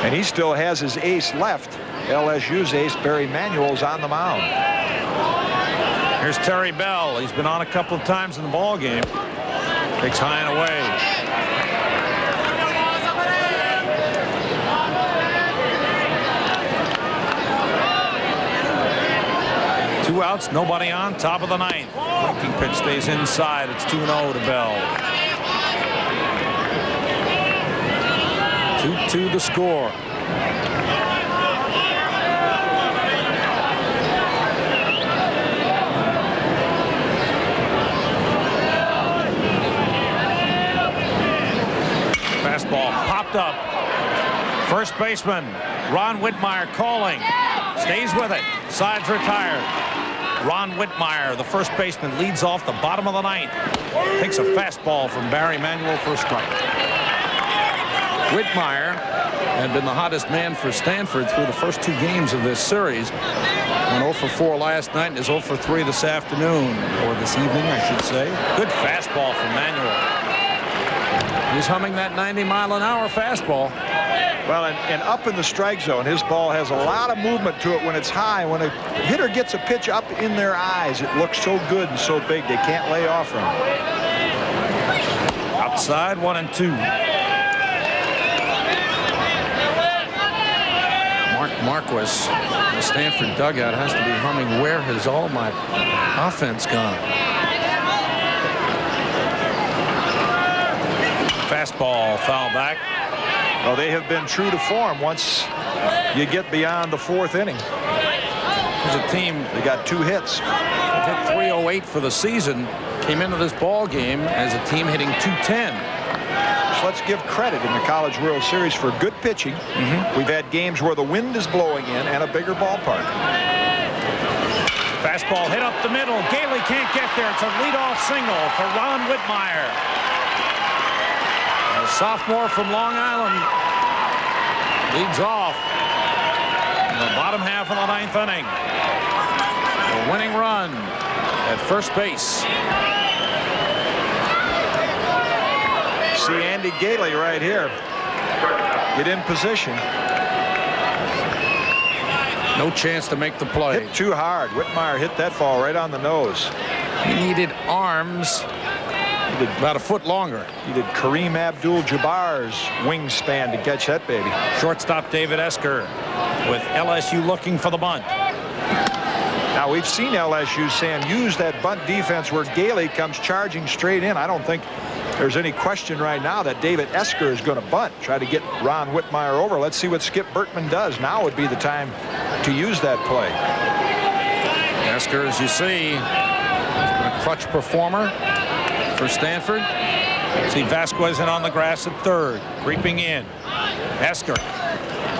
And he still has his ace left. LSU's ace, Barry Manuel's on the mound. Here's Terry Bell. He's been on a couple of times in the ball game. Takes high and away. Two outs, nobody on, top of the 9th. Breaking pitch stays inside. It's 2-0 to Bell. 2-2 the score. Fastball popped up. First baseman Ron Whitmire calling. Stays with it. Sides retired. Ron Whitmire, the first baseman, leads off the bottom of the 9th. Takes a fastball from Barry Manuel for a strike. Whitmire had been the hottest man for Stanford through the first 2 games of this series. Went 0 for 4 last night and is 0 for 3 this afternoon, or this evening, I should say. Good fastball from Manuel. He's humming that 90-mile-an-hour fastball. Well, and up in the strike zone, his ball has a lot of movement to it when it's high. When a hitter gets a pitch up in their eyes, it looks so good and so big they can't lay off from it. Outside, 1-2. Marquis, the Stanford dugout, has to be humming, where has all my offense gone? Fastball foul back. Well, they have been true to form once you get beyond the 4th inning. There's a team, They got 2 hits. that hit 308 for the season, came into this ball game as a team hitting 210. So let's give credit in the College World Series for good pitching. We've had games where the wind is blowing in and a bigger ballpark. Fastball hit up the middle. Gailey can't get there. It's a leadoff single for Ron Whitmire. A sophomore from Long Island leads off in the bottom half of the 9th inning. A winning run at first base. See Andy Gailey right here. Get in position. No chance to make the play. Hit too hard. Whitmire hit that ball right on the nose. He needed arms about a foot longer. He did Kareem Abdul-Jabbar's wingspan to catch that baby. Shortstop David Esker with LSU looking for the bunt. Now we've seen LSU, Sam, use that bunt defense where Gailey comes charging straight in. I don't think there's any question right now that David Esker is going to bunt, try to get Ron Whitmire over. Let's see what Skip Bertman does. Now would be the time to use that play. Esker, as you see, has been a clutch performer for Stanford. See Vasquez in on the grass at third, creeping in. Esker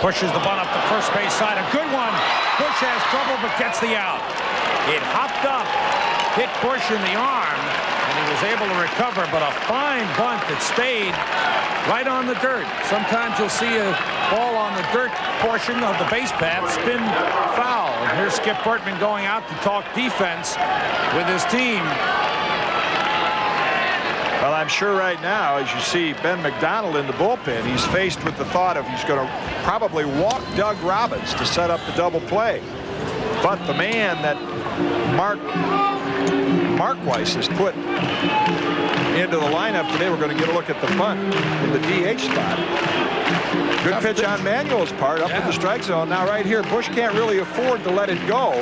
pushes the bunt up the first base side. A good one. Bush has trouble but gets the out. It hopped up, hit Bush in the arm, and he was able to recover, but a fine bunt that stayed right on the dirt. Sometimes you'll see a ball on the dirt portion of the base path spin foul. And here's Skip Bertman going out to talk defense with his team. Well, I'm sure right now, as you see Ben McDonald in the bullpen, he's faced with the thought of he's going to probably walk Doug Robbins to set up the double play. But the man that Marquis has put into the lineup today, we're going to get a look at the bunt in the DH spot. Good pitch on Manuel's part up in the strike zone. Now right here, Bush can't really afford to let it go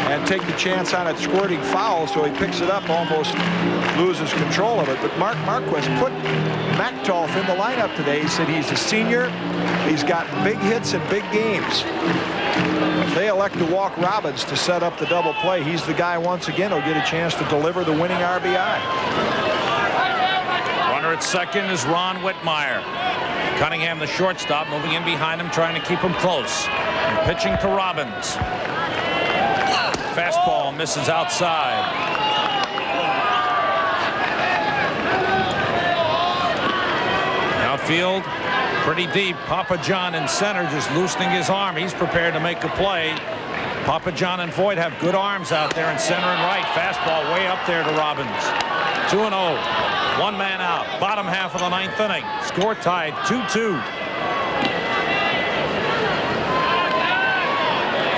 and take the chance on it squirting foul, so he picks it up, almost loses control of it. But Mark Marquez put Machtolf in the lineup today. He said he's a senior. He's got big hits and big games. If they elect to walk Robbins to set up the double play, he's the guy once again who'll get a chance to deliver the winning RBI. Runner at second is Ron Whitmire. Cunningham, the shortstop, moving in behind him, trying to keep him close. And pitching to Robbins. Fastball misses outside. Outfield, pretty deep. Papa John in center, just loosening his arm. He's prepared to make a play. Papa John and Voigt have good arms out there in center and right. Fastball way up there to Robbins. 2-0. One man out. Bottom half of the ninth inning. Score tied 2-2.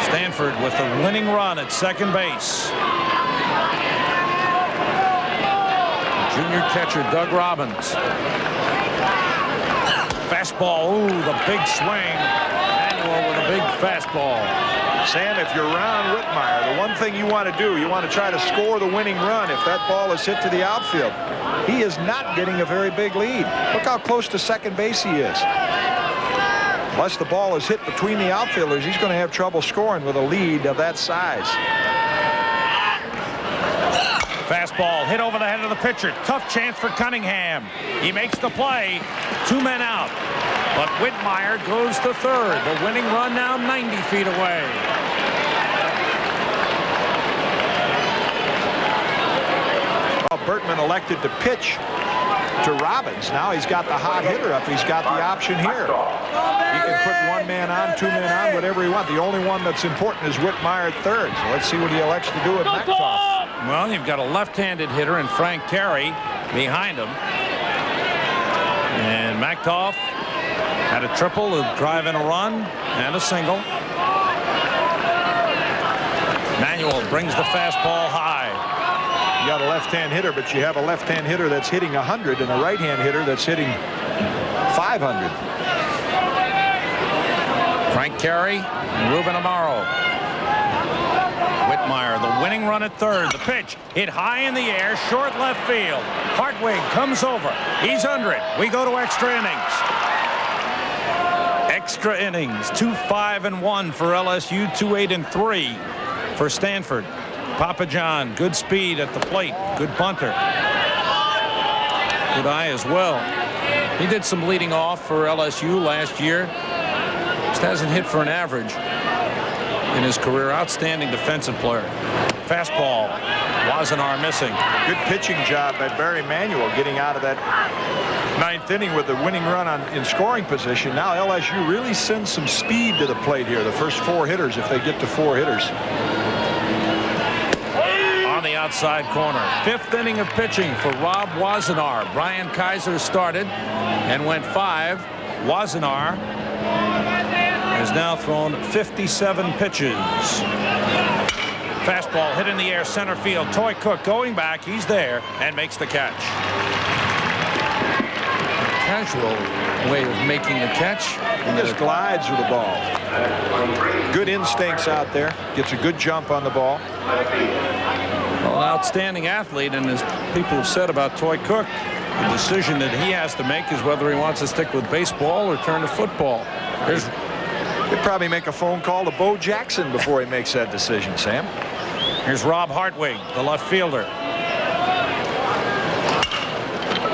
Stanford with the winning run at second base. Junior catcher Doug Robbins. Fastball. Ooh, the big swing. Manuel with a big fastball. Sam, if you're Ron Whitmire, the one thing you want to do, you want to try to score the winning run if that ball is hit to the outfield. He is not getting a very big lead. Look how close to second base he is. Unless the ball is hit between the outfielders, he's going to have trouble scoring with a lead of that size. Fastball hit over the head of the pitcher. Tough chance for Cunningham. He makes the play. 2 men out. But Whitmire goes to third. The winning run now 90 feet away. Well, Bertman elected to pitch to Robbins. Now he's got the hot hitter up. He's got the option here. He can put 1 man on, 2 men on, whatever he wants. The only one that's important is Whitmire at third. So let's see what he elects to do with Machtolf. Well, you've got a left-handed hitter in Frank Terry behind him. And Machtolf had a triple, a drive in a run, and a single. Manuel brings the fastball high. You got a left-hand hitter, but you have a left-hand hitter that's hitting 100 and a right-hand hitter that's hitting 500. Frank Terry and Ruben Amaro. Whitmire, the winning run at third. The pitch hit high in the air, short left field. Hartwig comes over. He's under it. We go to extra innings. Extra innings. 2-5-1 for LSU. 2-8-3 for Stanford. Papa John, good speed at the plate. Good bunter. Good eye as well. He did some leading off for LSU last year. Just hasn't hit for an average in his career. Outstanding defensive player. Fastball. Wassenaar missing. Good pitching job by Barry Manuel getting out of that ninth inning with the winning run in scoring position. Now LSU really sends some speed to the plate here. The first 4 hitters, if they get to 4 hitters. On the outside corner. 5th inning of pitching for Rob Wassenaar. Brian Kaiser started and went 5. Wassenaar has now thrown 57 pitches. Fastball hit in the air, center field. Toy Cook going back. He's there and makes the catch. Casual way of making the catch. He just glides with the ball. Good instincts out there. Gets a good jump on the ball. Well, an outstanding athlete, and as people have said about Toy Cook, the decision that he has to make is whether he wants to stick with baseball or turn to football. He'd probably make a phone call to Bo Jackson before he makes that decision, Sam. Here's Rob Hartwig, the left fielder.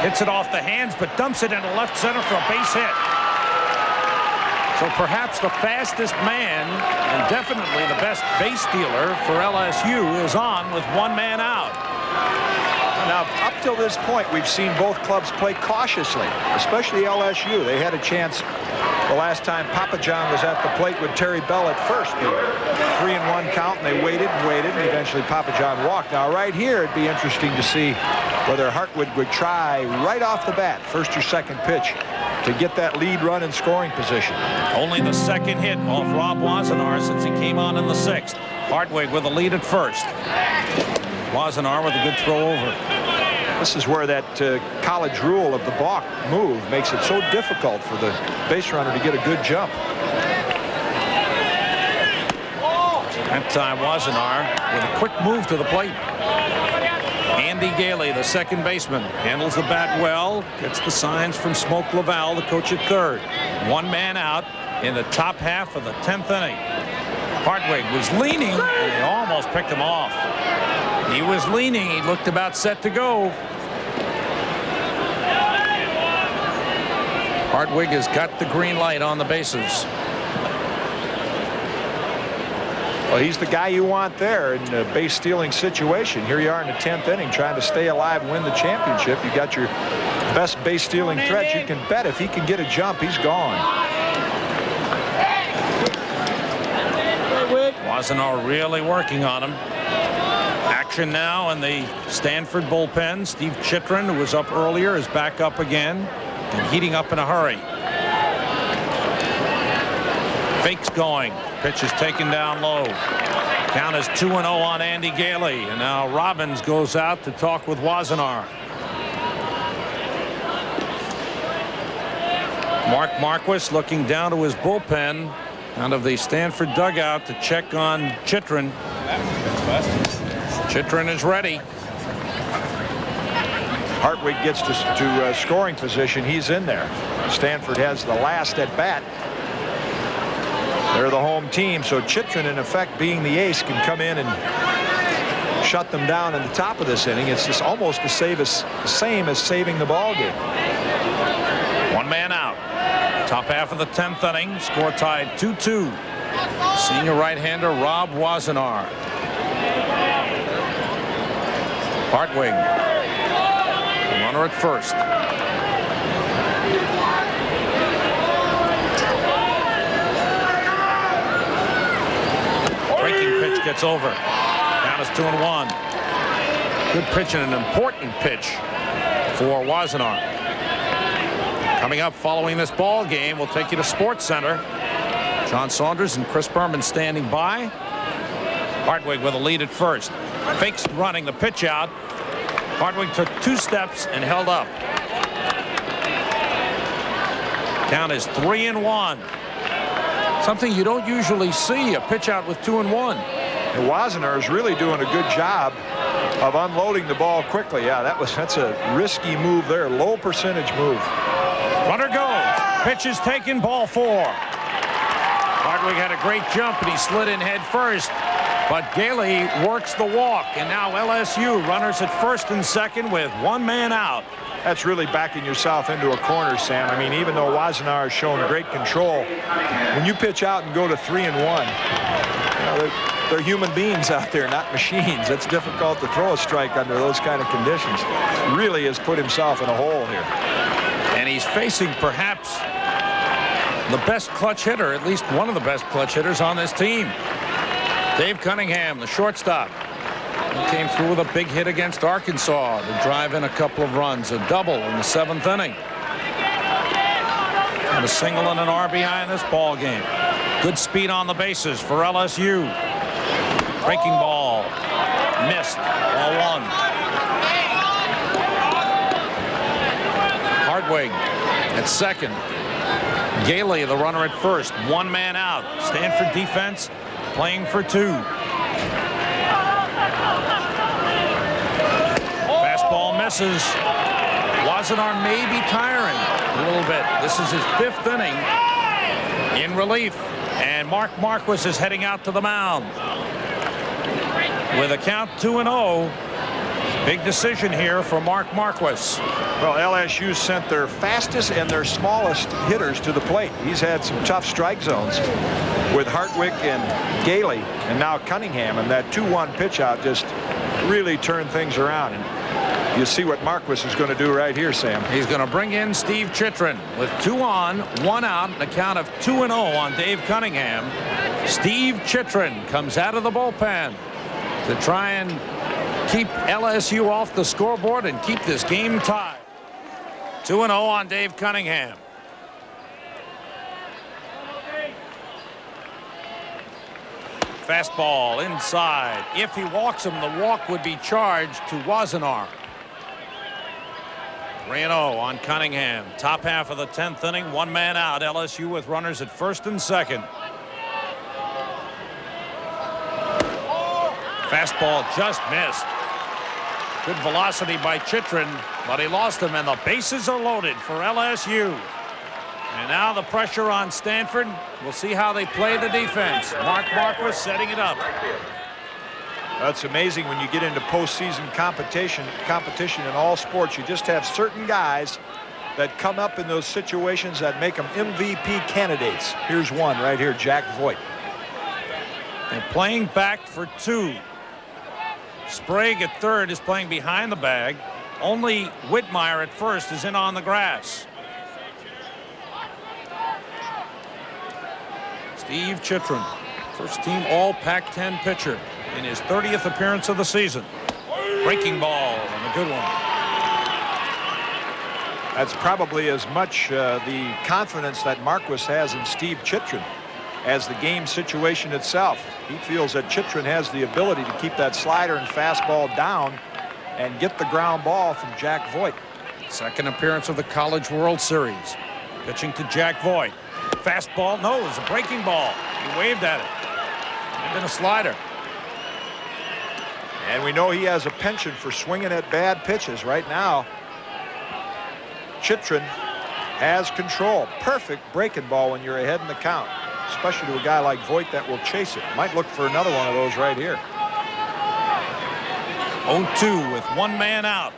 Hits it off the hands, but dumps it into left center for a base hit. So perhaps the fastest man and definitely the best base stealer for LSU is on with 1 man out. Now, up till this point, we've seen both clubs play cautiously, especially LSU. They had a chance the last time Papa John was at the plate with Terry Bell at first. 3-1 count, and they waited and waited, and eventually Papa John walked. Now, right here, it'd be interesting to see whether Hartwig would try right off the bat, first or second pitch, to get that lead run in scoring position. Only the second hit off Rob Wassenaar since he came on in the 6th. Hartwig with a lead at first. Wassenaar with a good throw over. This is where that college rule of the balk move makes it so difficult for the base runner to get a good jump. That time Wassenaar with a quick move to the plate. Andy Gailey, the second baseman, handles the bat well, gets the signs from Smoke Lavelle, the coach at third. One man out in the top half of the 10th inning. Hartwig was leaning, and they almost picked him off. He was leaning. He looked about set to go. Hartwig has got the green light on the bases. Well, he's the guy you want there in a base stealing situation. Here you are in the 10th inning trying to stay alive and win the championship. You got your best base stealing threat. You can bet if he can get a jump, he's gone. Wassenaar really working on him. Action now in the Stanford bullpen. Steve Chitrin, who was up earlier, is back up again and heating up in a hurry. Fakes going. Pitch is taken down low. Count is 2-0 on Andy Gailey. And now Robbins goes out to talk with Wassenaar. Mark Marquis looking down to his bullpen out of the Stanford dugout to check on Chitrin. Chitrin is ready. Hartwig gets to scoring position. He's in there. Stanford has the last at bat. They're the home team, so Chitrin, in effect, being the ace, can come in and shut them down in the top of this inning. It's just almost the same as saving the ball game. One man out. Top half of the 10th inning. Score tied 2-2. Senior right-hander Rob Wassenaar. Hartwig. Runner at first. Breaking pitch gets over. Count is 2-1. Good pitch and an important pitch for Wassenaar. Coming up following this ball game, we'll take you to Sports Center. John Saunders and Chris Berman standing by. Hartwig with a lead at first. Fakes running the pitch out. Hartwig took 2 steps and held up. Count is 3-1. Something you don't usually see, a pitch out with 2-1. And Wassenaar is really doing a good job of unloading the ball quickly. Yeah, that's a risky move there. Low percentage move. Runner goes. Pitch is taken. Ball 4. Hartwig had a great jump and he slid in head first. But Gailey works the walk. And now LSU runners at first and second with one man out. That's really backing yourself into a corner, Sam. I mean, even though Wassenaar has shown great control, when you pitch out and go to 3-1, they're human beings out there, not machines. It's difficult to throw a strike under those kind of conditions. Really has put himself in a hole here. And he's facing perhaps the best clutch hitter, at least one of the best clutch hitters on this team. Dave Cunningham, the shortstop. He came through with a big hit against Arkansas to drive in a couple of runs, a double in the 7th inning. And a single and an RBI in this ball game. Good speed on the bases for LSU. Breaking ball. Missed. Ball 1. Hartwig at second. Gailey, the runner at first. One man out. Stanford defense playing for 2. Fastball misses. Wassenaar may be tiring a little bit. This is his 5th inning in relief. And Mark Marquis is heading out to the mound. With a count 2-0. Big decision here for Mark Marquis. Well, LSU sent their fastest and their smallest hitters to the plate. He's had some tough strike zones with Hartwig and Gailey and now Cunningham, and that 2-1 pitch out just really turned things around. And you see what Marquis is going to do right here, Sam. He's going to bring in Steve Chitrin with 2 on, 1 out, and a count of 2-0 on Dave Cunningham. Steve Chitrin comes out of the bullpen to try and keep LSU off the scoreboard and keep this game tied. 2-0 on Dave Cunningham. Fastball inside. If he walks him, the walk would be charged to Wassenaar. 3-0 on Cunningham. Top half of the 10th inning. One man out. LSU with runners at first and second. Fastball just missed. Good velocity by Chitrin, but he lost him, and the bases are loaded for LSU. And now the pressure on Stanford. We'll see how they play the defense. Mark Marquis setting it up. That's amazing when you get into postseason competition in all sports. You just have certain guys that come up in those situations that make them MVP candidates. Here's one right here, Jack Voigt. They're playing back for two. Sprague at third is playing behind the bag. Only Whitmire at first is in on the grass. Steve Chitrin, first team all Pac-10 pitcher in his 30th appearance of the season. Breaking ball and a good one. That's probably as much the confidence that Marquis has in Steve Chitrin as the game situation itself. He feels that Chitrin has the ability to keep that slider and fastball down and get the ground ball from Jack Voigt. Second appearance of the College World Series. Pitching to Jack Voigt. Fastball, no, it was a breaking ball. He waved at it. Might have been a slider. And we know he has a penchant for swinging at bad pitches. Right now, Chitrin has control. Perfect breaking ball when you're ahead in the count, especially to a guy like Voigt that will chase it. Might look for another one of those right here. 0-2 with one man out.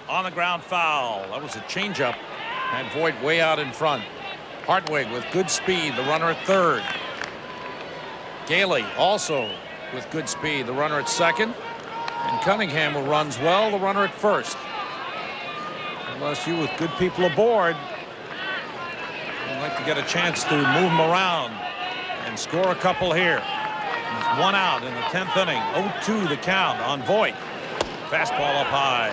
On the ground foul. That was a changeup. Had Voigt way out in front. Hartwig with good speed, the runner at third. Gailey also with good speed, the runner at second. And Cunningham, who runs well, the runner at first. LSU with good people aboard. I'd like to get a chance to move them around and score a couple here. With one out in the 10th inning. 0-2 the count on Voigt. Fastball up high.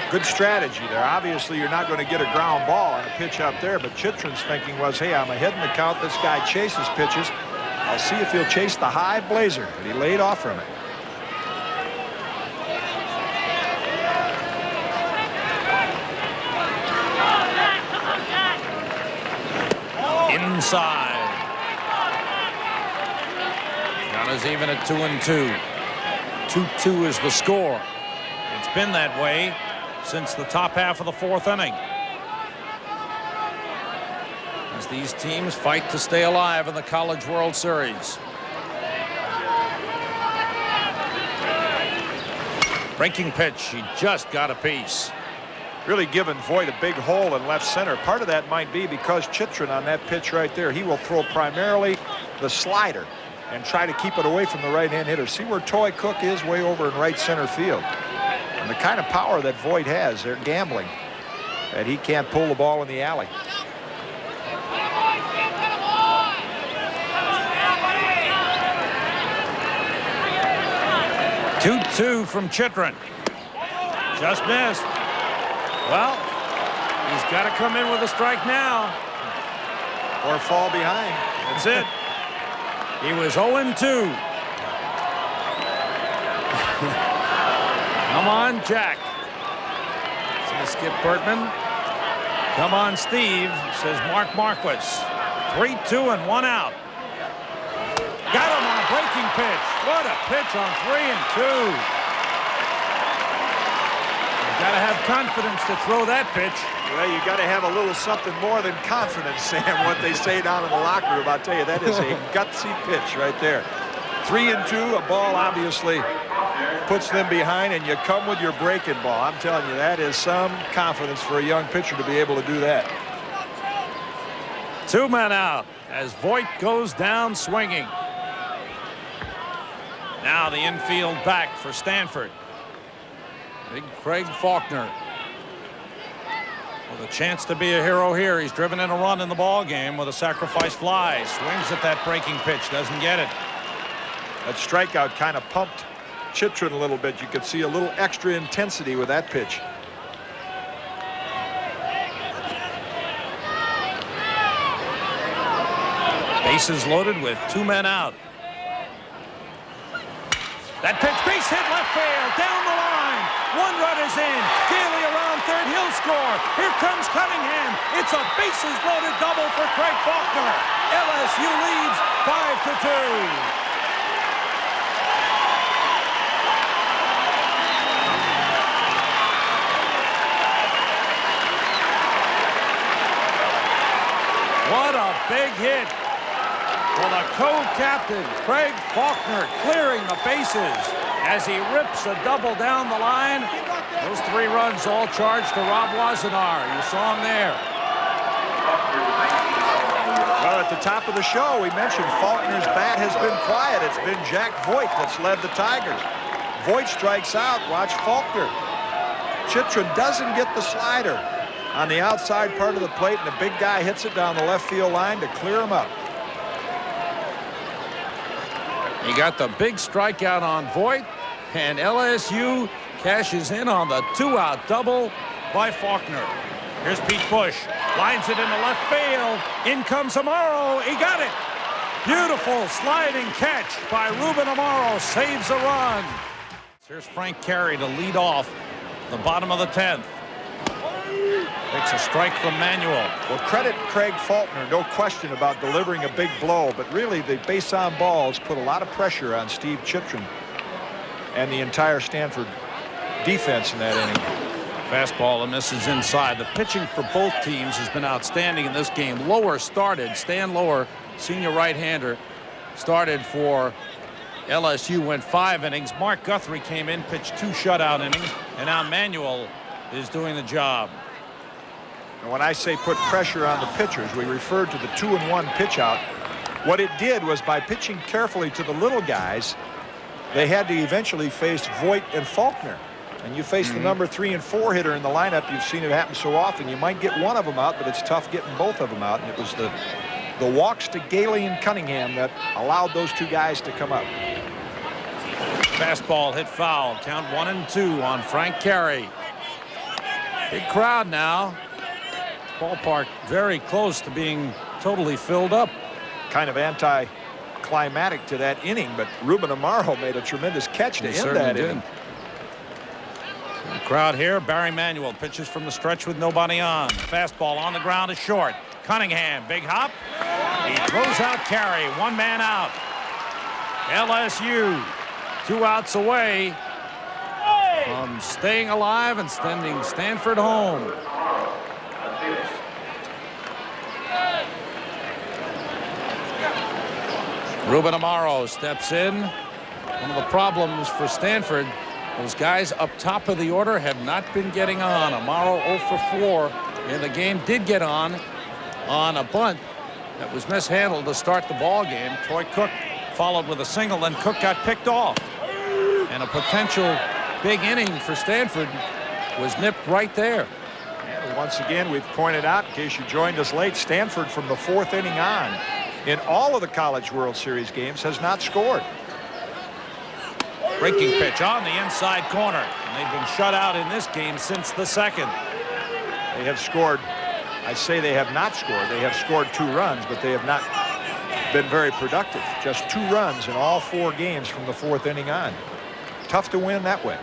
Good strategy there. Obviously, you're not going to get a ground ball on a pitch up there, but Chitrin's thinking was, hey, I'm ahead in the count. This guy chases pitches. I'll see if he'll chase the high blazer, but he laid off from it. Inside. Count is even at 2-2. 2-2 is the score. It's been that way since the top half of the fourth inning. As these teams fight to stay alive in the College World Series. Breaking pitch. He just got a piece. Really giving Voigt a big hole in left center. Part of that might be because Chitrin on that pitch right there, he will throw primarily the slider and try to keep it away from the right-hand hitter. See where Toy Cook is, way over in right center field. And the kind of power that Voigt has, they're gambling that he can't pull the ball in the alley. Two from Chitrin. Just missed. Well, he's got to come in with a strike now. Or fall behind. That's it. He was 0-2. Come on, Jack. Says Skip Bertman. Come on, Steve, says Mark Marquis. 3-2 and one out. Got him on a breaking pitch. What a pitch on 3-2. Got to have confidence to throw that pitch. Well, you got to have a little something more than confidence, Sam. What they say down in the locker room, I'll tell you, that is a gutsy pitch right there. 3-2, a ball obviously puts them behind, and you come with your breaking ball. I'm telling you, that is some confidence for a young pitcher to be able to do that. 2 men out as Voigt goes down swinging. Now the infield back for Stanford. Big Craig Faulkner with a chance to be a hero here. He's driven in a run in the ball game with a sacrifice fly. Swings at that breaking pitch, doesn't get it. That strikeout kind of pumped Chitrin a little bit. You could see a little extra intensity with that pitch. Bases loaded with 2 men out. That pitch, base hit left field, down the line. 1 run is in. Gailey around third. He'll score. Here comes Cunningham. It's a bases loaded double for Craig Faulkner. LSU leads 5-2. What a big hit for the co-captain, Craig Faulkner, clearing the bases as he rips a double down the line. Those 3 runs all charged to Rob Wassenaar. You saw him there. Well, at the top of the show, we mentioned Faulkner's bat has been quiet. It's been Jack Voigt that's led the Tigers. Voigt strikes out. Watch Faulkner. Chitrin doesn't get the slider on the outside part of the plate, and the big guy hits it down the left field line to clear him up. He got the big strikeout on Voigt, and LSU cashes in on the 2-out double by Faulkner. Here's Pete Bush. Lines it into left field. In comes Amaro. He got it. Beautiful sliding catch by Ruben Amaro. Saves a run. Here's Frank Carey to lead off the bottom of the 10th. Takes a strike from Manuel. Well, credit Craig Faulkner, no question about delivering a big blow, but really the base on balls put a lot of pressure on Steve Chitrin and the entire Stanford defense in that inning. Fastball and misses inside. The pitching for both teams has been outstanding in this game. Lower started. Stan Lower, senior right-hander, started for LSU, went 5 innings. Mark Guthrie came in, pitched 2 shutout innings, and now Manuel is doing the job. And when I say put pressure on the pitchers, we referred to the 2-1 pitch out. What it did was, by pitching carefully to the little guys, they had to eventually face Voigt and Faulkner. And you face the number 3 and 4 hitter in the lineup. You've seen it happen so often. You might get one of them out, but it's tough getting both of them out. And it was the walks to Gailey and Cunningham that allowed those 2 guys to come up. Fastball hit foul. Count 1-2 on Frank Carey. Big crowd now. Ballpark very close to being totally filled up. Kind of anticlimactic to that inning, but Ruben Amaro made a tremendous catch to end that inning. The crowd here. Barry Manuel pitches from the stretch with nobody on. Fastball on the ground is short. Cunningham, big hop. He throws out Carey. 1 man out. LSU 2 outs away from staying alive and sending Stanford home. Ruben Amaro steps in. One of the problems for Stanford, those guys up top of the order have not been getting on. Amaro 0 for 4 in the game. Did get on a bunt that was mishandled to start the ball game. Troy Cook followed with a single, then Cook got picked off. And a potential big inning for Stanford was nipped right there. And once again, we've pointed out, in case you joined us late, Stanford from the 4th inning on, in all of the College World Series games, has not scored. Breaking pitch on the inside corner. And they've been shut out in this game since the 2nd. They have scored. I say they have not scored. They have scored 2 runs, but they have not been very productive. Just 2 runs in all 4 games from the 4th inning on. Tough to win that way.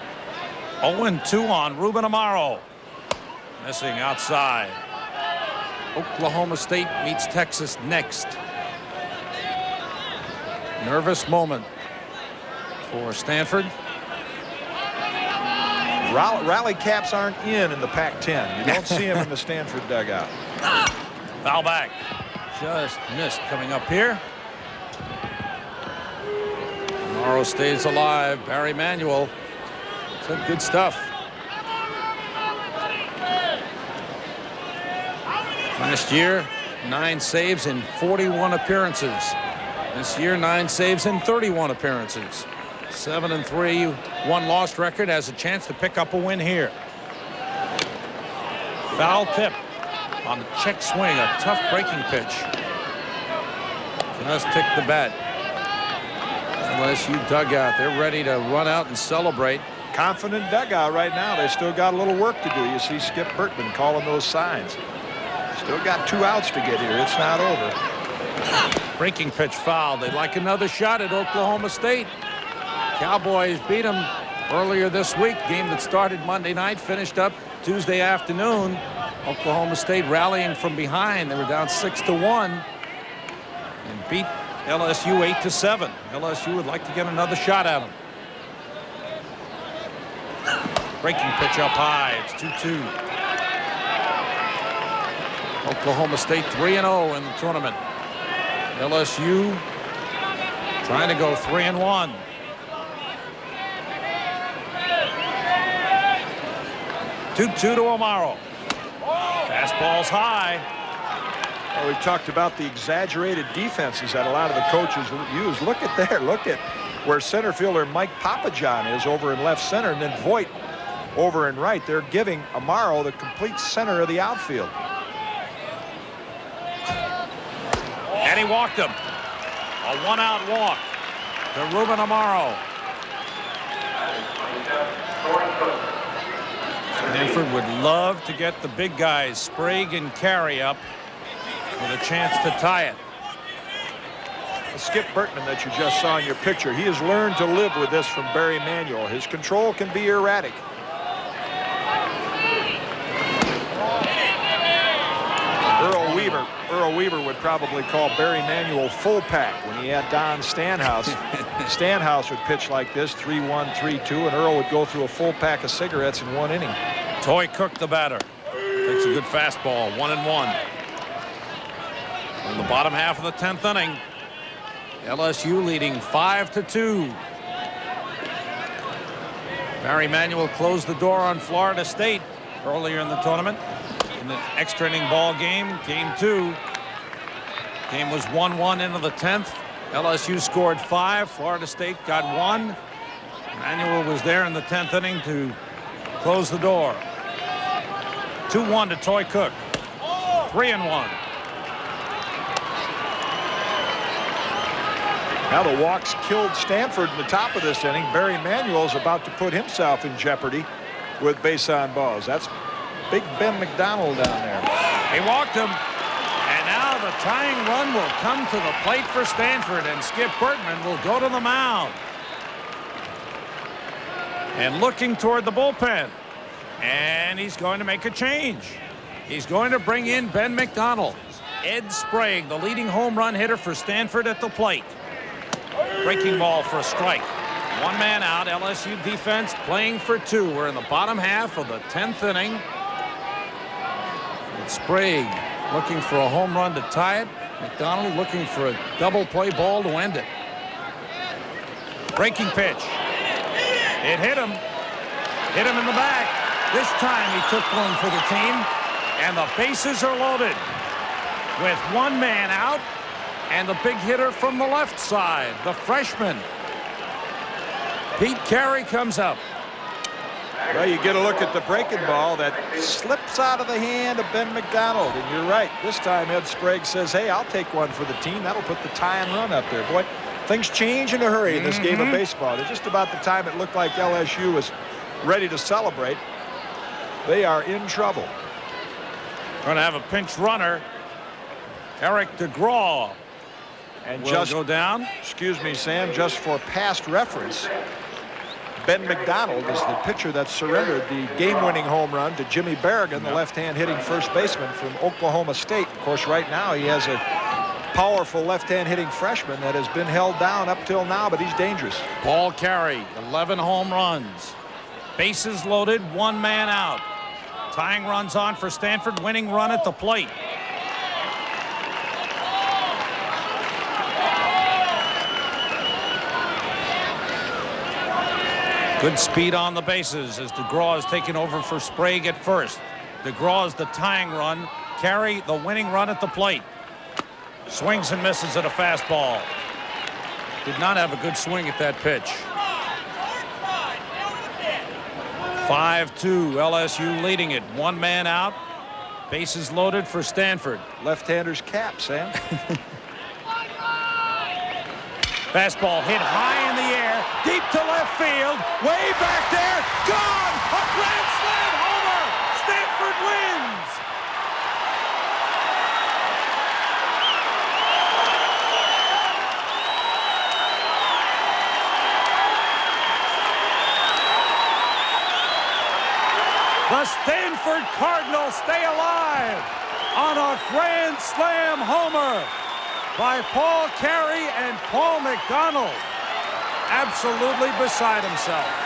0-2 on Ruben Amaro. Missing outside. Oklahoma State meets Texas next. Nervous moment for Stanford. Rally caps aren't in the Pac-10. You don't see them in the Stanford dugout. Foul back. Just missed coming up here. Amaro stays alive. Barry Manuel said good stuff. Last year, 9 saves in 41 appearances. This year, 9 saves in 31 appearances. 7-3 1-loss record. Has a chance to pick up a win here. Foul tip on the check swing. A tough breaking pitch. Just ticked the bat. LSU dugout. They're ready to run out and celebrate. Confident dugout right now. They still got a little work to do. You see Skip Bertman calling those signs. Still got 2 outs to get here. It's not over. Breaking pitch foul. They'd like another shot at Oklahoma State. Cowboys beat them earlier this week. Game that started Monday night, finished up Tuesday afternoon. Oklahoma State rallying from behind. They were down 6-1. and beat LSU 8-7. LSU would like to get another shot at him. Breaking pitch up high. It's 2-2. Oklahoma State 3-0 in the tournament. LSU trying to go 3-1. Two to Amaro. Fastball's high. Well, we've talked about the exaggerated defenses that a lot of the coaches use. Look at there. Look at where center fielder Mike Papajohn is over in left center, and then Voigt over in right. They're giving Amaro the complete center of the outfield. And he walked him. A one-out walk to Ruben Amaro. Stanford would love to get the big guys, Sprague and Carey, up with a chance to tie it. Skip Bertman that you just saw in your picture, he has learned to live with this from Barry Manuel. His control can be erratic. Earl Weaver would probably call Barry Manuel full pack when he had Don Stanhouse. Stanhouse would pitch like this, 3-1, 3-2, and Earl would go through a full pack of cigarettes in one inning. Toy Cook, the batter, takes a good fastball, 1-1. In the bottom half of the 10th inning, LSU leading 5-2. Barry Manuel closed the door on Florida State earlier in the tournament. In the extra inning ball game, game 2. Game was 1-1 into the 10th. LSU scored 5. Florida State got 1. Manuel was there in the 10th inning to close the door. 2-1 to Toy Cook. 3-1. Now the walks killed Stanford in the top of this inning. Barry Manuel is about to put himself in jeopardy with base on balls. That's Big Ben McDonald down there. He walked him. And now the tying run will come to the plate for Stanford, and Skip Bertman will go to the mound. And looking toward the bullpen. And he's going to make a change. He's going to bring in Ben McDonald. Ed Sprague, the leading home run hitter for Stanford, at the plate. Breaking ball for a strike. One man out. LSU defense playing for 2. We're in the bottom half of the 10th inning. It's Sprague looking for a home run to tie it. McDonald looking for a double play ball to end it. Breaking pitch. It hit him. Hit him in the back. This time he took one for the team. And the bases are loaded with one man out. And the big hitter from the left side, the freshman, Pete Carey, comes up. Well, you get a look at the breaking ball that slips out of the hand of Ben McDonald. And you're right. This time Ed Sprague says, hey, I'll take one for the team. That'll put the tying run up there. Boy, things change in a hurry in this game of baseball. It's just about the time it looked like LSU was ready to celebrate. They are in trouble. Going to have a pinch runner. Eric DeGraw. And will just go down. Excuse me, Sam, just for past reference, Ben McDonald is the pitcher that surrendered the game-winning home run to Jimmy Berrigan, the left-hand hitting first baseman from Oklahoma State. Of course, right now he has a powerful left-hand hitting freshman that has been held down up till now, but he's dangerous. Paul Carey, 11 home runs. Bases loaded, one man out. Tying runs on for Stanford, winning run at the plate. Good speed on the bases as DeGraw is taking over for Sprague at first. DeGraw is the tying run. Carey the winning run at the plate. Swings and misses at a fastball. Did not have a good swing at that pitch. 5-2, LSU leading it. One man out. Bases loaded for Stanford. Left-hander's cap, Sam. Fastball hit high in the air, deep to left field, way back there, gone! A grand slam homer! Stanford wins! The Stanford Cardinals stay alive on a grand slam homer. by Paul Carey, and Paul McDonald absolutely beside himself.